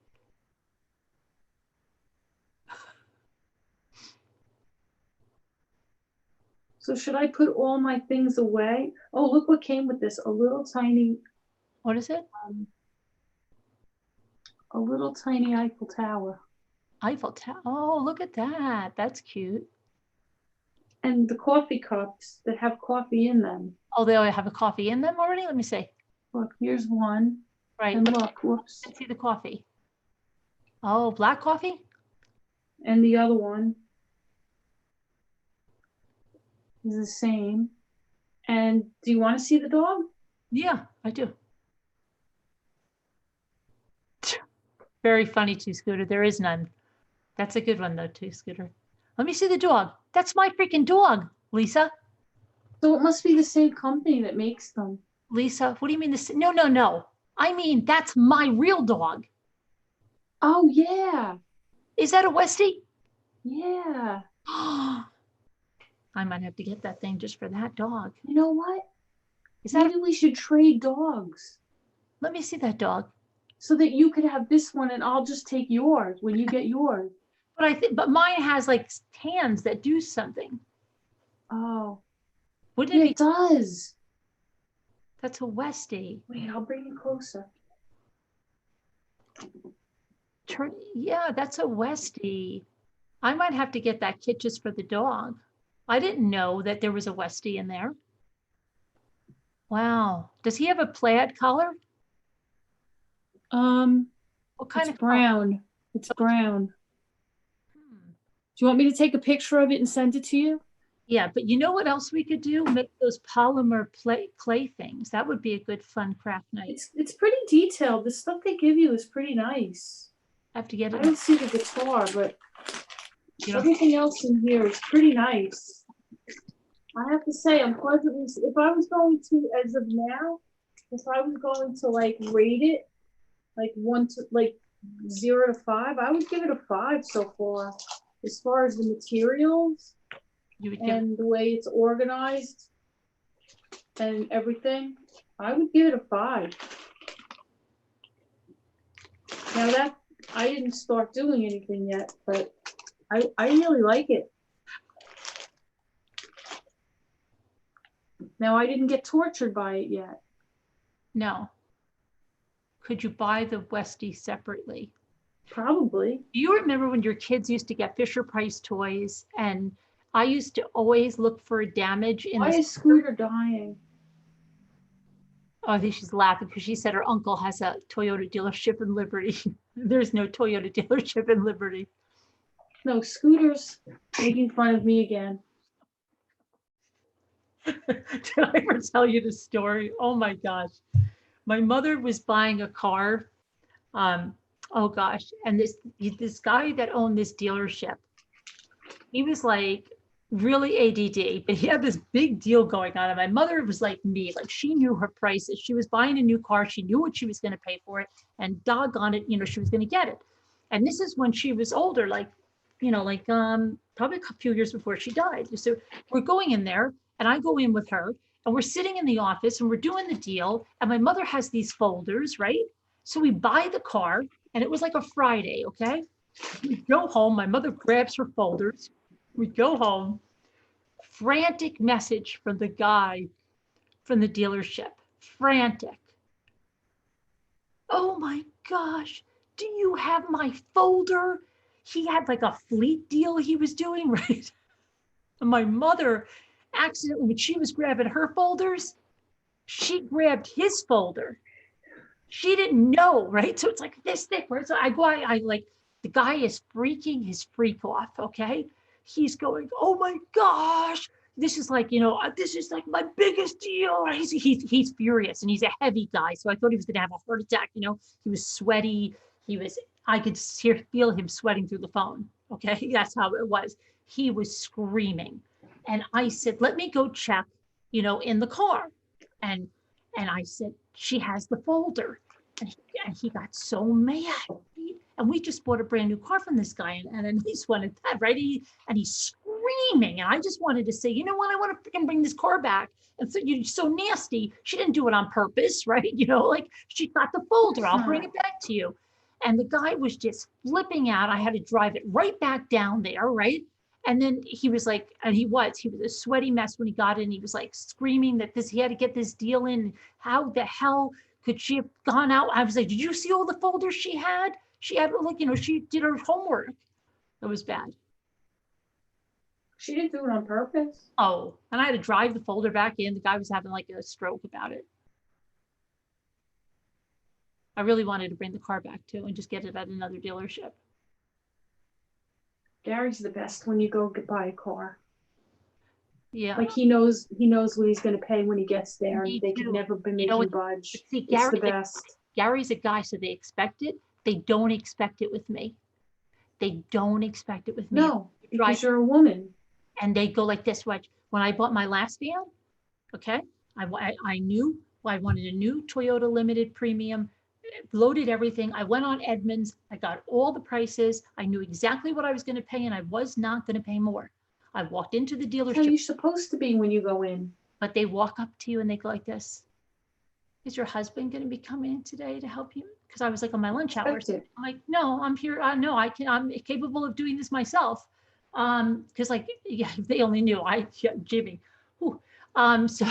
So should I put all my things away? Oh, look what came with this. A little tiny What is it? Eiffel Tower. Eiffel Tower. Oh, look at that. That's cute. And the coffee cups that have coffee in them. Oh, they have a coffee in them already? Let me see. Look, here's one. Right. And look, whoops. Let's see the coffee. Oh, black coffee? And the other one is the same. And do you want to see the dog? Yeah, I do. Very funny, Two Scooter. There is none. That's a good one, though, Two Scooter. Let me see the dog. That's my freaking dog, Lisa. So it must be the same company that makes them. Lisa, what do you mean this? No, no, no. I mean, that's my real dog. Oh, yeah. Is that a Westie? Yeah. I might have to get that thing just for that dog. You know what? Is that? Maybe we should trade dogs Let me see that dog. so that you could have this one and I'll just take yours when you get yours. But I think, but mine has like hands that do something. Oh, Wouldn't yeah, it be? it does. That's a Westie. Wait, I'll bring it closer. Yeah, that's a Westie. I might have to get that kit just for the dog. I didn't know that there was a Westie in there. Wow. Does he have a plaid collar? What kind It's of color? brown. It's brown. Hmm. Do you want me to take a picture of it and send it to you? Yeah, but you know what else we could do? Make those polymer clay things. That would be a good fun craft night. It's pretty detailed. The stuff they give you is pretty nice. I have to get I it. don't see the guitar, but You know, everything else in here is pretty nice. I have to say, I'm pleasantly, if I was going to, as of now, if I was going to like rate it, like 0 to 5, I would give it a 5 so far. As far as the materials you would give. and the way it's organized and everything, I would give it a 5. Now that I didn't start doing anything yet, but I really like it. Now I didn't get tortured by it yet. No. Could you buy the Westie separately? Probably. Do you remember when your kids used to get Fisher Price toys, and I used to always look for damage in Why the is Scooter dying? Oh, I think she's laughing because she said her uncle has a Toyota dealership in Liberty. There's no Toyota dealership in Liberty. No, Scooter's making fun of me again. Did I ever tell you the story? Oh my gosh. My mother was buying a car. Oh gosh. And this guy that owned this dealership, he was like really ADD, but he had this big deal going on. And my mother was like me, like she knew her prices. She was buying a new car. She knew what she was going to pay for it, and doggone it, she was going to get it. And this is when she was older, like, probably a few years before she died. So we're going in there, and I go in with her, and we're sitting in the office and we're doing the deal. And my mother has these folders, right? So we buy the car, and it was like a Friday, okay? We go home, my mother grabs her folders. We go home, frantic message from the guy from the dealership, frantic. Oh my gosh, do you have my folder? He had like a fleet deal he was doing, right? And my mother accidentally, when she was grabbing her folders, she grabbed his folder. She didn't know, right? So it's like this thick, right? So I like, the guy is freaking his freak off, okay? He's going, oh my gosh, this is like, this is like my biggest deal. He's furious, and he's a heavy guy. So I thought he was gonna have a heart attack, he was sweaty. I could feel him sweating through the phone, okay? That's how it was. He was screaming. And I said, let me go check, in the car. And I said, she has the folder. And he got so mad. And we just bought a brand new car from this guy, and a nice one at that, right? And he's screaming. And I just wanted to say, you know what? I want to freaking bring this car back. And so you're so nasty. She didn't do it on purpose, right? Like she got the folder. I'll bring it back to you. And the guy was just flipping out. I had to drive it right back down there, right? And then he was like, and he was a sweaty mess when he got in. He was like screaming that he had to get this deal in. How the hell could she have gone out? I was like, did you see all the folders she had? She had, like, she did her homework. It was bad. She didn't do it on purpose. Oh, and I had to drive the folder back in. The guy was having like a stroke about it. I really wanted to bring the car back too and just get it at another dealership. Gary's the best when you go buy a car. Yeah. Like he knows what he's going to pay when he gets there, and they too. can never make you budge. See, it's the best. Gary's a guy, so they expect it. They don't expect it with me. They don't expect it with me. No, because you're a woman. And they go like this. When I bought my last van, okay, I knew I wanted a new Toyota Limited Premium, loaded everything. I went on Edmunds. I got all the prices. I knew exactly what I was going to pay, and I was not going to pay more. I walked into the dealership. That's how you're supposed to be when you go in. But they walk up to you and they go like this. Is your husband going to be coming in today to help you? Because I was like on my lunch hour. So I'm like, no, I'm here. No, I'm capable of doing this myself. Because like, yeah, they only knew Jimmy. Whew. So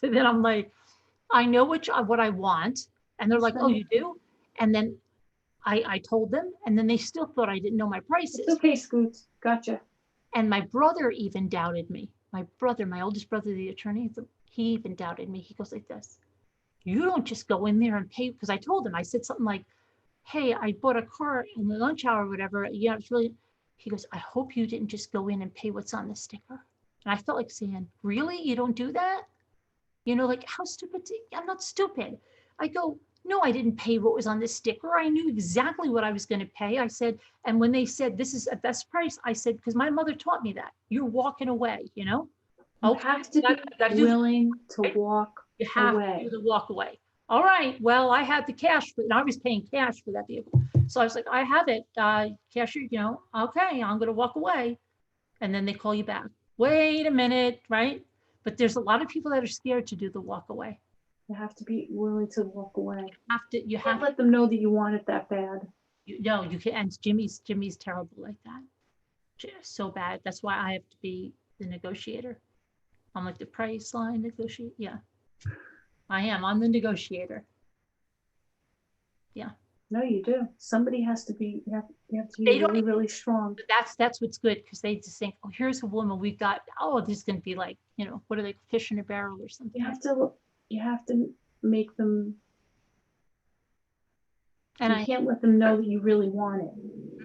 then I'm like, I know what I want. And they're like, oh, you do? And then I told them, and then they still thought I didn't know my prices. It's okay, Scoots. Gotcha. And my brother even doubted me. My oldest brother, the attorney, he even doubted me. He goes like this. You don't just go in there and pay, because I told him, I said something like, hey, I bought a car in the lunch hour or whatever. Yeah, it's really, he goes, I hope you didn't just go in and pay what's on the sticker. And I felt like saying, really? You don't do that? Like, how stupid? I'm not stupid. I go, no, I didn't pay what was on the sticker. I knew exactly what I was going to pay. I said, and when they said, this is a best price, I said, because my mother taught me that. You're walking away, You have to be willing to walk You have away. to walk away. All right, well, I had the cash, and I was paying cash for that vehicle. So I was like, I have it, cashier, okay, I'm going to walk away. And then they call you back. Wait a minute, right? But there's a lot of people that are scared to do the walk away. You have to be willing to walk away. You have to let them know that you want it that bad. You can. And Jimmy's terrible like that. Just so bad. That's why I have to be the negotiator. I'm like the price line negotiator. Yeah, I am. I'm the negotiator. Yeah. No, you do. Somebody has to be. You have to be really, really strong. That's what's good, because they just think, oh, here's a woman we got. Oh, this is going to be like, what are they, fish in a barrel or something? You have to make them. And you can't let them know that you really want it.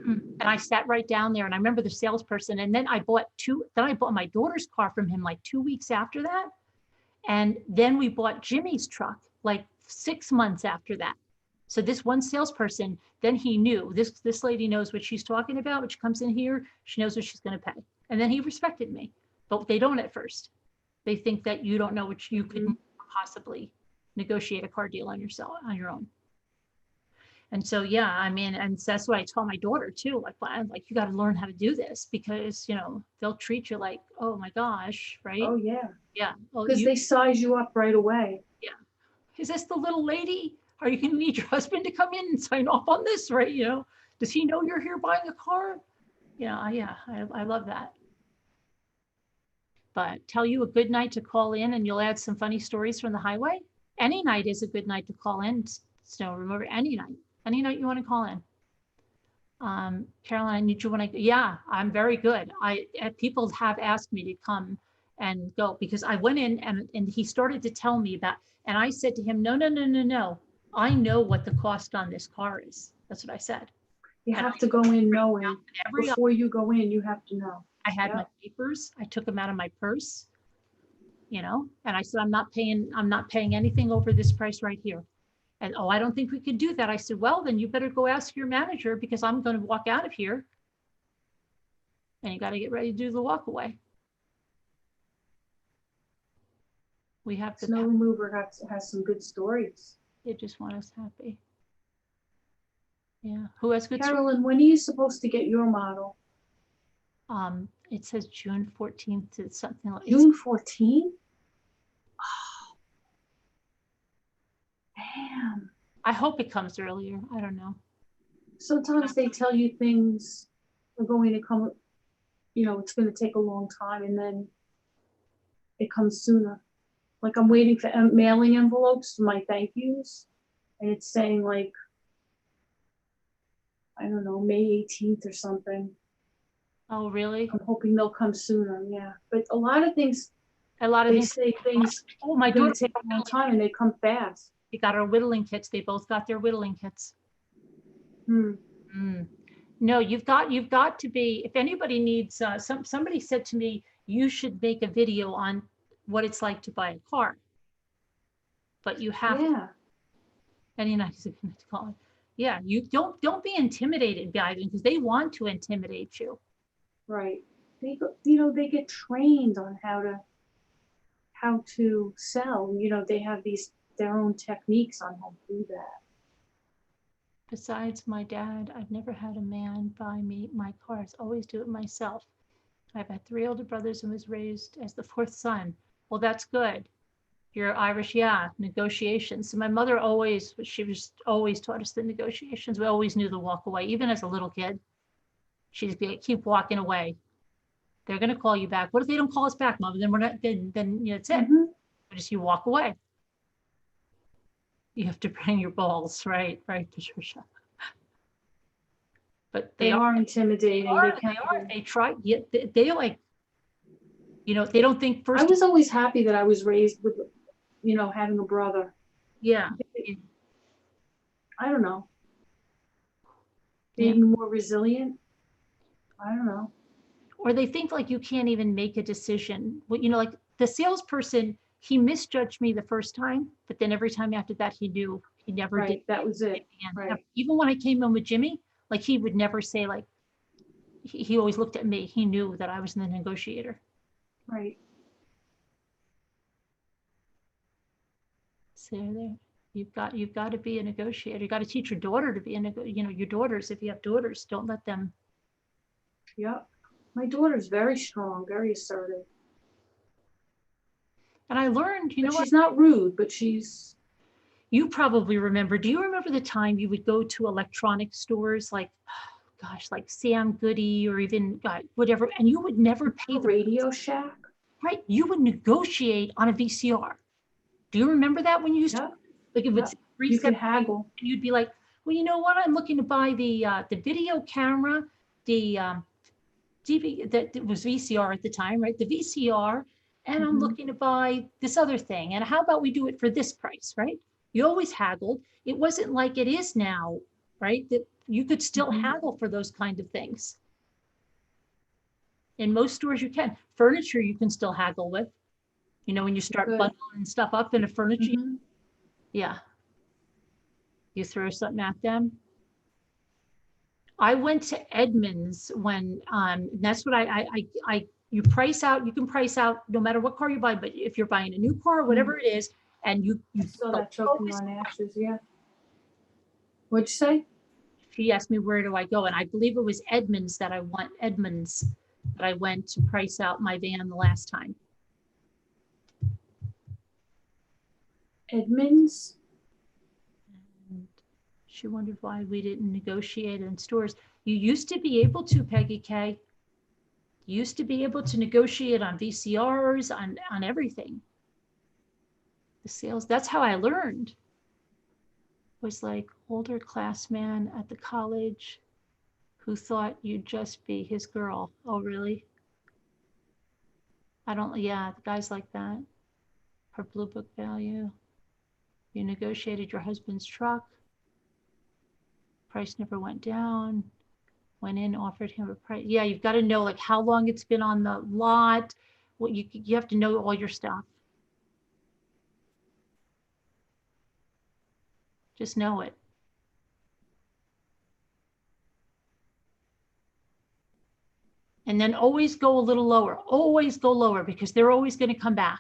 And I sat right down there, and I remember the salesperson. And then I bought my daughter's car from him like 2 weeks after that. And then we bought Jimmy's truck like 6 months after that. So this one salesperson, then he knew this lady knows what she's talking about. When she comes in here, she knows what she's going to pay. And then he respected me, but they don't at first. They think that you don't know what you could possibly negotiate a car deal on your own. And so, yeah, I mean, and that's what I told my daughter too. Like you got to learn how to do this, because, they'll treat you like, oh my gosh, right? Oh yeah. Yeah. Because they size you up right away. Yeah. Is this the little lady? Are you going to need your husband to come in and sign off on this, right? Does he know you're here buying a car? Yeah, I love that. But tell you a good night to call in, and you'll add some funny stories from the highway. Any night is a good night to call in. So remember, any night you want to call in. Caroline, did you want to? Yeah, I'm very good. People have asked me to come and go, because I went in and he started to tell me about, and I said to him, no. I know what the cost on this car is. That's what I said. You have to go in knowing. Before you go in, you have to know. I had my papers. I took them out of my purse, and I said, I'm not paying anything over this price right here. And, oh, I don't think we could do that. I said, well, then you better go ask your manager, because I'm going to walk out of here. And you got to get ready to do the walk away. We have to. Snow Remover has some good stories. They just want us happy. Yeah. Who has good Carolyn, when are you supposed to get your model? It says June 14th to something like June 14th? Oh. Damn. I hope it comes earlier. I don't know. Sometimes they tell you things are going to come it's going to take a long time, and then it comes sooner. Like I'm waiting for mailing envelopes for my thank yous, and it's saying like, I don't know, May 18th or something. Oh, really? I'm hoping they'll come sooner. Yeah, but a lot of things They they say things Oh, my are going daughter, to take a long time, and they come fast. they got our whittling kits. They both got their whittling kits. Hmm. No, you've got to be, if anybody needs, somebody said to me, you should make a video on what it's like to buy a car. But you have Yeah. any nice call. Yeah, you don't be intimidated by them because they want to intimidate you. Right. They go, they get trained on how to sell. They have their own techniques on how to do that. Besides my dad, I've never had a man buy me my cars. Always do it myself. I've had 3 older brothers and was raised as the 4th son. Well, that's good. You're Irish, yeah, negotiations. So my mother she was always taught us the negotiations. We always knew the walk away, even as a little kid. She'd be like, keep walking away. They're going to call you back. What if they don't call us back, Mom? Then we're not, then it's it. Mm-hmm. Just you walk away. You have to bring your balls, right, Patricia. But They are intimidating. They try. Yeah, they like, they don't think first. I was always happy that I was raised with, having a brother. Yeah. I don't know. Yeah. Maybe more resilient. I don't know. Or they think like you can't even make a decision. Well, like the salesperson, he misjudged me the first time, but then every time after that, he knew he never did. Right, that was it. Right. Even when I came in with Jimmy, like he would never say like, he always looked at me. He knew that I was the negotiator. Right. So there, you've got to be a negotiator. You got to teach your daughter to be your daughters. If you have daughters, don't let them. Yep. My daughter's very strong, very assertive. And I learned, she's not rude, but she's. You probably remember. Do you remember the time you would go to electronic stores like, gosh, like Sam Goody or even whatever, and you would never pay the Radio Shack? Right. You would negotiate on a VCR. Do you remember that when you used to, like if it's you can haggle, and you'd be like, well, you know what? I'm looking to buy the video camera, the DV that was VCR at the time, right? The VCR, and I'm looking to buy this other thing. And how about we do it for this price, right? You always haggled. It wasn't like it is now, right? That you could still haggle for those kind of things. In most stores you can. Furniture you can still haggle with. When you start bundling stuff up in a furniture, yeah. You throw something at them. I went to Edmunds when, that's what you price out, you can price out no matter what car you buy, but if you're buying a new car, whatever it is, and you saw that choking on ashes, yeah. What'd you say? She asked me, where do I go? And I believe it was Edmunds that I went to price out my van the last time. Edmunds? And she wondered why we didn't negotiate in stores. You used to be able to, Peggy K. You used to be able to negotiate on VCRs, on everything. The sales, that's how I learned. Was like older class man at the college who thought you'd just be his girl. Oh, really? Yeah, the guys like that. Her blue book value. You negotiated your husband's truck. Price never went down. Went in, offered him a price. Yeah, you've got to know like how long it's been on the lot. What you have to know all your stuff. Just know it. And then always go a little lower. Always go lower because they're always going to come back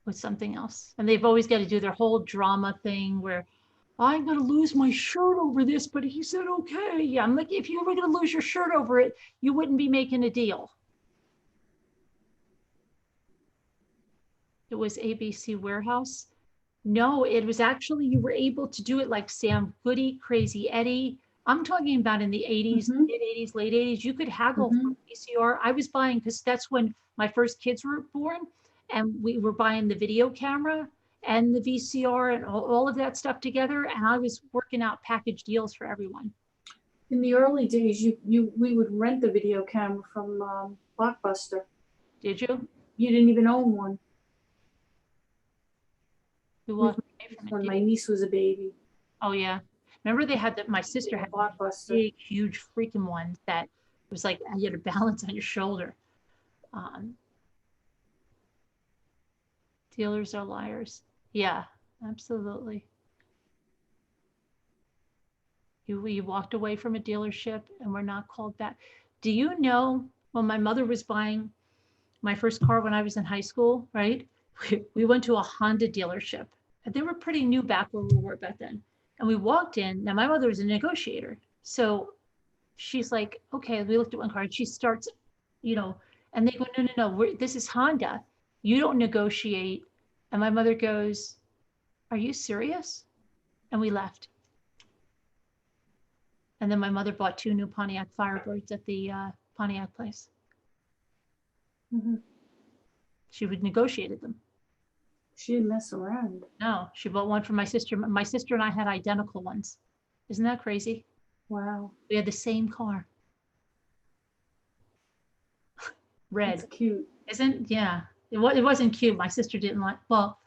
with something else. And they've always got to do their whole drama thing where I'm going to lose my shirt over this, but he said, okay. Yeah, I'm like, if you were going to lose your shirt over it, you wouldn't be making a deal. It was ABC Warehouse. No, it was actually, you were able to do it like Sam Goody, Crazy Eddie, I'm talking about in the 80s, Mhm. mid 80s, late 80s, you could haggle for Mhm. VCR. I was buying, because that's when my first kids were born, and we were buying the video camera and the VCR and all of that stuff together. And I was working out package deals for everyone. In the early days, we would rent the video camera from Blockbuster. Did you? You didn't even own one. Who We walked away from it? when Did my you? niece was a baby. Oh, yeah. Remember they had that, my sister Yeah, had Blockbuster. big, huge freaking ones that was like you had a balance on your shoulder. Um, Dealers are liars. Yeah, absolutely. You walked away from a dealership and were not called back. Do you know when my mother was buying my first car when I was in high school, right? We went to a Honda dealership. And they were pretty new back where we were back then. And we walked in. Now, my mother was a negotiator. So she's like, okay, we looked at one car and she starts, you know, and they go, no, no, no, this is Honda. You don't negotiate. And my mother goes, are you serious? And we left. And then my mother bought 2 new Pontiac Firebirds at the Pontiac place. Mhm. She would negotiated them. She didn't mess around. No, she bought one for my sister. My sister and I had identical ones. Isn't that crazy? Wow. We had the same car. Red. That's cute. Isn't, yeah. It wasn't cute. My sister didn't like, well,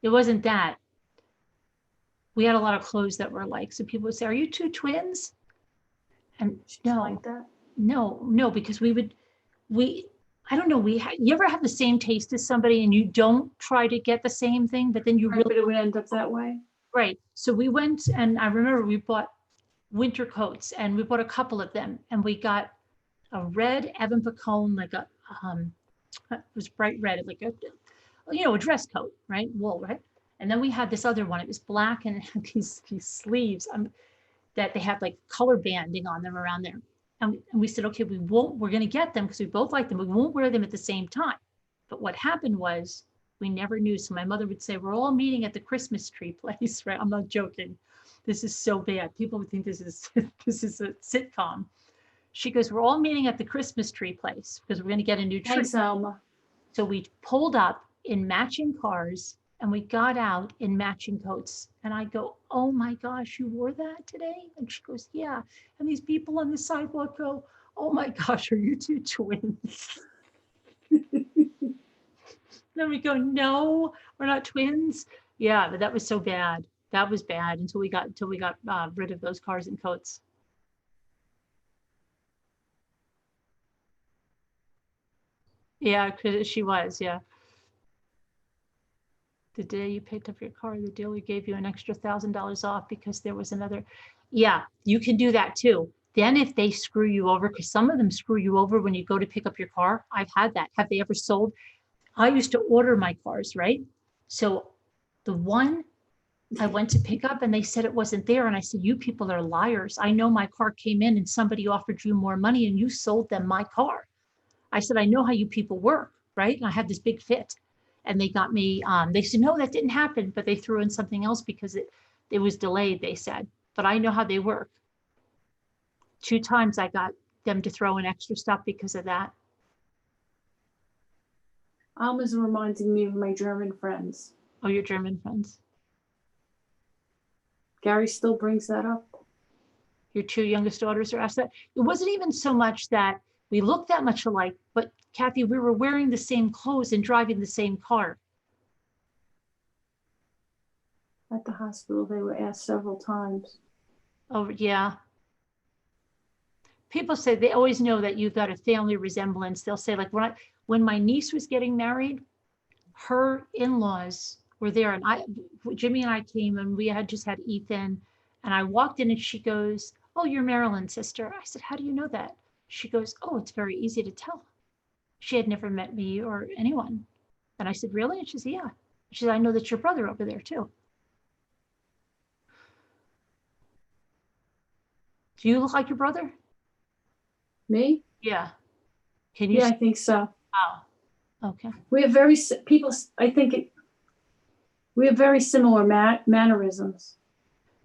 it wasn't that. We had a lot of clothes that were alike. So people would say, are you 2 twins? And She's no, like that. no, because I don't know, you ever have the same taste as somebody and you don't try to get the same thing, but then you Right, really, but it would end up that way. right. So we went, and I remember we bought winter coats, and we bought a couple of them, and we got a red Evan Pacone, like it was bright red, like a dress coat, right? Wool, right? And then we had this other one. It was black and it had these sleeves that they had like color banding on them around there. And we said, okay, we're going to get them because we both like them. We won't wear them at the same time. But what happened was we never knew. So my mother would say, we're all meeting at the Christmas tree place, right? I'm not joking. This is so bad. People would think this is a sitcom. She goes, we're all meeting at the Christmas tree place because we're going to get a new tree. Thanks, Alma. So we pulled up in matching cars and we got out in matching coats. And I go, oh my gosh, you wore that today? And she goes, yeah. And these people on the sidewalk go, oh my gosh, are you 2 twins? Then we go, no, we're not twins. Yeah, but that was so bad. That was bad until we got rid of those cars and coats. Yeah, because she was, yeah. The day you picked up your car, the dealer gave you an extra $1,000 off because there was another. Yeah, you can do that too. Then if they screw you over, because some of them screw you over when you go to pick up your car. I've had that. Have they ever sold? I used to order my cars, right? So the one I went to pick up and they said it wasn't there. And I said, you people are liars. I know my car came in and somebody offered you more money and you sold them my car. I said, I know how you people work, right? And I had this big fit. And they got me, they said, no, that didn't happen. But they threw in something else because it was delayed, they said. But I know how they work. 2 times I got them to throw in extra stuff because of that. Alma's reminding me of my German friends. Oh, your German friends. Gary still brings that up. Your 2 youngest daughters are asked that. It wasn't even so much that we looked that much alike, but Kathy, we were wearing the same clothes and driving the same car. At the hospital, they were asked several times. Oh, yeah. People say they always know that you've got a family resemblance. They'll say, like, when my niece was getting married, her in-laws were there, and Jimmy and I came, and we had just had Ethan, and I walked in, and she goes, "Oh, you're Marilyn's sister." I said, "How do you know that?" She goes, "Oh, it's very easy to tell." She had never met me or anyone, and I said, "Really?" And she said, "Yeah." She said, "I know that's your brother over there too." Do you look like your brother? Me? Yeah. Can you? Yeah, I think so. Wow. Okay. We have people. I think we have very similar mannerisms.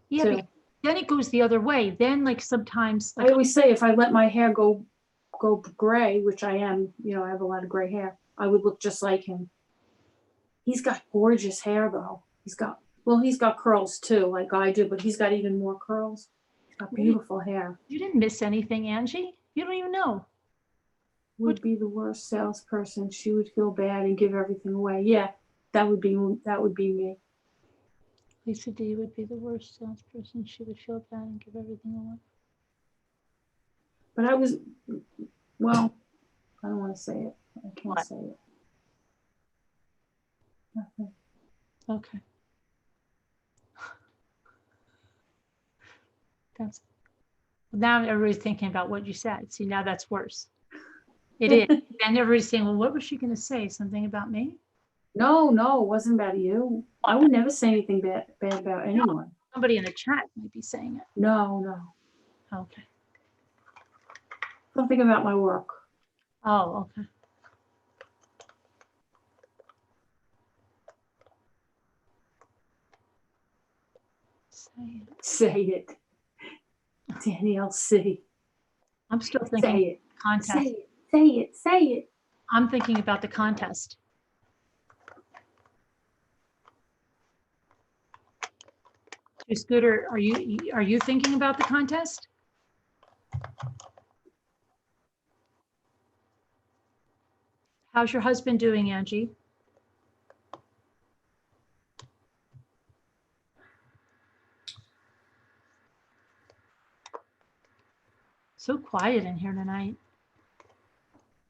Yeah, too. then it goes the other way. Then like sometimes I like always say if I let my hair go gray, which I am, I have a lot of gray hair, I would look just like him. He's got gorgeous hair though. He's got curls too, like I do, but he's got even more curls. He's got beautiful hair. you didn't miss anything, Angie. You don't even know. Would be the worst salesperson. She would feel bad and give everything away. Yeah, that would be me. Lisa D would be the worst salesperson. She would feel bad and give everything away. But I was, well, I don't want to say it. I can't What? say it. Nothing. Okay. That's now everybody's thinking about what you said. See, now that's worse. It is. And everybody's saying, well, what was she going to say? Something about me? No, it wasn't about you. I would never say anything bad about anyone. Somebody in the chat might be saying it. No. Okay. Something about my work. Oh, okay. Say it. Danielle C. I'm still thinking Say it. contest. Say it. I'm thinking about the contest. Scooter, are you thinking about the contest? How's your husband doing, Angie? So quiet in here tonight.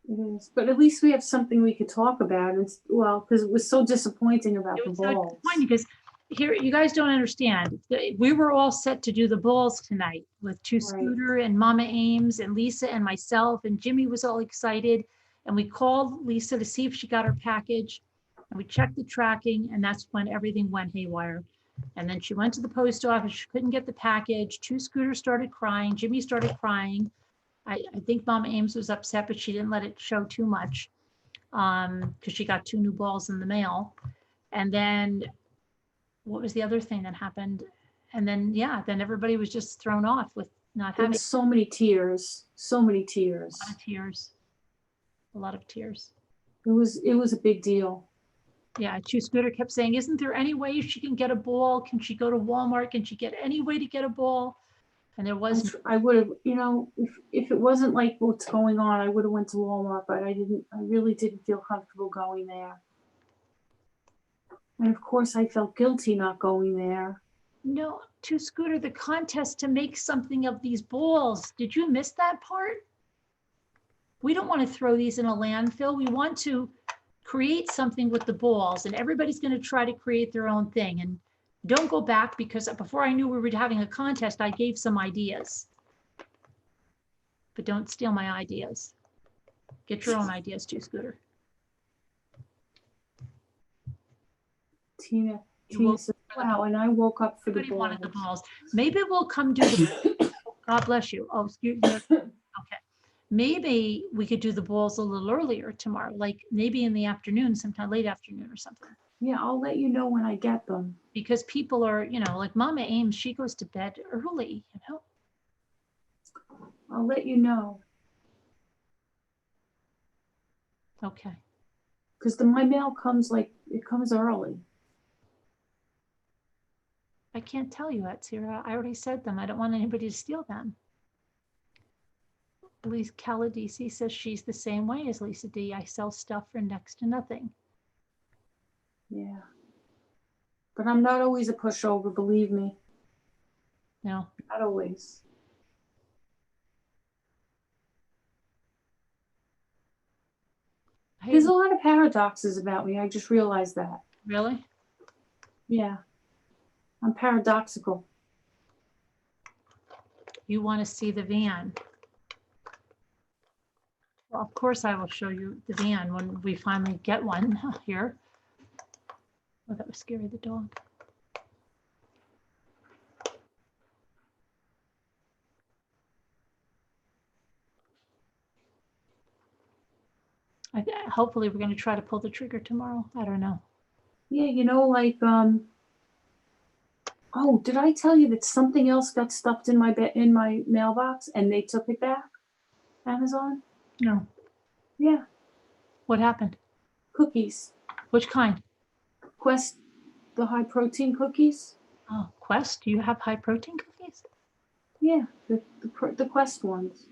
It is. But at least we have something we could talk about. Well, because it was so disappointing about the balls. So disappointing because here, you guys don't understand. We were all set to do the balls tonight with Scooter and Mama Ames and Lisa and myself, and Jimmy was all excited. And we called Lisa to see if she got her package, and we checked the tracking, and that's when everything went haywire. And then she went to the post office, she couldn't get the package. Scooter started crying, Jimmy started crying. I think Mama Ames was upset, but she didn't let it show too much because she got 2 new balls in the mail. And then what was the other thing that happened? And then, yeah, then everybody was just thrown off with not having. So many tears. A lot of tears. A lot of tears. It was a big deal. Yeah, Scooter kept saying, isn't there any way she can get a ball? Can she go to Walmart? Can she get any way to get a ball? And there was. I would have, if it wasn't like what's going on, I would have went to Walmart, but I really didn't feel comfortable going there. And of course I felt guilty not going there. No, Scooter, the contest to make something of these balls. Did you miss that part? We don't want to throw these in a landfill. We want to create something with the balls, and everybody's going to try to create their own thing. And don't go back, because before I knew we were having a contest, I gave some ideas. But don't steal my ideas. Get your own ideas too, Scooter. Tina said, wow, and I woke up for the balls. Wanted the balls. Maybe we'll come do the God bless you. Oh, excuse me. Okay. Maybe we could do the balls a little earlier tomorrow, like maybe in the afternoon, sometime late afternoon or something. Yeah, I'll let you know when I get them. Because people are, like Mama Ames, she goes to bed early, I'll let you know. Okay. Because my mail comes early. I can't tell you that, Sarah. I already said them. I don't want anybody to steal them. At least Caladisi says she's the same way as Lisa D. I sell stuff for next to nothing. Yeah. But I'm not always a pushover, believe me. No. Not always. There's a lot of paradoxes about me. I just realized that. Really? Yeah. I'm paradoxical. You want to see the van. Well, of course I will show you the van when we finally get one here. Oh, that was scary, the dog. Hopefully we're going to try to pull the trigger tomorrow. I don't know. Yeah, Oh, did I tell you that something else got stuffed in my mailbox and they took it back? Amazon? No. Yeah, What happened? cookies. Which kind? Quest, the high protein cookies. Oh, Quest? Do you have high protein cookies? Yeah, the Quest ones.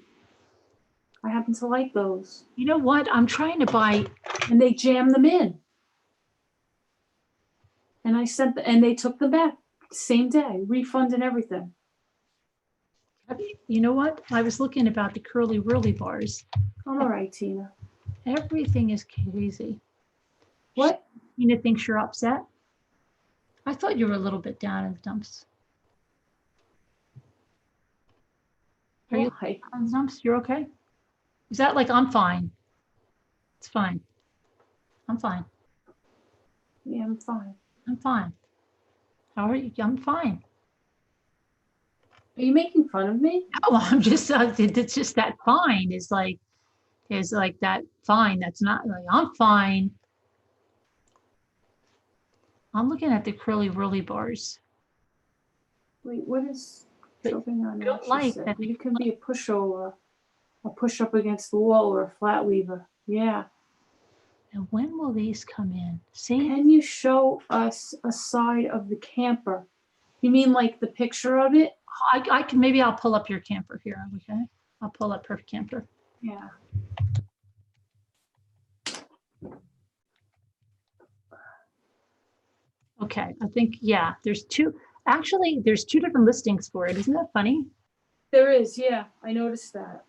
I happen to like those. You know what? I'm trying to buy. And they jammed them in. And and they took them back same day, refund and everything. You know what? I was looking about the Curly Whirly bars. I'm all right, Tina. Everything is crazy. What? Tina thinks you're upset. I thought you were a little bit down in the dumps. Are you Why? on the dumps? You're okay? Is that like I'm fine? It's fine. I'm fine. Yeah, I'm fine. I'm fine. How are you? I'm fine. Are you making fun of me? Oh, I'm just. It's just that fine is like that fine. That's not like I'm fine. I'm looking at the Curly Whirly bars. Wait, what is But choking on don't that? She like said that. you can be a pushover, a push up against the wall, or a flat weaver. Yeah. And when will these come in? See? Can you show us a side of the camper? You mean like the picture of it? I can maybe I'll pull up your camper here. Okay, I'll pull up her camper. Yeah. Okay, I think yeah. There's two. Actually, there's two different listings for it. Isn't that funny? There is, yeah. I noticed that.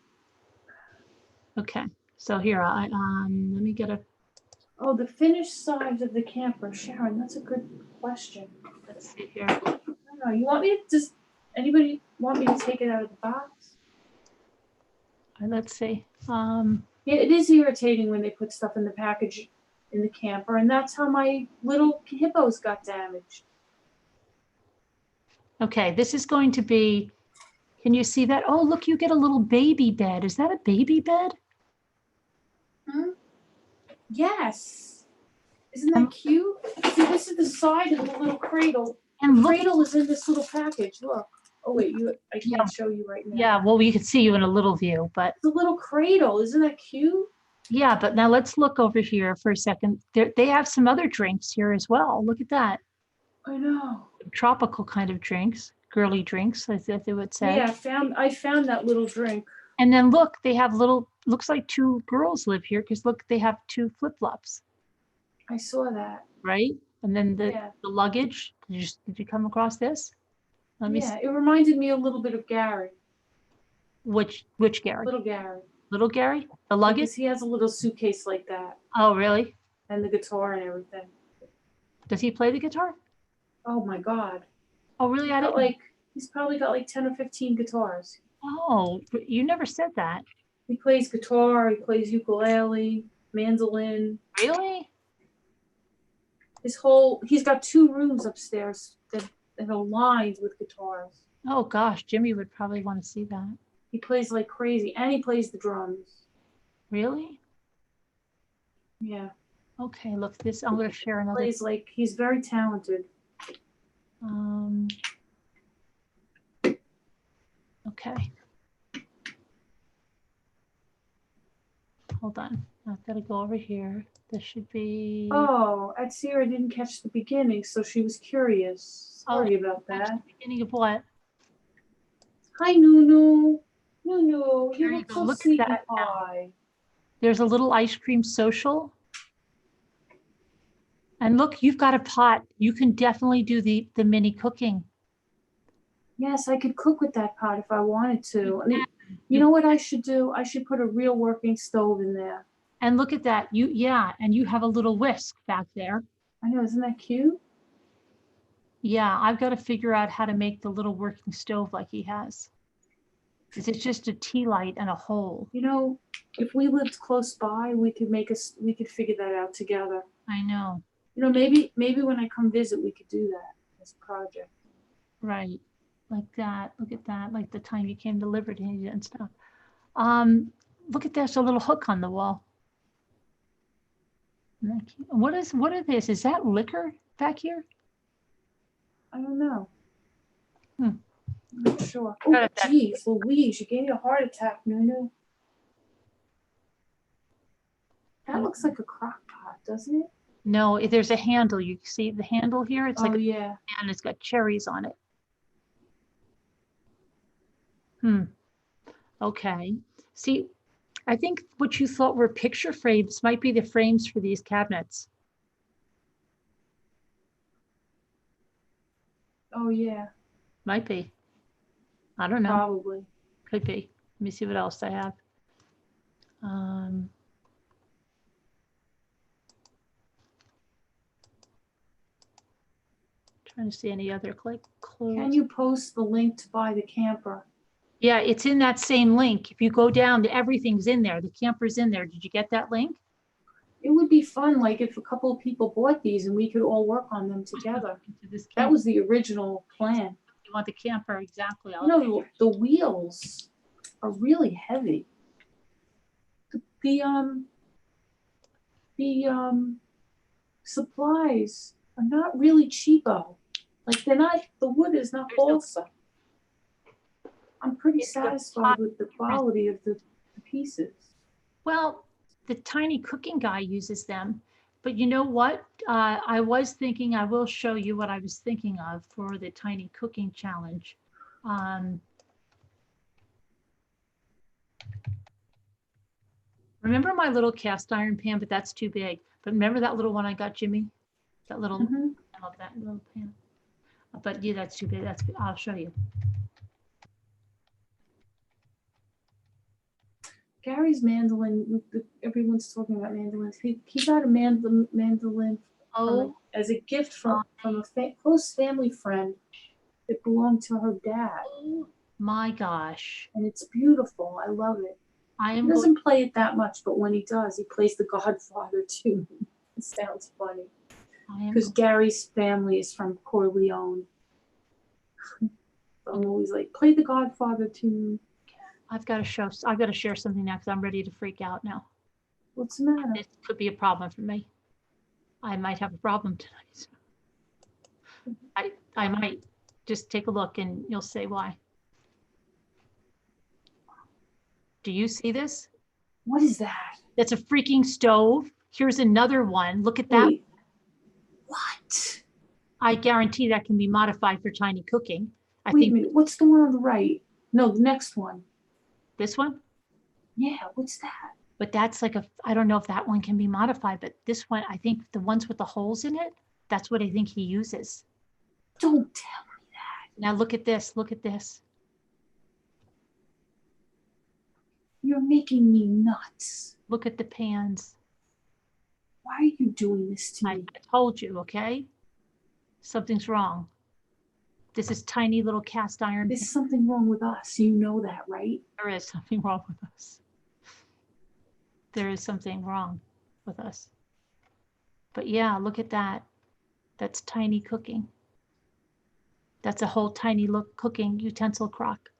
Okay, so here let me get a. Oh, the finished sides of the camper. Sharon, that's a good question. Let's see here. I don't know. You want me to just, anybody want me to take it out of the box? Let's see. Yeah, it is irritating when they put stuff in the package in the camper, and that's how my little hippos got damaged. Okay, this is going to be. Can you see that? Oh, look, you get a little baby bed. Is that a baby bed? Hmm? Yes. Isn't that cute? See, this is the side of the little cradle. And The look, cradle is in this little package. Look. Oh wait, I can't show you right now. yeah. Well, we could see you in a little view, but The little cradle, isn't that cute? yeah. But now let's look over here for a second. They have some other drinks here as well. Look at that. I know. Tropical kind of drinks, girly drinks, as they would say. Yeah, I found that little drink. And then look, they have little, looks like two girls live here because look, they have two flip-flops, I saw that. right? And then Yeah. the luggage, did you come across this? Let me see. Yeah, it reminded me a little bit of Gary. Which Gary? Little Gary. Little Gary? The luggage? Because he has a little suitcase like that. Oh, really? And the guitar and everything. Does he play the guitar? Oh my God. Oh, really? I didn't. He's probably got like 10 or 15 guitars. Oh, you never said that. He plays guitar, he plays ukulele, mandolin. Really? He's got 2 rooms upstairs that are lined with guitars. Oh gosh, Jimmy would probably want to see that. He plays like crazy, and he plays the drums. Really? Yeah. Okay, look, this, I'm going to share another. He's very talented. Okay. Hold on. I've got to go over here. This should be. Oh, at Sierra didn't catch the beginning, so she was curious. Sorry about that. Beginning of what? Hi, Nunu. Nunu, Here you you look go. so Look at sleepy that now. pie. There's a little ice cream social. And look, you've got a pot. You can definitely do the mini cooking. Yes, I could cook with that pot if I wanted to. I mean, you know what I should do? I should put a real working stove in there. And look at that. And you have a little whisk back there. I know, isn't that cute? Yeah, I've got to figure out how to make the little working stove like he has. Because it's just a tea light and a hole. You know, if we lived close by, we could figure that out together. I know. You know, maybe when I come visit, we could do that as a project. Right. Like that. Look at that. Like the time you came to Liberty and stuff. Look at there's a little hook on the wall. What are this? Is that liquor back here? I don't know. sure. Oh, geez, Louise, you gave me a heart attack, Nunu. That looks like a crock pot, doesn't it? No, there's a handle. You see the handle here? It's like, yeah. and it's got cherries on it. Okay. See, I think what you thought were picture frames might be the frames for these cabinets. Oh, yeah. Might be. I don't know. Probably. Could be. Let me see what else I have. Trying to see any other clues. Can you post the link to buy the camper? Yeah, it's in that same link. If you go down, everything's in there. The camper's in there. Did you get that link? It would be fun, like if a couple of people bought these and we could all work on them together. That was the original plan. You want the camper, exactly. No, the wheels are really heavy. The supplies are not really cheapo. Like they're not. The wood is not balsa. I'm pretty satisfied with the quality of the pieces. Well, the tiny cooking guy uses them, but you know what? I was thinking, I will show you what I was thinking of for the tiny cooking challenge. Remember my little cast iron pan, but that's too big. But remember that little one I got Jimmy? That little, I love that little pan. But yeah, that's too big. I'll show you. Gary's mandolin, everyone's talking about mandolins. He got a mandolin as a gift from a close family friend that belonged to her dad. Oh my gosh. And it's beautiful. I love it. He doesn't play it that much, but when he does, he plays the Godfather tune. It sounds funny. Because Gary's family is from Corleone. I'm always like, play the Godfather tune. I've got to share something now because I'm ready to freak out now. What's the matter? This could be a problem for me. I might have a problem tonight. I might. Just take a look and you'll say why. Do you see this? What is that? That's a freaking stove. Here's another one. Look at that. Wait. What? I guarantee that can be modified for tiny cooking. Wait a minute. What's the one on the right? No, the next one. This one? Yeah, what's that? But that's like I don't know if that one can be modified, but this one, I think the ones with the holes in it, that's what I think he uses. Don't tell me that. Now look at this. Look at this. You're making me nuts. Look at the pans. Why are you doing this to me? I told you, okay? Something's wrong. This is tiny little cast iron. There's something wrong with us. You know that, right? There is something wrong with us. There is something wrong with us. But yeah, look at that. That's tiny cooking. That's a whole tiny cooking utensil crock.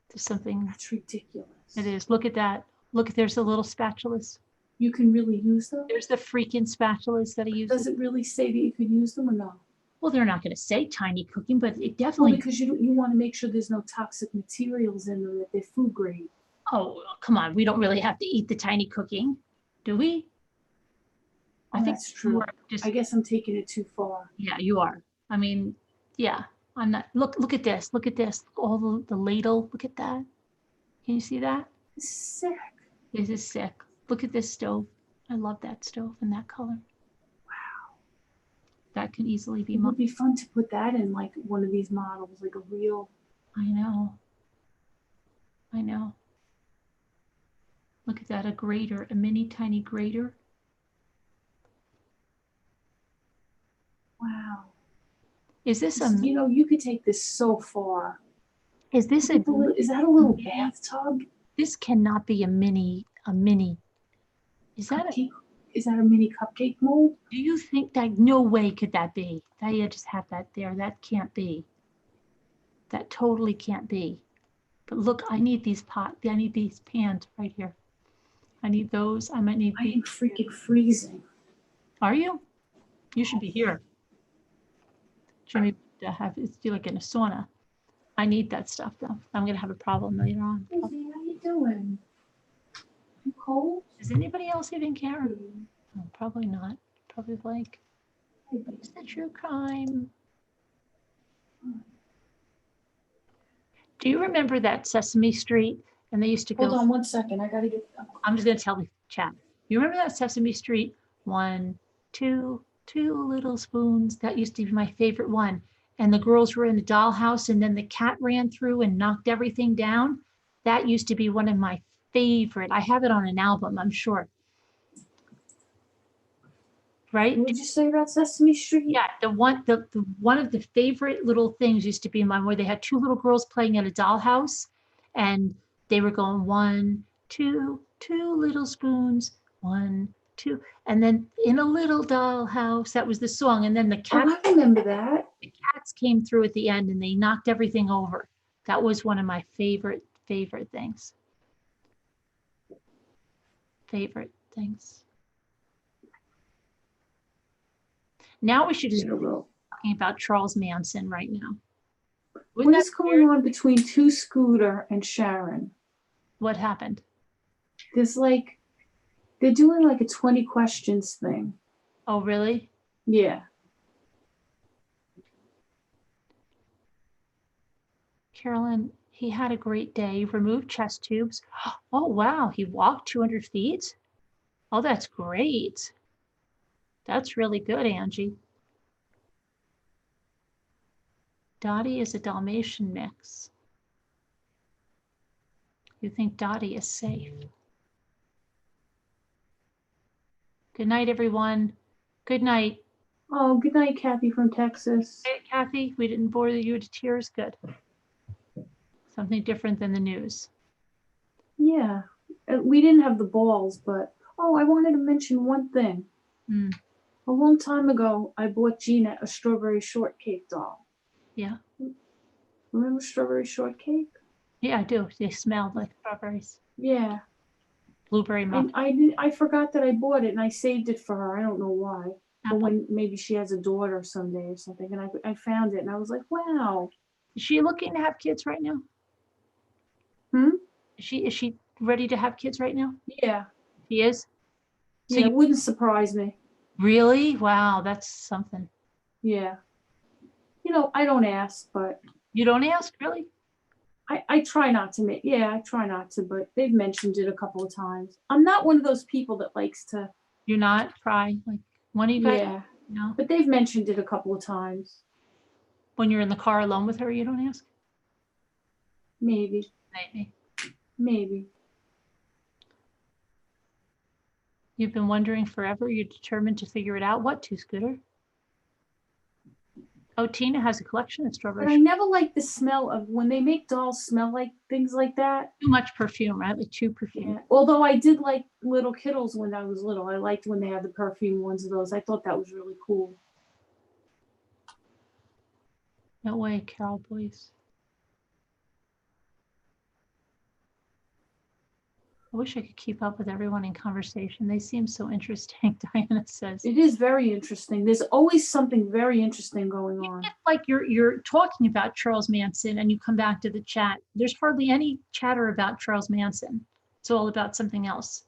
There's something. That's ridiculous. It is. Look at that. Look, there's the little spatulas. You can really use them? There's the freaking spatulas that he uses. Does it really say that you could use them or no? Well, they're not going to say tiny cooking, but it definitely. Well, because you want to make sure there's no toxic materials in them, that they're food grade. Oh, come on. We don't really have to eat the tiny cooking, do we? I think that's true. I guess I'm taking it too far. Yeah, you are. I mean, yeah, I'm not. Look at this. Look at this. All the ladle. Look at that. Can you see that? This is sick. This is sick. Look at this stove. I love that stove in that color. Wow. That can easily be. It would be fun to put that in like one of these models, like a real. I know. I know. Look at that, a grater, a mini tiny grater. Wow. Is this you know, you could take this so far. Is this is that a little bathtub? This cannot be a mini. Is that a mini cupcake mold? Do you think that, no way could that be? I just have that there. That can't be. That totally can't be. But look, I need these I need these pans right here. I need those. I might need. I am freaking freezing. Are you? You should be here. Jimmy to have it's like in a sauna. I need that stuff though. I'm gonna have a problem later on. Izzy, how you doing? You cold? Is anybody else even care? No, probably not. Probably like, is that true crime? Do you remember that Sesame Street? And they used to go. Hold on 1 second. I gotta get. I'm just gonna tell the chat. You remember that Sesame Street? 1, 2, 2 little spoons. That used to be my favorite one. And the girls were in the dollhouse, and then the cat ran through and knocked everything down. That used to be one of my favorite. I have it on an album, I'm sure. Right? What did you say about Sesame Street? Yeah, the one of the favorite little things used to be mine, where they had 2 little girls playing at a dollhouse, and they were going 1, 2, 2 little spoons, 1, 2, and then in a little dollhouse. That was the song, and then the cat. Oh, I remember that. The cats came through at the end, and they knocked everything over. That was one of my favorite things. Favorite things. Now we should just be talking about Charles Manson right now. What is going on between Scooter and Sharon? What happened? There's like, they're doing like a 20 questions thing. Oh, really? Yeah. Carolyn, he had a great day. Removed chest tubes. Oh, wow. He walked 200 feet. Oh, that's great. That's really good, Angie. Dottie is a Dalmatian mix. You think Dottie is safe? Good night, everyone. Good night. Oh, good night, Kathy from Texas. Hey, Kathy, we didn't bore you to tears. Good. Something different than the news. Yeah, we didn't have the balls, but oh, I wanted to mention one thing. A long time ago, I bought Gina a strawberry shortcake doll. Yeah. Remember strawberry shortcake? Yeah, I do. They smelled like strawberries. Yeah. Blueberry muffin. I forgot that I bought it and I saved it for her. I don't know why. But when maybe she has a daughter someday or something, and I found it and I was like, wow. Is she looking to have kids right now? Is she ready to have kids right now? Yeah. She is? So yeah, it wouldn't surprise me. Really? Wow, that's something. Yeah. You know, I don't ask, but. You don't ask, really? I try not to make, I try not to, but they've mentioned it a couple of times. I'm not one of those people that likes to. You're not? Try? Like, one of you guys? Yeah. No. But they've mentioned it a couple of times. When you're in the car alone with her, you don't ask? Maybe. Maybe. You've been wondering forever. You're determined to figure it out. What to, Scooter? Oh, Tina has a collection of strawberries. But I never like the smell of when they make dolls smell like things like that. Too much perfume, right? Like too perfume. Yeah. Although I did like little Kittles when I was little. I liked when they had the perfume ones of those. I thought that was really cool. No way, Carol, please. I wish I could keep up with everyone in conversation. They seem so interesting, Diana says. It is very interesting. There's always something very interesting going on. Like you're talking about Charles Manson and you come back to the chat. There's hardly any chatter about Charles Manson. It's all about something else.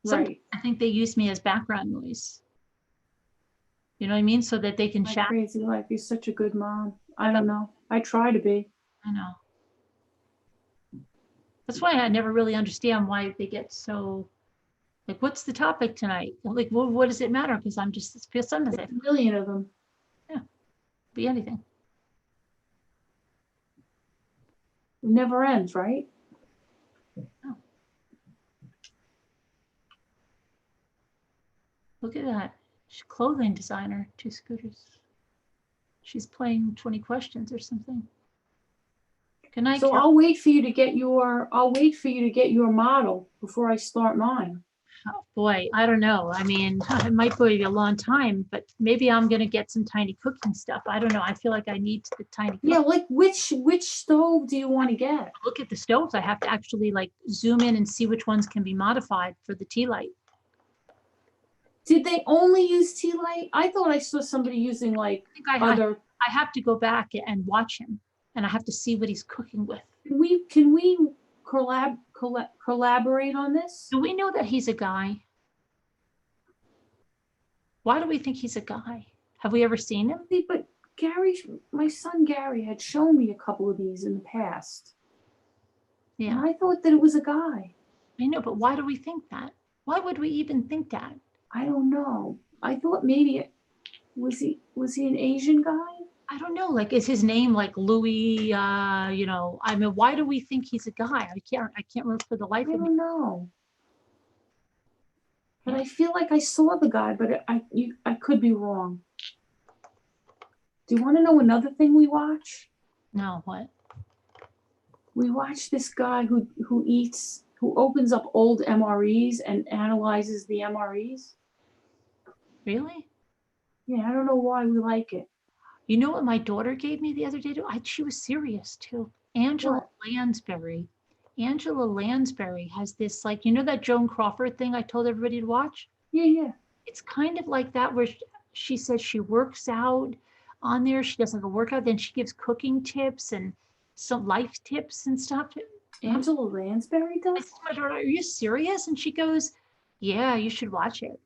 Right. I think they use me as background noise. You know what I mean? So that they can My chat. crazy life. You're such a good mom. I don't know. I try to be. I know. That's why I never really understand why they get so, like, what's the topic tonight? Like, well, what does it matter? Because I'm just, feel sometimes There's a million of them. Yeah, be anything. It never ends, right? No. Look at that. She's a clothing designer, 2 scooters. She's playing 20 questions or something. Good night, so Carol. I'll wait for you to get your model before I start mine. Oh, boy, I don't know. I mean, it might be a long time, but maybe I'm going to get some tiny cooking stuff. I don't know. I feel like I need the tiny cooking. Yeah, like which stove do you want to get? Look at the stoves. I have to actually like zoom in and see which ones can be modified for the tea light. Did they only use tea light? I thought I saw somebody using like I think I other. have to go back and watch him, and I have to see what he's cooking with. Can we collaborate on this? Do we know that he's a guy? Why do we think he's a guy? Have we ever seen him? See, but my son Gary had shown me a couple of these in the past. Yeah, And I thought that it was a guy. I know, but why do we think that? Why would we even think that? I don't know. I thought maybe was he an Asian guy? I don't know. Like, is his name like Louis? You know, I mean, why do we think he's a guy? I can't remember for the life I of me. don't know. But I feel like I saw the guy, but I could be wrong. Do you want to know another thing we watch? No, what? We watch this guy who opens up old MREs and analyzes the MREs. Really? Yeah, I don't know why we like it. You know what my daughter gave me the other day? She was serious too. Angela What? Lansbury. Angela Lansbury has this, like, you know that Joan Crawford thing I told everybody to watch? Yeah. It's kind of like that, where she says she works out on there. She does like a workout, then she gives cooking tips and some life tips and stuff. Angela Lansbury I does? said to my daughter, "Are you serious?" And she goes, "Yeah, you should watch it."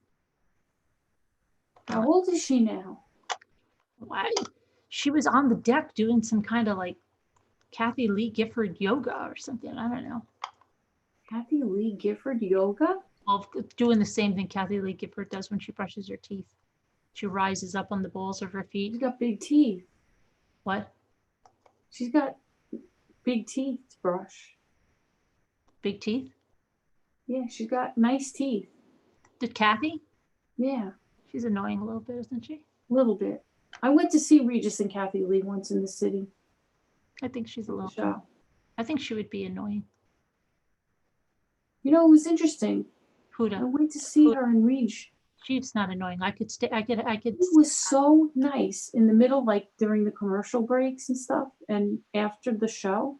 How old is she now? Why? She was on the deck doing some kind of like Kathy Lee Gifford yoga or something. I don't know. Kathy Lee Gifford yoga? Well, doing the same thing Kathy Lee Gifford does when she brushes her teeth. She rises up on the balls of her feet. She's got big teeth. What? She's got big teeth to brush. Big teeth? Yeah, she's got nice teeth. Did Kathy? Yeah, She's annoying a little bit, isn't she? a little bit. I went to see Regis and Kathy Lee once in the city. I think she's a little. Show. I think she would be annoying. You know, it was interesting. I Huda. went to see her in Reg. She's not annoying. I could stay. I could. It was so nice in the middle, like during the commercial breaks and stuff. And after the show,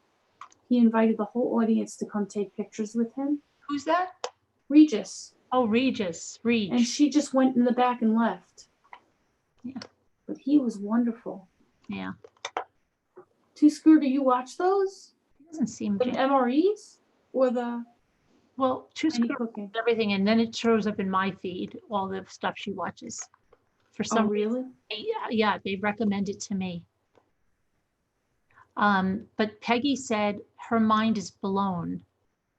he invited the whole audience to come take pictures with him. Who's that? Regis. Oh, Regis. And she just went in the back and left. Yeah. But he was wonderful. Yeah. Two Scooter, you watch those? He doesn't seem. The MREs or the Well, Two any Scooter cooking? everything, and then it shows up in my feed all the stuff she watches. For Oh, some really? yeah, they recommend it to me. But Peggy said her mind is blown.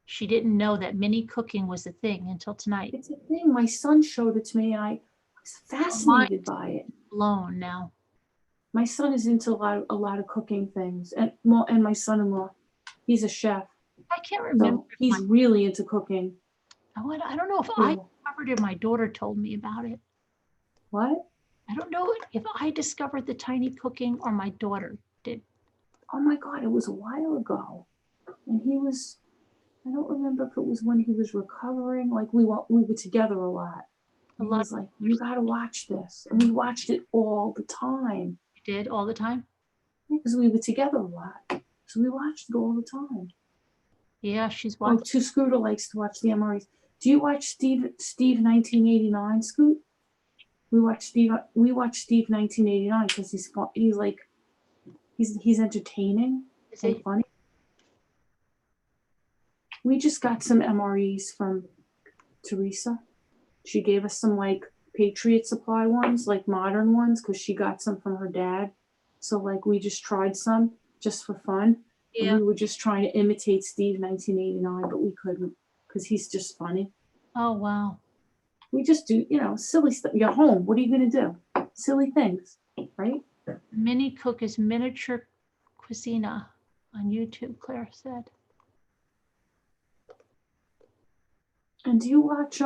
She didn't know that mini cooking was a thing until tonight. It's a thing. My son showed it to me, and I was fascinated by it. Blown now. My son is into a lot of cooking things, and my son-in-law, he's a chef. I can't remember. So he's really into cooking. I don't know if I discovered it or my daughter told me about it. What? I don't know if I discovered the tiny cooking or my daughter did. Oh my God, it was a while ago. And I don't remember if it was when he was recovering. Like we were together a lot. And he was like, you got to watch this. And we watched it all the time. You did all the time? Yeah, because we were together a lot. So we watched it all the time. Yeah, she's watching. Oh, Two Scooter likes to watch the MREs. Do you watch Steve 1989, Scoot? We watch Steve 1989 because he's fun. He's entertaining and funny. We just got some MREs from Teresa. She gave us some like Patriot Supply ones, like modern ones, because she got some from her dad. So like we just tried some just for fun. Yeah. And we were just trying to imitate Steve 1989, but we couldn't because he's just funny. Oh, wow. We just do, silly stuff. You're home. What are you going to do? Silly things, right? Mini Cook is Miniature Cuisina on YouTube, Claire said. And do you watch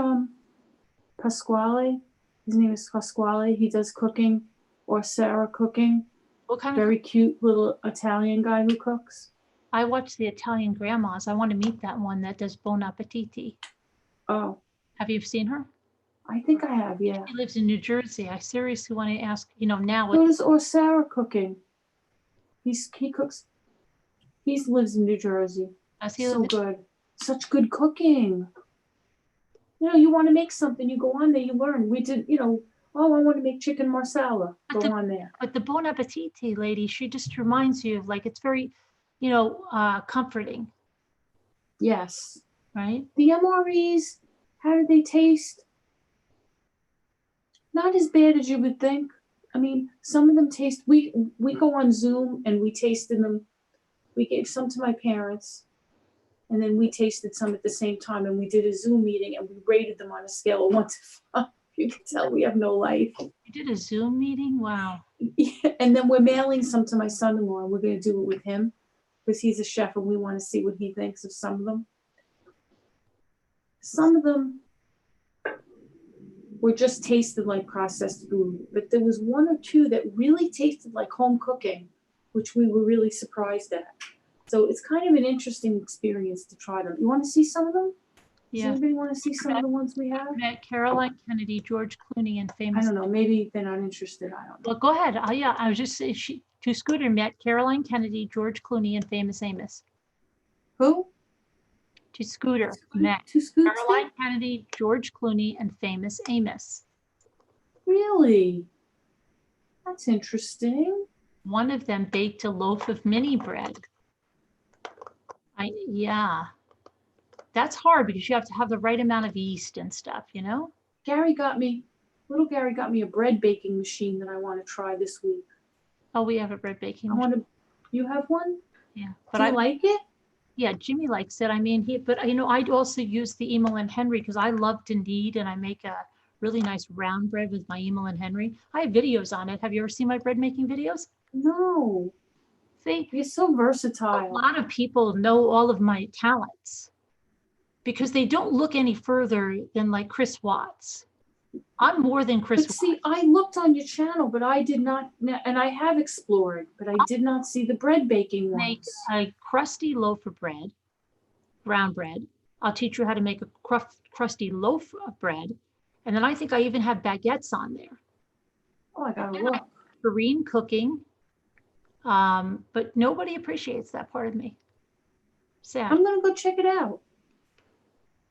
Pasquale? His name is Pasquale. He does cooking, or Sarah Cooking. What kind Very cute little Italian guy who cooks. I watch the Italian grandmas. I want to meet that one that does Bon Appetiti. Oh. Have you seen her? I think I have, yeah. She lives in New Jersey. I seriously want to ask, now. Or Sarah Cooking. He cooks. He lives in New Jersey. Does he so good. Such good cooking. You know, you want to make something, you go on there, you learn. We did, you know, oh, I want to make chicken marsala. Go on there. But the Bon Appetit lady, she just reminds you of like, it's very, comforting, Yes. right? The MREs, how did they taste? Not as bad as you would think. I mean, some of them taste, we go on Zoom and we tasted them. We gave some to my parents and then we tasted some at the same time and we did a Zoom meeting and we rated them on a scale of 1 to 5. You can tell we have no life. You did a Zoom meeting? Wow. Yeah, and then we're mailing some to my son-in-law and we're going to do it with him because he's a chef and we want to see what he thinks of some of them. Some of them were just tasted like processed food, but there was 1 or 2 that really tasted like home cooking, which we were really surprised at. So it's kind of an interesting experience to try them. You want to see some of them? Does Yeah. anybody want to see some of the ones we have? Met Caroline Kennedy, George Clooney, and I famous. don't know. Maybe they're not interested. I don't know. Well, go ahead. Yeah, I was just saying, to Scooter met Caroline Kennedy, George Clooney, and famous Amos. Who? To Scooter met Two Scoots? Caroline Kennedy, George Clooney, and famous Amos. Really? That's interesting. One of them baked a loaf of mini bread. Yeah. That's hard because you have to have the right amount of yeast and stuff, you know? Little Gary got me a bread baking machine that I want to try this week. Oh, we have a bread baking machine. You have one? Yeah. But I like it? Yeah, Jimmy likes it. I mean, I'd also use the Emil and Henry because I love to knead and I make a really nice round bread with my Emil and Henry. I have videos on it. Have you ever seen my bread making videos? No. See? You're so versatile. A lot of people know all of my talents because they don't look any further than like Chris Watts. I'm more than Chris Watts. See, I looked on your channel, but I did not, and I have explored, but I did not see the bread baking ones. Make a crusty loaf of bread, brown bread. I'll teach you how to make a crusty loaf of bread. And then I think I even have baguettes on there. Oh, I gotta look. Korean cooking. But nobody appreciates that part of me. Sad. I'm gonna go check it out.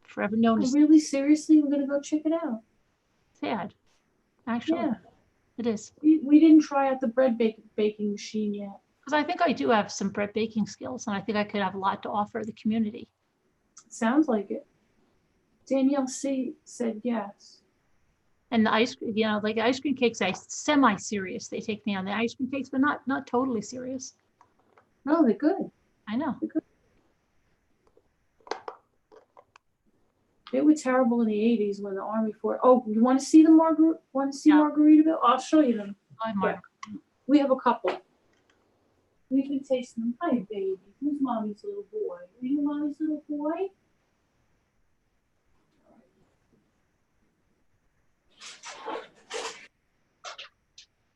Forever known as. Really, seriously, I'm gonna go check it out. Sad. Actually, yeah. It is. We didn't try out the bread baking machine yet. Because I think I do have some bread baking skills, and I think I could have a lot to offer the community. Sounds like it. Danielle C. said yes. And the ice cream, like ice cream cakes, I semi-serious. They take me on the ice cream cakes, but not totally serious. No, they're good. I know. They're good. They were terrible in the 80s when the Army fought. Oh, you want to see the Margaritaville? I'll show you them. Yeah. We have a couple. We can taste them. Hi, baby. Who's mommy's little boy? Are you mommy's little boy?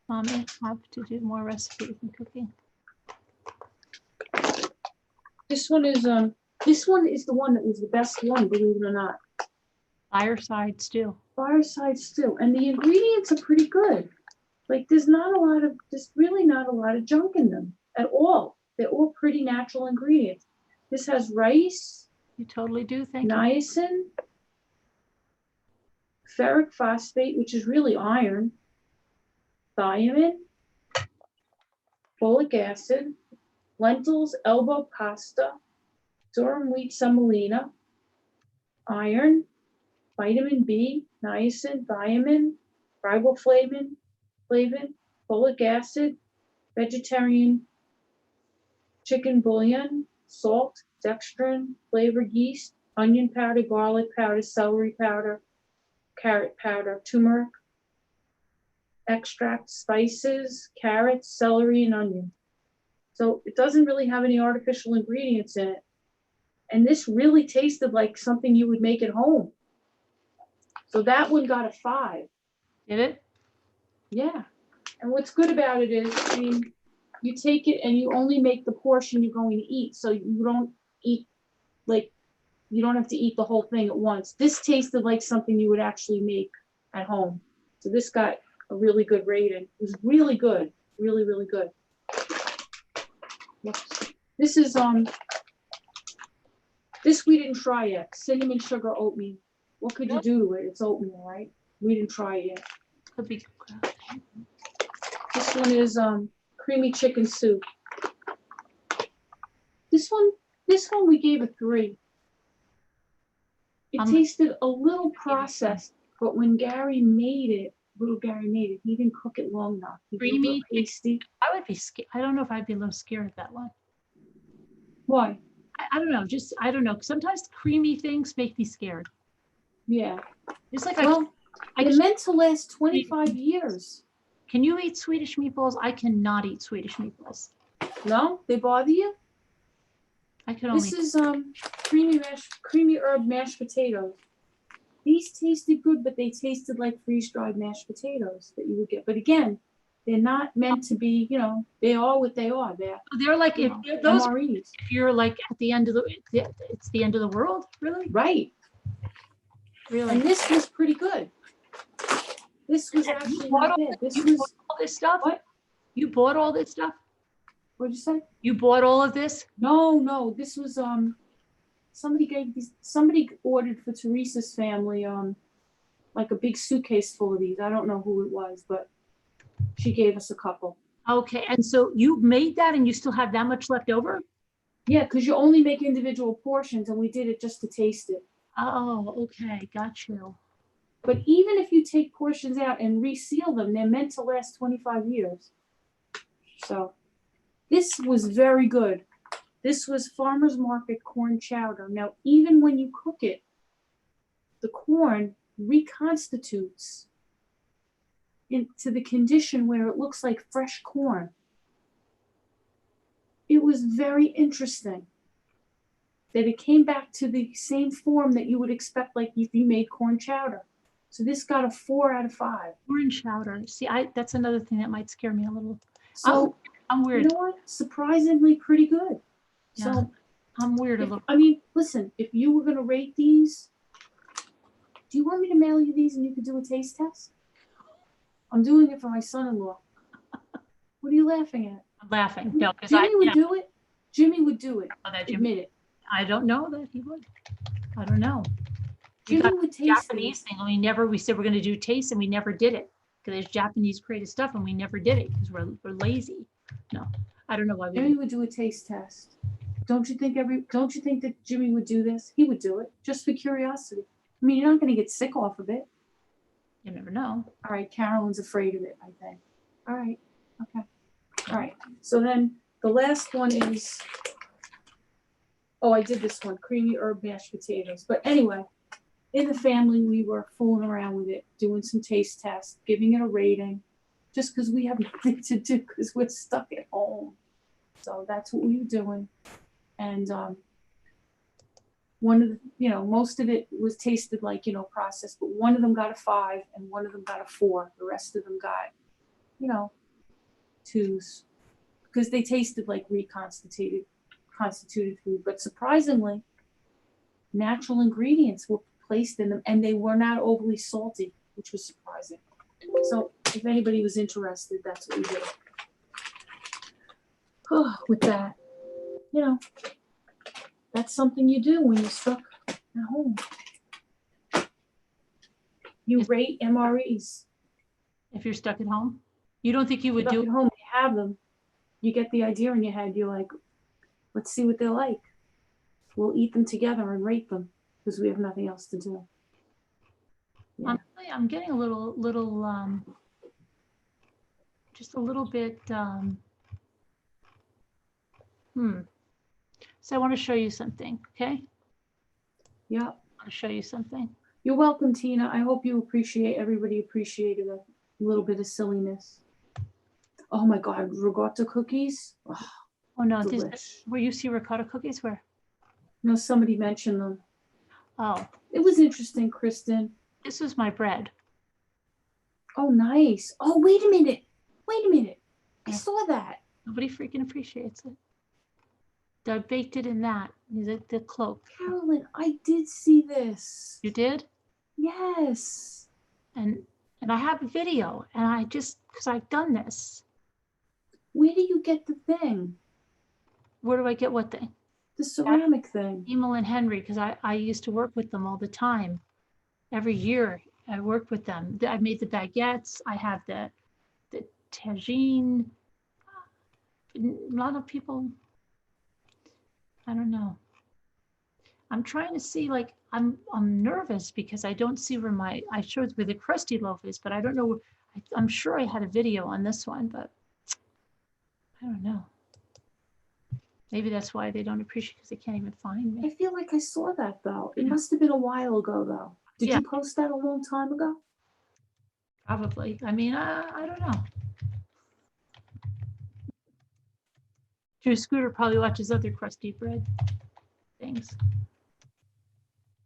Mommy, have to do more recipes and cooking. This one is the one that was the best one, believe it or not. Fireside stew. Fireside stew, and the ingredients are pretty good. Like there's really not a lot of junk in them at all. They're all pretty natural ingredients. This has rice. You totally do. Thank you. Niacin, ferric phosphate, which is really iron, thiamine, folic acid, lentils, elbow pasta, durum wheat semolina, iron, vitamin B, niacin, thiamine, riboflavin, folic acid, vegetarian chicken bouillon, salt, dextrin, flavored yeast, onion powder, garlic powder, celery powder, carrot powder, turmeric, extract, spices, carrots, celery, and onion. So it doesn't really have any artificial ingredients in it. And this really tasted like something you would make at home. So that one got a 5. Did it? Yeah. And what's good about it is, I mean, you take it and you only make the portion you're going to eat. So you don't eat, like, you don't have to eat the whole thing at once. This tasted like something you would actually make at home. So this got a really good rating. It was really good. Really, really good. This is, this we didn't try yet. Cinnamon sugar oatmeal. What could you do to it? It's oatmeal, right? We didn't try it yet. Could be. This one is creamy chicken soup. This one we gave a 3. It tasted a little processed, but when Gary made it, little Gary made it, he didn't cook it long enough. He did a little Creamy. tasty. I would be scared. I don't know if I'd be a little scared of that one. Why? I don't know. Just I don't know. Sometimes creamy things make me scared. Yeah. It's like Well, I it just, meant to last 25 years. can you eat Swedish meatballs? I cannot eat Swedish meatballs. No? They bother you? I can only. This is creamy herb mashed potatoes. These tasted good, but they tasted like freeze-dried mashed potatoes that you would get. But again, they're not meant to be, they are what they are. They're like if those MREs. if you're like at the end of it's the end of the world, really? Right. Really? And this was pretty good. This was actually not bad. This was bought all this stuff? what? You bought all this stuff? What'd you say? You bought all of this? No. This was somebody ordered for Teresa's family like a big suitcase full of these. I don't know who it was, but she gave us a couple. Okay, and so you made that and you still have that much left over? Yeah, because you only make individual portions, and we did it just to taste it. Oh, okay, got you. But even if you take portions out and reseal them, they're meant to last 25 years. So this was very good. This was farmer's market corn chowder. Now, even when you cook it, the corn reconstitutes into the condition where it looks like fresh corn. It was very interesting that it came back to the same form that you would expect like if you made corn chowder. So this got a 4 out of 5. Corn chowder. See, that's another thing that might scare me a little. So I'm weird. You know what? Surprisingly pretty good. Yeah, So I'm weird a little. I mean, listen, if you were gonna rate these, do you want me to mail you these and you could do a taste test? I'm doing it for my son-in-law. What are you laughing at? I'm laughing. No, because Jimmy would do it. Jimmy would do it. Oh, that Jimmy. Admit it. I don't know that he would. I don't know. Jimmy would taste Japanese these. thing. We said we're going to do taste and we never did it because there's Japanese creative stuff and we never did it because we're lazy. No, I don't know why we Jimmy would do a taste test. Don't you think that Jimmy would do this? He would do it just for curiosity. I mean, you're not going to get sick off of it. You never know. All right, Carolyn's afraid of it, I think. All right, okay. All right, so then the last one is, I did this one, creamy herb mashed potatoes. But anyway, in the family, we were fooling around with it, doing some taste tests, giving it a rating, just because we have nothing to do because we're stuck at home. So that's what we were doing. And one of the, most of it was tasted like, processed, but one of them got a 5 and one of them got a 4. The rest of them got, 2s because they tasted like constituted food. But surprisingly, natural ingredients were placed in them and they were not overly salty, which was surprising. So if anybody was interested, that's what we did. With that, that's something you do when you're stuck at home. You rate MREs. If you're stuck at home, you don't think you would Stuck do at home, you have them. You get the idea in your head. You're like, let's see what they're like. We'll eat them together and rate them because we have nothing else to do. Yeah. I'm getting a little, just a little bit. So I want to show you something, okay? Yeah. I want to show you something. You're welcome, Tina. I hope everybody appreciated a little bit of silliness. Oh my God, ricotta cookies. Oh no, where you see ricotta cookies? Where? No, somebody mentioned them. Oh. It was interesting, Kristen. This was my bread. Oh, nice. Oh, wait a minute. I saw that. Nobody freaking appreciates it. I baked it in that. The cloak. Carolyn, I did see this. You did? Yes. And I have a video, and because I've done this. Where do you get the thing? Where do I get what thing? The ceramic thing. Emil and Henry, because I used to work with them all the time. every year I worked with them. I made the baguettes. I have the tagine. A lot of people, I don't know. I'm trying to see, like, I'm nervous because I don't see where I showed where the crusty loaf is, but I don't know. I'm sure I had a video on this one, but I don't know. Maybe that's why they don't appreciate, because they can't even find I me. feel like I saw that though. It must have been a while ago though. Did Yeah. you post that a long time ago? Probably. I mean, I don't know. Drew Scooter probably watches other crusty bread things.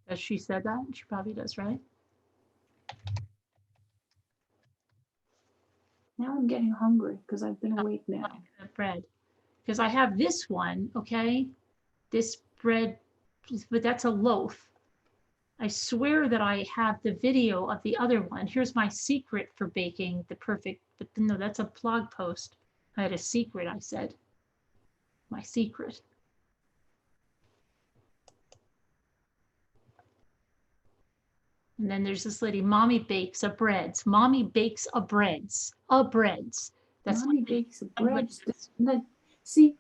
As she said that, she probably does, right? Now I'm getting hungry because I've been awake now. Like bread. Because I have this one, okay? This bread, but that's a loaf. I swear that I have the video of the other one. Here's my secret for baking the perfect, but no, that's a blog post. I had a secret, I said. My secret. And then there's this lady, Mommy Bakes a Breads. Mommy Bakes a Breads. A Breads. That's Mommy bakes a bread. See,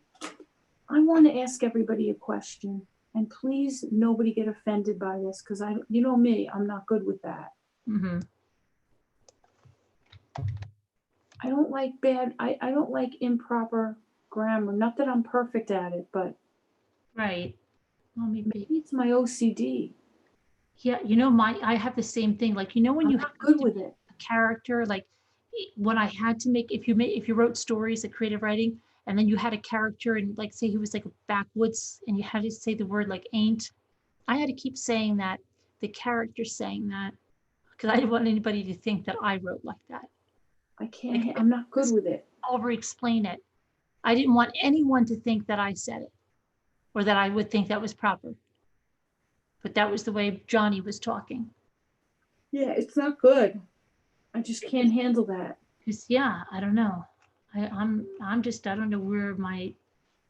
I want to ask everybody a question, and please nobody get offended by this because you know me, I'm not good with that. Mm-hmm. I don't like I don't like improper grammar. Not that I'm perfect at it, but Right. Mommy Bakes. maybe it's my OCD. Yeah, I have the same thing. Like, when I'm you not have good to with make it. a character, like when I had to make, if you wrote stories, like creative writing, and then you had a character and like say he was like a backwoods and you had to say the word like ain't, I had to keep saying that, the character saying that, because I didn't want anybody to think that I wrote like that. I can't. I'm not good with it. Over explain it. I didn't want anyone to think that I said it or that I would think that was proper. But that was the way Johnny was talking. Yeah, it's not good. I just can't handle that. Because yeah, I don't know. I'm just, I don't know where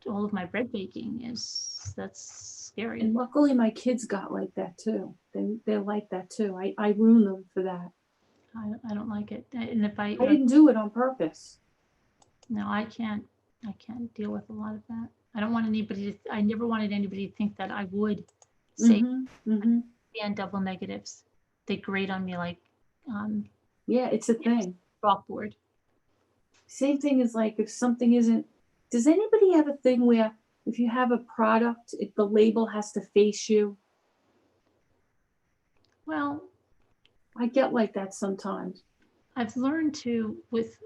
all of my bread baking is. That's scary. And luckily, my kids got like that too. They're like that too. I ruin them for that. I don't like it. And if I didn't do it on purpose. no, I can't deal with a lot of that. I don't want anybody to, I never wanted anybody to think that I would say and double negatives. They grate on me like Yeah, it's a thing. chalkboard. Same thing as like if something isn't. Does anybody have a thing where if you have a product, the label has to face you? Well, I get like that sometimes. I've learned to with,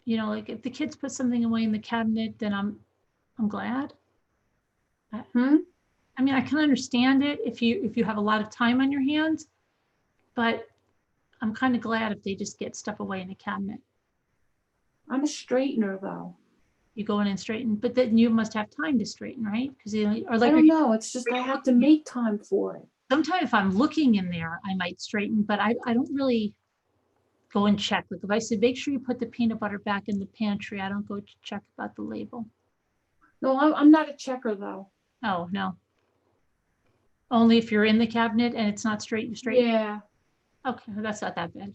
like if the kids put something away in the cabinet, then I'm glad. I mean, I can understand it if you have a lot of time on your hands, but I'm kind of glad if they just get stuff away in the cabinet. I'm a straightener though. You go in and straighten, but then you must have time to straighten, right? Because or like I don't know. It's just I have to make time for it. Sometimes if I'm looking in there, I might straighten, but I don't really go and check. Like if I said, make sure you put the peanut butter back in the pantry, I don't go to check about the label. No, I'm not a checker though. Oh, no. Only if you're in the cabinet and it's not straight, you straighten? Yeah. Okay, that's not that bad.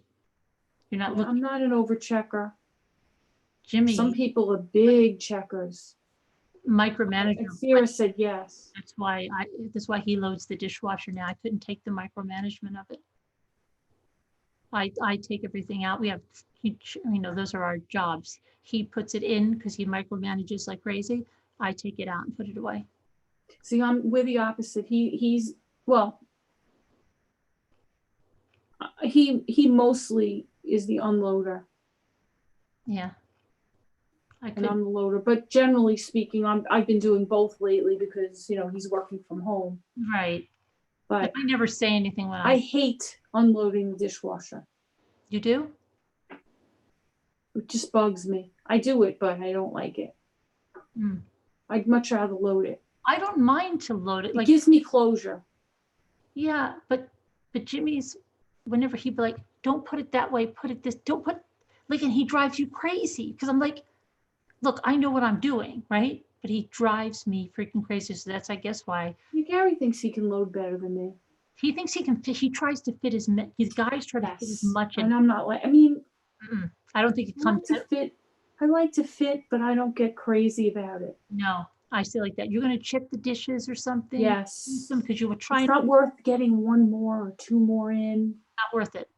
You're not Yeah, looking. I'm not an over checker. Jimmy. Some people are big checkers. Micromanager. Sierra said yes. That's why he loads the dishwasher now. I couldn't take the micromanagement of it. I take everything out. We have, those are our jobs. He puts it in because he micromanages like crazy. I take it out and put it away. See, we're the opposite. He mostly is the unloader. Yeah. And I'm the loader, but generally speaking, I've been doing both lately because he's working from home. Right. But I never say anything when I hate unloading the dishwasher. You do? It just bugs me. I do it, but I don't like it. I'd much rather load it. I don't mind to load it. It gives me closure. Yeah, but Jimmy's, whenever he'd be like, don't put it that way, put it this, don't put, like, and he drives you crazy because I'm like, look, I know what I'm doing, right? But he drives me freaking crazy. So that's, I guess, why. Gary thinks he can load better than me. He thinks he can fit, he tries to fit his guys try to fit as Yes. much in. And I'm not like, I mean, I don't think it I comes like to fit. I like to fit, but I don't get crazy about it. No, I say like that. You're gonna chip the dishes or something. Yes. Because you were trying. It's not worth getting one more or two more in. Not worth it.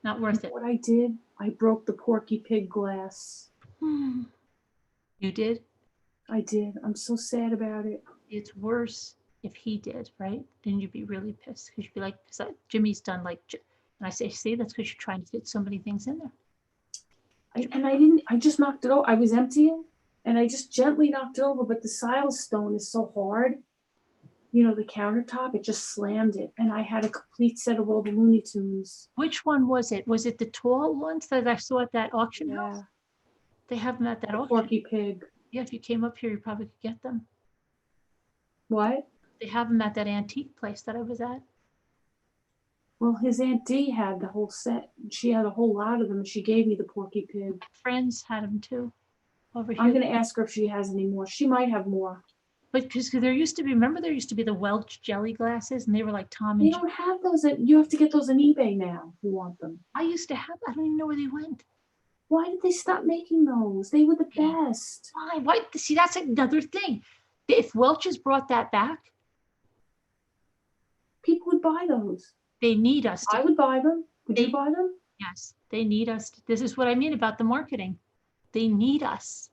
Not worth it. What I did, I broke the Porky Pig glass. You did? I did. I'm so sad about it. It's worse if he did, right? Then you'd be really pissed because you'd be like, because Jimmy's done like, and I say, see, that's because you're trying to fit so many things in there. I just knocked it over. I was emptying and I just gently knocked it over, but the silestone is so hard. You know, the countertop, it just slammed it. And I had a complete set of all the Looney Tunes. Which one was it? Was it the tall ones that I saw at that auction house? They have them at that auction. Porky Pig. Yeah, if you came up here, you probably could get them. What? They have them at that antique place that I was at. Well, his Aunt Dee had the whole set. She had a whole lot of them, and she gave me the Porky Pig. Friends had them too. Over here. I'm going to ask her if she has any more. She might have more. But because there used to be, remember there used to be the Welch jelly glasses, and they were like Tom They and don't have those. You have to get those on eBay now if you want them. I used to have. I don't even know where they went. Why did they stop making those? They were the best. Why? Why? See, that's another thing. If Welch's brought that back, people would buy those. They need us. I would buy them. Would you buy them? Yes, they need us. This is what I mean about the marketing. They need us.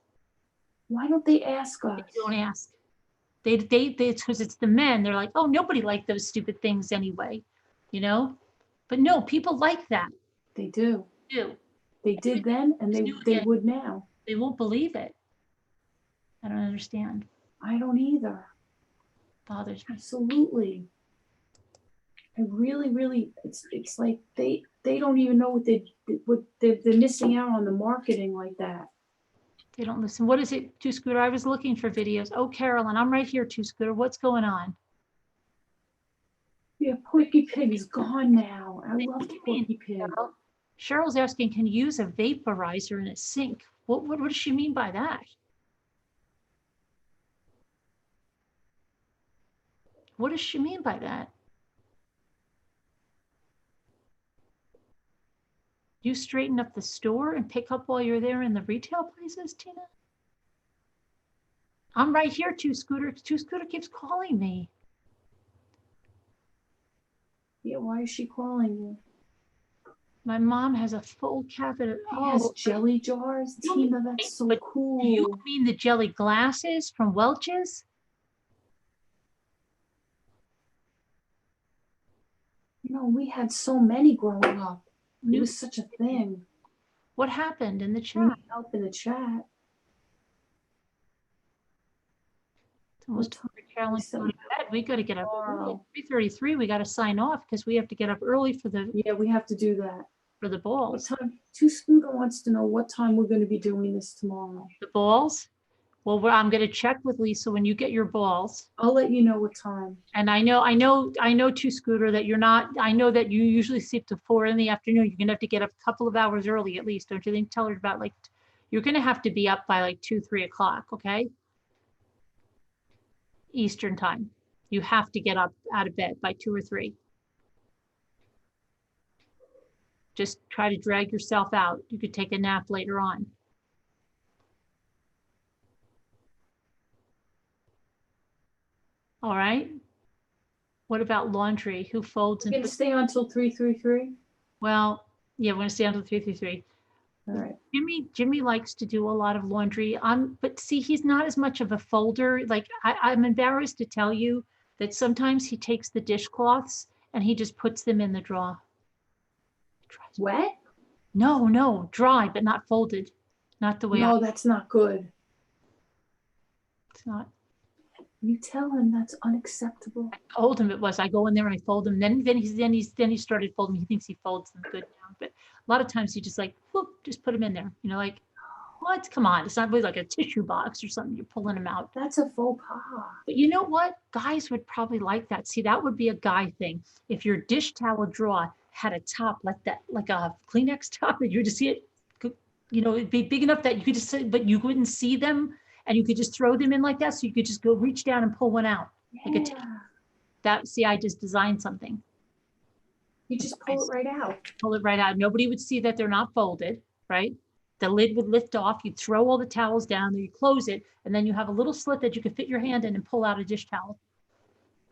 Why don't they ask us? They don't ask. They it's because it's the men. They're like, oh, nobody liked those stupid things anyway, you know. But no, people like that. They do. They do. They did then, and they would now. They won't believe it. I don't understand. I don't either. Bothers me. Absolutely. I really, it's like they don't even know what they're missing out on the marketing like that. They don't listen. What is it, Two Scooter? I was looking for videos. Oh, Carolyn, I'm right here, Two Scooter. What's going on? Yeah, Porky Pig is gone now. I love Porky Pig. Cheryl's asking, can you use a vaporizer in a sink? What does she mean by that? What does she mean by that? You straighten up the store and pick up while you're there in the retail places, Tina? I'm right here, Two Scooter. Two Scooter keeps calling me. Yeah, why is she calling you? My mom has a full cabinet. She has jelly jars? Tina, that's so cool. Do you mean the jelly glasses from Welch's? No, we had so many growing up. It was such a thing. What happened in the We chat? need help in the chat. It's almost time for Carolyn to go to bed. We got to get up early. At 3:33, we got to sign off because we have to get up early for the we have to do that. For the What balls. time? Two Scooter wants to know what time we're going to be doing this tomorrow. The balls? Well, I'm going to check with Lisa when you get your balls. I'll let you know what time. And I know, Two Scooter, that you're not, I know that you usually sleep till 4 in the afternoon. You're going to have to get up a couple of hours early at least. Don't you think? Tell her about like, you're going to have to be up by like 2, 3 o'clock, okay? Eastern time. You have to get up out of bed by 2 or 3. Just try to drag yourself out. You could take a nap later on. All right. What about laundry? Who folds and You're going to stay on till 3:33? Well, yeah, we're going to stay until 3:33. All right. Jimmy likes to do a lot of laundry. But see, he's not as much of a folder. Like I'm embarrassed to tell you that sometimes he takes the dishcloths and he just puts them in the drawer. Wet? No, dry, but not folded. Not the way No, that's not good. It's not. You tell him that's unacceptable. I told him it was. I go in there and I fold them. Then he started folding. He thinks he folds them good now. But a lot of times he just like, whoop, just put them in there. You know, like, what? Come on. It's not really like a tissue box or something. You're pulling them out. That's a faux pas. But you know what? Guys would probably like that. See, that would be a guy thing. If your dish towel drawer had a top like that, like a Kleenex top, and you would just see it, you know, it'd be big enough that you could just, but you wouldn't see them. And you could just throw them in like that. So you could just go reach down and pull one out. Yeah. See, I just designed something. You just pull it right out. Pull it right out. Nobody would see that they're not folded, right? The lid would lift off. You throw all the towels down, then you close it, and then you have a little slit that you can fit your hand in and pull out a dish towel.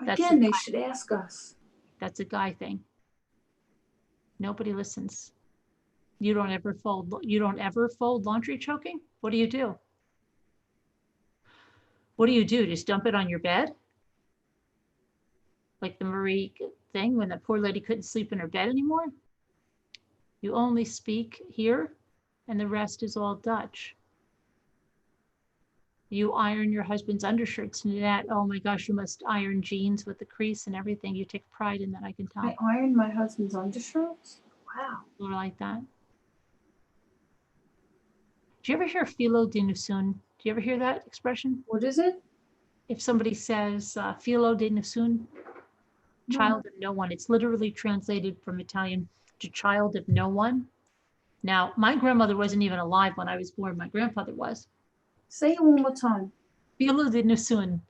Again, they should ask us. That's a guy thing. Nobody listens. You don't ever fold laundry choking? What do you do? What do you do? Just dump it on your bed? Like the Marie thing when the poor lady couldn't sleep in her bed anymore? You only speak here and the rest is all Dutch. You iron your husband's undershirts and that, oh my gosh, you must iron jeans with the crease and everything. You take pride in that, I can tell. I ironed my husband's undershirts? Wow. Or like that. Do you ever hear filo de nusun? Do you ever hear that expression? What is it? If somebody says filo de nusun, child of no one, it's literally translated from Italian to child of no one. Now, my grandmother wasn't even alive when I was born. My grandfather was. Say it one more time. Filo de nusun.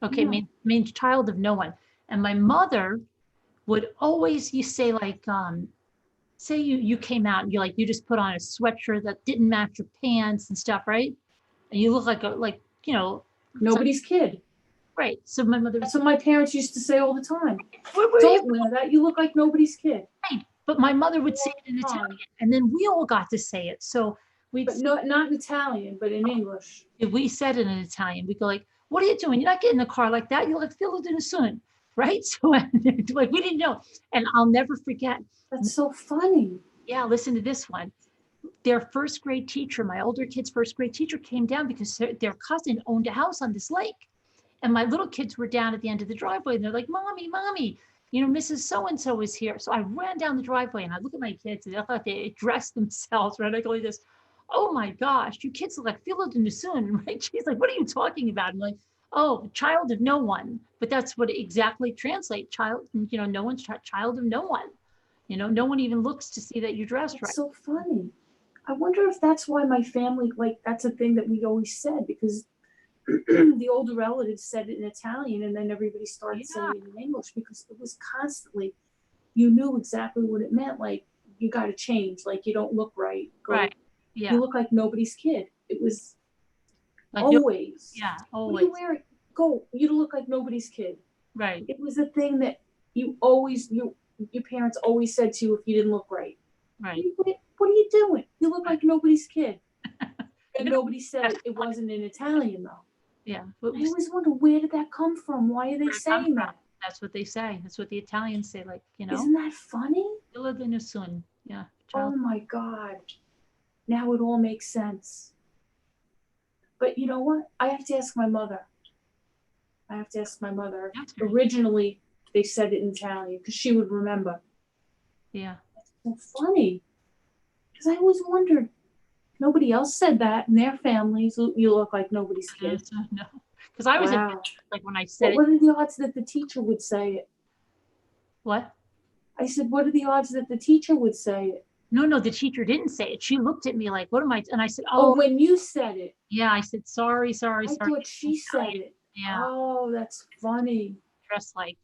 Okay, No. means child of no one. And my mother would always, you say like, say you came out and you just put on a sweatshirt that didn't match your pants and stuff, right? And you look like Nobody's kid. Right. So my mother. That's what my parents used to say all the time. Where were Don't you? wear that. You look like nobody's kid. Right. But my mother would say it in Italian, and then we all got to say it. So But not in Italian, but in English. if we said it in Italian, we go like, "What are you doing? You're not getting in the car like that. You're like filo de nessuno," right? So like we didn't know, and I'll never forget. That's so funny. Yeah, listen to this one. Their first grade teacher, my older kid's first grade teacher, came down because their cousin owned a house on this lake. And my little kids were down at the end of the driveway and they're like, Mommy, Mrs. So-and-so is here. So I ran down the driveway and I look at my kids and I thought they dressed themselves, right? I go like this, oh my gosh, you kids look like filo de nessuno, right? She's like, what are you talking about? I'm like, oh, child of no one. But that's what it exactly translates, child, no one's child of no one. No one even looks to see that you're dressed right. It's so funny. I wonder if that's why my family, that's a thing that we always said, because the older relatives said it in Italian and then everybody started saying it in English because it was constantly, you knew exactly what it meant. Like, you got to change. Like, you don't look right. Right. Yeah. You look like nobody's kid. It was like always. Yeah, What always. are you wearing? Go. You look like nobody's kid. Right. It was a thing that you always, your parents always said to you if you didn't look right. Right. What are you doing? You look like nobody's kid. And nobody said it wasn't in Italian, though. Yeah. I always wonder, where did that come from? Why are they saying that? That's what they say. That's what the Italians say. Like, Isn't that funny? Filo de nessuno. Yeah. Oh my God. Now it all makes sense. But you know what? I have to ask my mother. Originally, they said it in Italian because she would remember. Yeah. That's so funny. Because I always wondered, nobody else said that in their families. You look like nobody's kid. No. Because I was like when I said what are the odds that the teacher would say it? What? I said, what are the odds that the teacher would say it? No, the teacher didn't say it. She looked at me like, what am I? And I said, oh, when you said it. Yeah, I said, sorry. I thought she said it. Yeah. Oh, that's funny. Dressed like,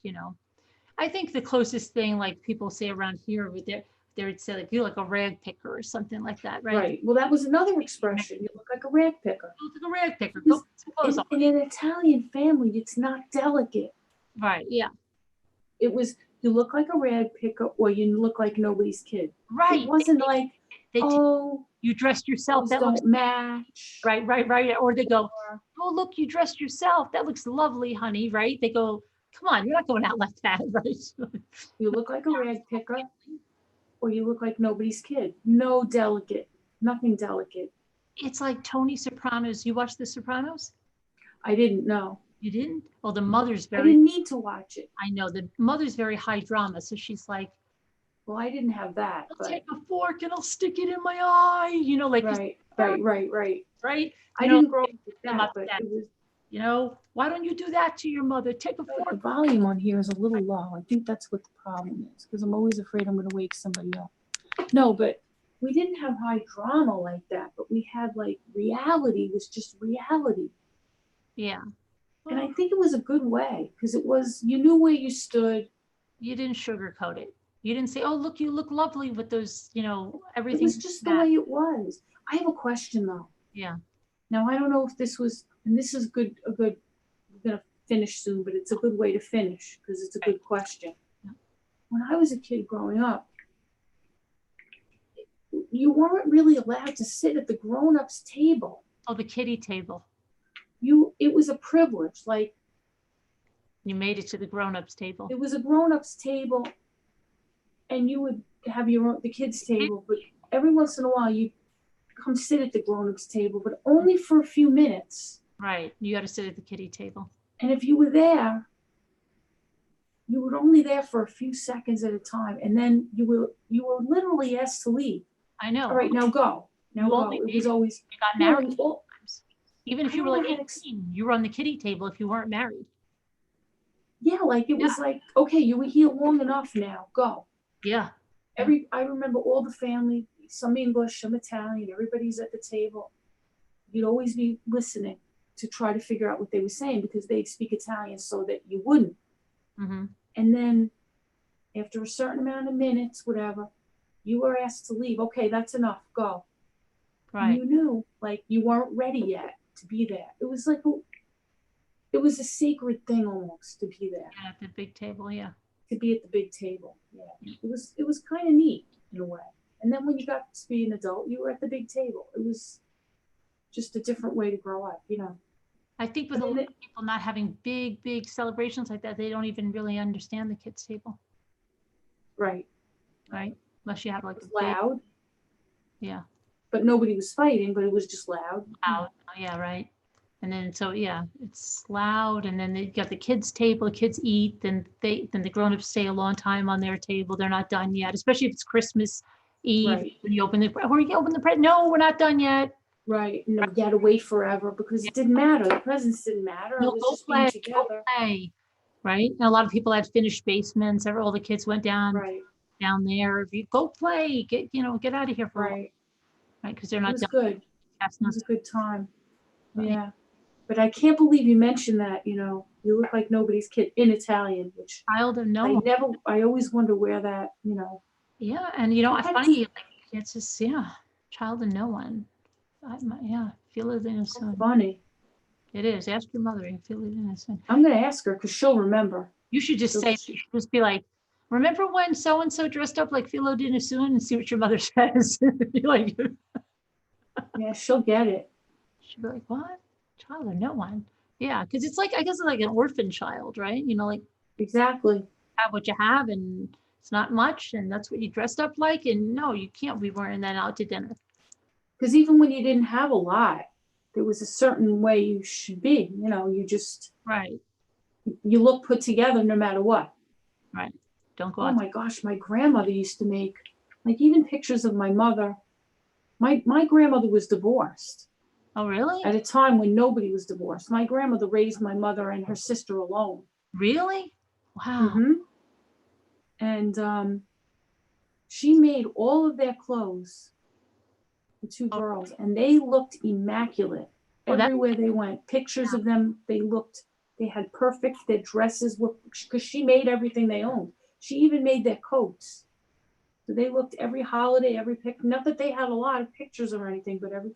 I think the closest thing like people say around here with they would say like, you look like a rag picker or something like that, right? Right. Well, that was another expression. You look like a rag picker. You look like a rag picker. Go clothes on. In an Italian family, it's not delicate. Right. Yeah. It was, you look like a rag picker or you look like nobody's kid. Right. It wasn't you dressed yourself. That don't match. Right. Or they go, oh, look, you dressed yourself. That looks lovely, honey. Right. They go, come on, you're not going out like that. Right. You look like a rag picker or you look like nobody's kid. No delicate. Nothing delicate. It's like Tony Soprano's. You watched The Sopranos? I didn't know. You didn't? Well, the mother's I didn't need to watch it. I know. The mother's very high drama. So she's like, well, I didn't have that. I'll take a fork and I'll stick it in my eye. Like right. Right. I didn't grow up with that, but it was, why don't you do that to your mother? Take a fork. The volume on here is a little low. I think that's what the problem is because I'm always afraid I'm going to wake somebody up. No, but we didn't have high drama like that, but we had reality was just reality. Yeah. And I think it was a good way because it was, you knew where you stood. You didn't sugarcoat it. You didn't say, "Oh, look, you look lovely with those, It everything." was just the way it was. I have a question though. Yeah. Now I don't know if this was, and this is we're gonna finish soon, but it's a good way to finish because it's a good question. Yeah. When I was a kid growing up, you weren't really allowed to sit at the grown-ups table. Oh, the kiddie table. It was a privilege. Like, You made it to the grown-ups table. it was a grown-ups table and you would have the kids table, but every once in a while you come sit at the grown-ups table, but only for a few minutes. Right. You got to sit at the kiddie table. And if you were there, you were only there for a few seconds at a time, and then you were literally asked to leave. I know. All right, now go. Now You go. only It was always, You got you know, married. Even if I you were don't like know how to 18, you were on the kiddie table if you weren't married. yeah, like it was like, okay, you were here long enough now, go. Yeah. I remember all the family, some English, some Italian, everybody's at the table. You'd always be listening to try to figure out what they were saying because they'd speak Italian so that you wouldn't. Mm-hmm. And then after a certain amount of minutes, whatever, you were asked to leave. Okay, that's enough, go. Right. And you knew, like, you weren't ready yet to be there. It was like it was a sacred thing almost to be there. Yeah, at the big table, yeah. To be at the big table. Yeah. It was kind of neat in a way. And then when you got to be an adult, you were at the big table. It was just a different way to grow up, I think with a lot of people not having big celebrations like that, they don't even really understand the kids' table. Right. Right. Unless you have like loud. Yeah. But nobody was fighting, but it was just loud. Loud. Oh, yeah, right. And then so yeah, it's loud, and then they got the kids' table. The kids eat, then the grown-ups stay a long time on their table. They're not done yet, especially if it's Christmas Eve. Right. When you open where you open the present. No, we're not done yet. Right. And you had to wait forever because it didn't matter. The presents didn't matter. No, it was go just play, being together. go play. Right. And a lot of people had finished basements. All the kids went down there. If you go play, get out of here for a while. Right, because they're not done. It was a good time. Right. Yeah. But I can't believe you mentioned that, you look like nobody's kid in Italian, which child of no one. I always wonder where that, Yeah, and I find it like it's just child of no one. Feel it innocent. Funny. It is. Ask your mother. Feel it innocent. I'm gonna ask her because she'll remember. You should just just be like, remember when so and so dressed up like Philo Dinosun, and see what your mother says. Be like, yeah, she'll get it. She'll be like, what? Child of no one. Yeah, because it's like, I guess it's like an orphan child, right? Like exactly. Have what you have, and it's not much, and that's what you dressed up like, and no, you can't be wearing that out to dinner. Because even when you didn't have a lot, there was a certain way you should be. You just right. You look put together no matter what. Right. Don't go. Oh my gosh, my grandmother used to make like even pictures of my mother. My grandmother was divorced. Oh, really? At a time when nobody was divorced. My grandmother raised my mother and her sister alone. Really? Wow. Mm-hmm. And she made all of their clothes, the two girls, and they looked immaculate everywhere they went. Pictures of them, they had their dresses were, because she made everything they owned. She even made their coats. So they looked every holiday, every picture. Not that they had a lot of pictures or anything, but every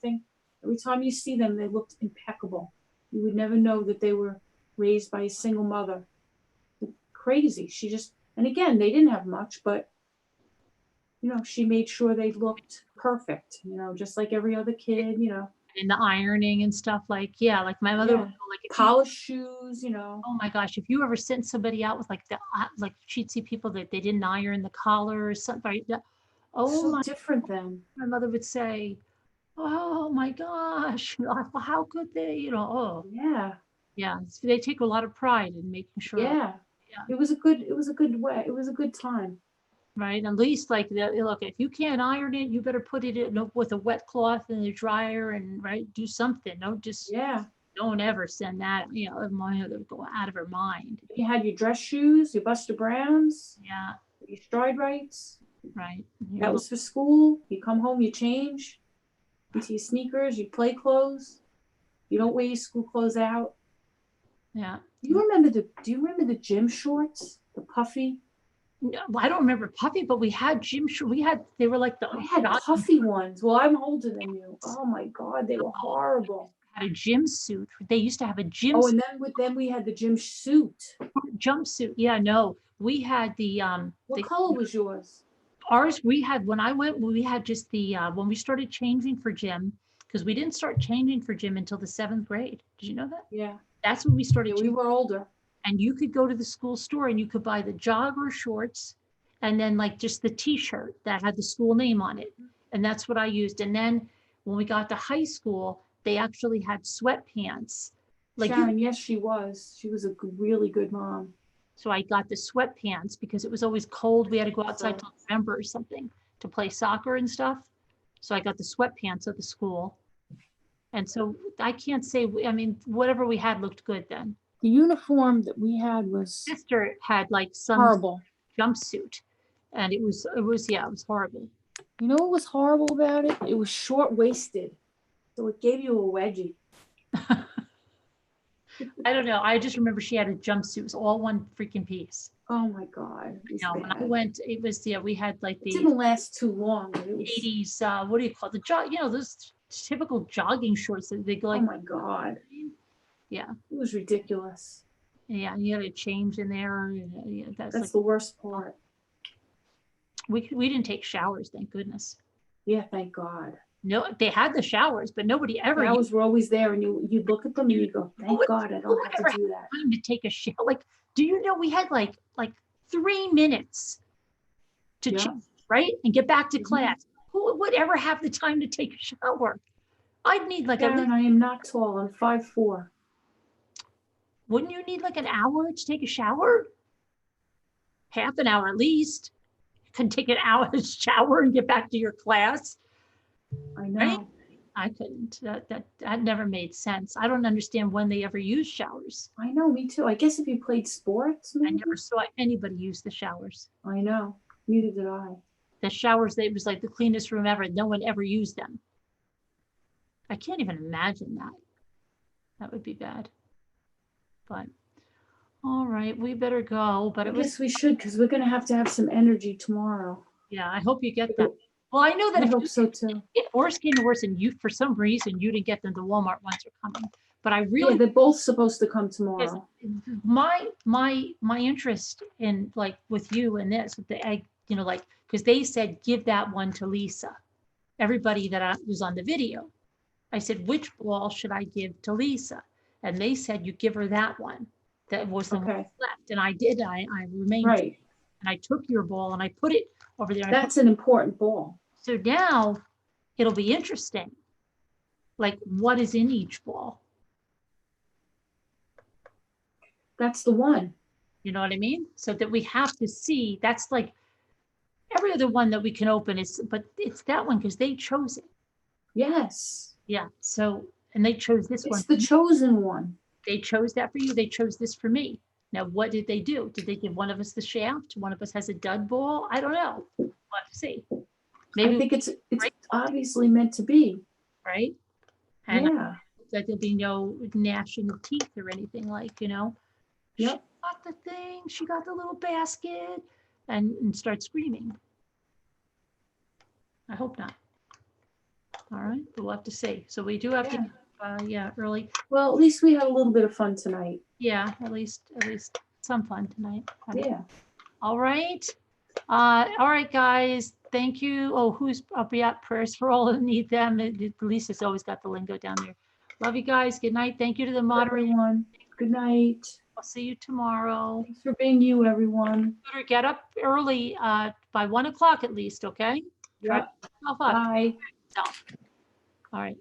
time you see them, they looked impeccable. You would never know that they were raised by a single mother. Crazy. And again, they didn't have much, but she made sure they looked perfect, just like every other kid, And the ironing and stuff, like my mother would go, like polished shoes, Oh my gosh, if you ever sent somebody out with like she'd see people that they didn't iron the collar or something. So different then. My mother would say, oh my gosh, how could they, Yeah, so they take a lot of pride in making sure. Yeah. It was a good way. It was a good time. Right. At least look, if you can't iron it, you better put it in with a wet cloth in the dryer and do something. Don't ever send that, my mother would go out of her mind. You had your dress shoes, your Buster Browns. Yeah. Your stride rights. Right. That was for school. You come home, you change into your sneakers, your play clothes. You don't wear your school clothes out. Yeah. Do you remember the gym shorts? The puffy? No, I don't remember puffy, but we had gym shoes. They were like the I had puffy ones. Well, I'm older than you. Oh my God, they were horrible. had a gym suit. They used to have a gym Oh, and then we had the gym suit. jumpsuit. Yeah, no, we had What color was yours? ours. We had when I went, we had just the when we started changing for gym, because we didn't start changing for gym until the 7th grade. Did you know that? Yeah. That's when we started. Yeah, we were older. And you could go to the school store and you could buy the jogger shorts and then like just the t-shirt that had the school name on it. And that's what I used. And then when we got to high school, they actually had sweatpants. Like Sharon, yes, she was. She was a really good mom. so I got the sweatpants because it was always cold. We had to go outside till November or something to play soccer and stuff. So I got the sweatpants at the school. And so I can't say, I mean, whatever we had looked good then. The uniform that we had was Sister had like some horrible. jumpsuit and it was horrible. You know what was horrible about it? It was short-waisted. So it gave you a wedgie. I don't know. I just remember she had a jumpsuit. It was all one freaking piece. Oh my God. No, when I went, it was, we had like It the didn't last too long. But it was, 80s, what do you call it? Those typical jogging shorts that they go like, oh my God. yeah. It was ridiculous. Yeah, and you had a change in there. Yeah, That's like, the worst part. we didn't take showers, thank goodness. Yeah, thank God. No, they had the showers, but nobody ever Showers were always there, and you look at them and you go, "Thank God, I don't have to do that." time to take a shower. Like, do you know we had like 3 minutes to Yeah. change, right, and get back to Mhm. class? Who would ever have the time to take a shower? I'd need like Sharon, I am not tall. I'm 5'4". wouldn't you need like an hour to take a shower? Half an hour at least. You can take an hour to shower and get back to your class. I know. Right? I couldn't. That never made sense. I don't understand when they ever use showers. I know. Me too. I guess if you played sports, I maybe. never saw anybody use the showers. I know. Neither did I. The showers, it was like the cleanest room ever. No one ever used them. I can't even imagine that. That would be bad. But all right, we better go. But I it was, guess we should, because we're gonna have to have some energy tomorrow. yeah, I hope you get that. Well, I know that I if hope so too. worse came to worse and you, for some reason, you didn't get them, the Walmart ones are coming. But I Yeah, really, they're both supposed to come tomorrow. my interest in like with you and this, with the egg, like, because they said, give that one to Lisa. Everybody that was on the video. I said, which ball should I give to Lisa? And they said, you give her that one. That was the one Okay. left. And I did. I remained. Right. And I took your ball and I put it over there. That's an important ball. So now it'll be interesting. Like what is in each ball? That's the one. You know what I mean? So that we have to see, that's like every other one that we can open is, but it's that one because they chose it. Yes. Yeah. So, and they chose this one. It's the chosen one. They chose that for you. They chose this for me. Now, what did they do? Did they give one of us the shaft? One of us has a dud ball? I don't know. We'll have to see. Maybe, I think it's obviously meant to be. right? And Yeah. that there'll be no gnashing of teeth or anything like, Yep. she got the thing, she got the little basket, and start screaming. I hope not. All right, but we'll have to see. So we do have to, early. Well, at least we had a little bit of fun tonight. Yeah, at least some fun tonight. Yeah. All right. All right, guys. Thank you. Oh, I'll be at prayers for all who need them. Lisa's always got the lingo down there. Love you guys. Good night. Thank you to the moderator. Everyone. Good night. I'll see you tomorrow. Thanks for being you, everyone. Better get up early, by 1 o'clock at least, okay? Yeah. Yourself up. Bye. All right.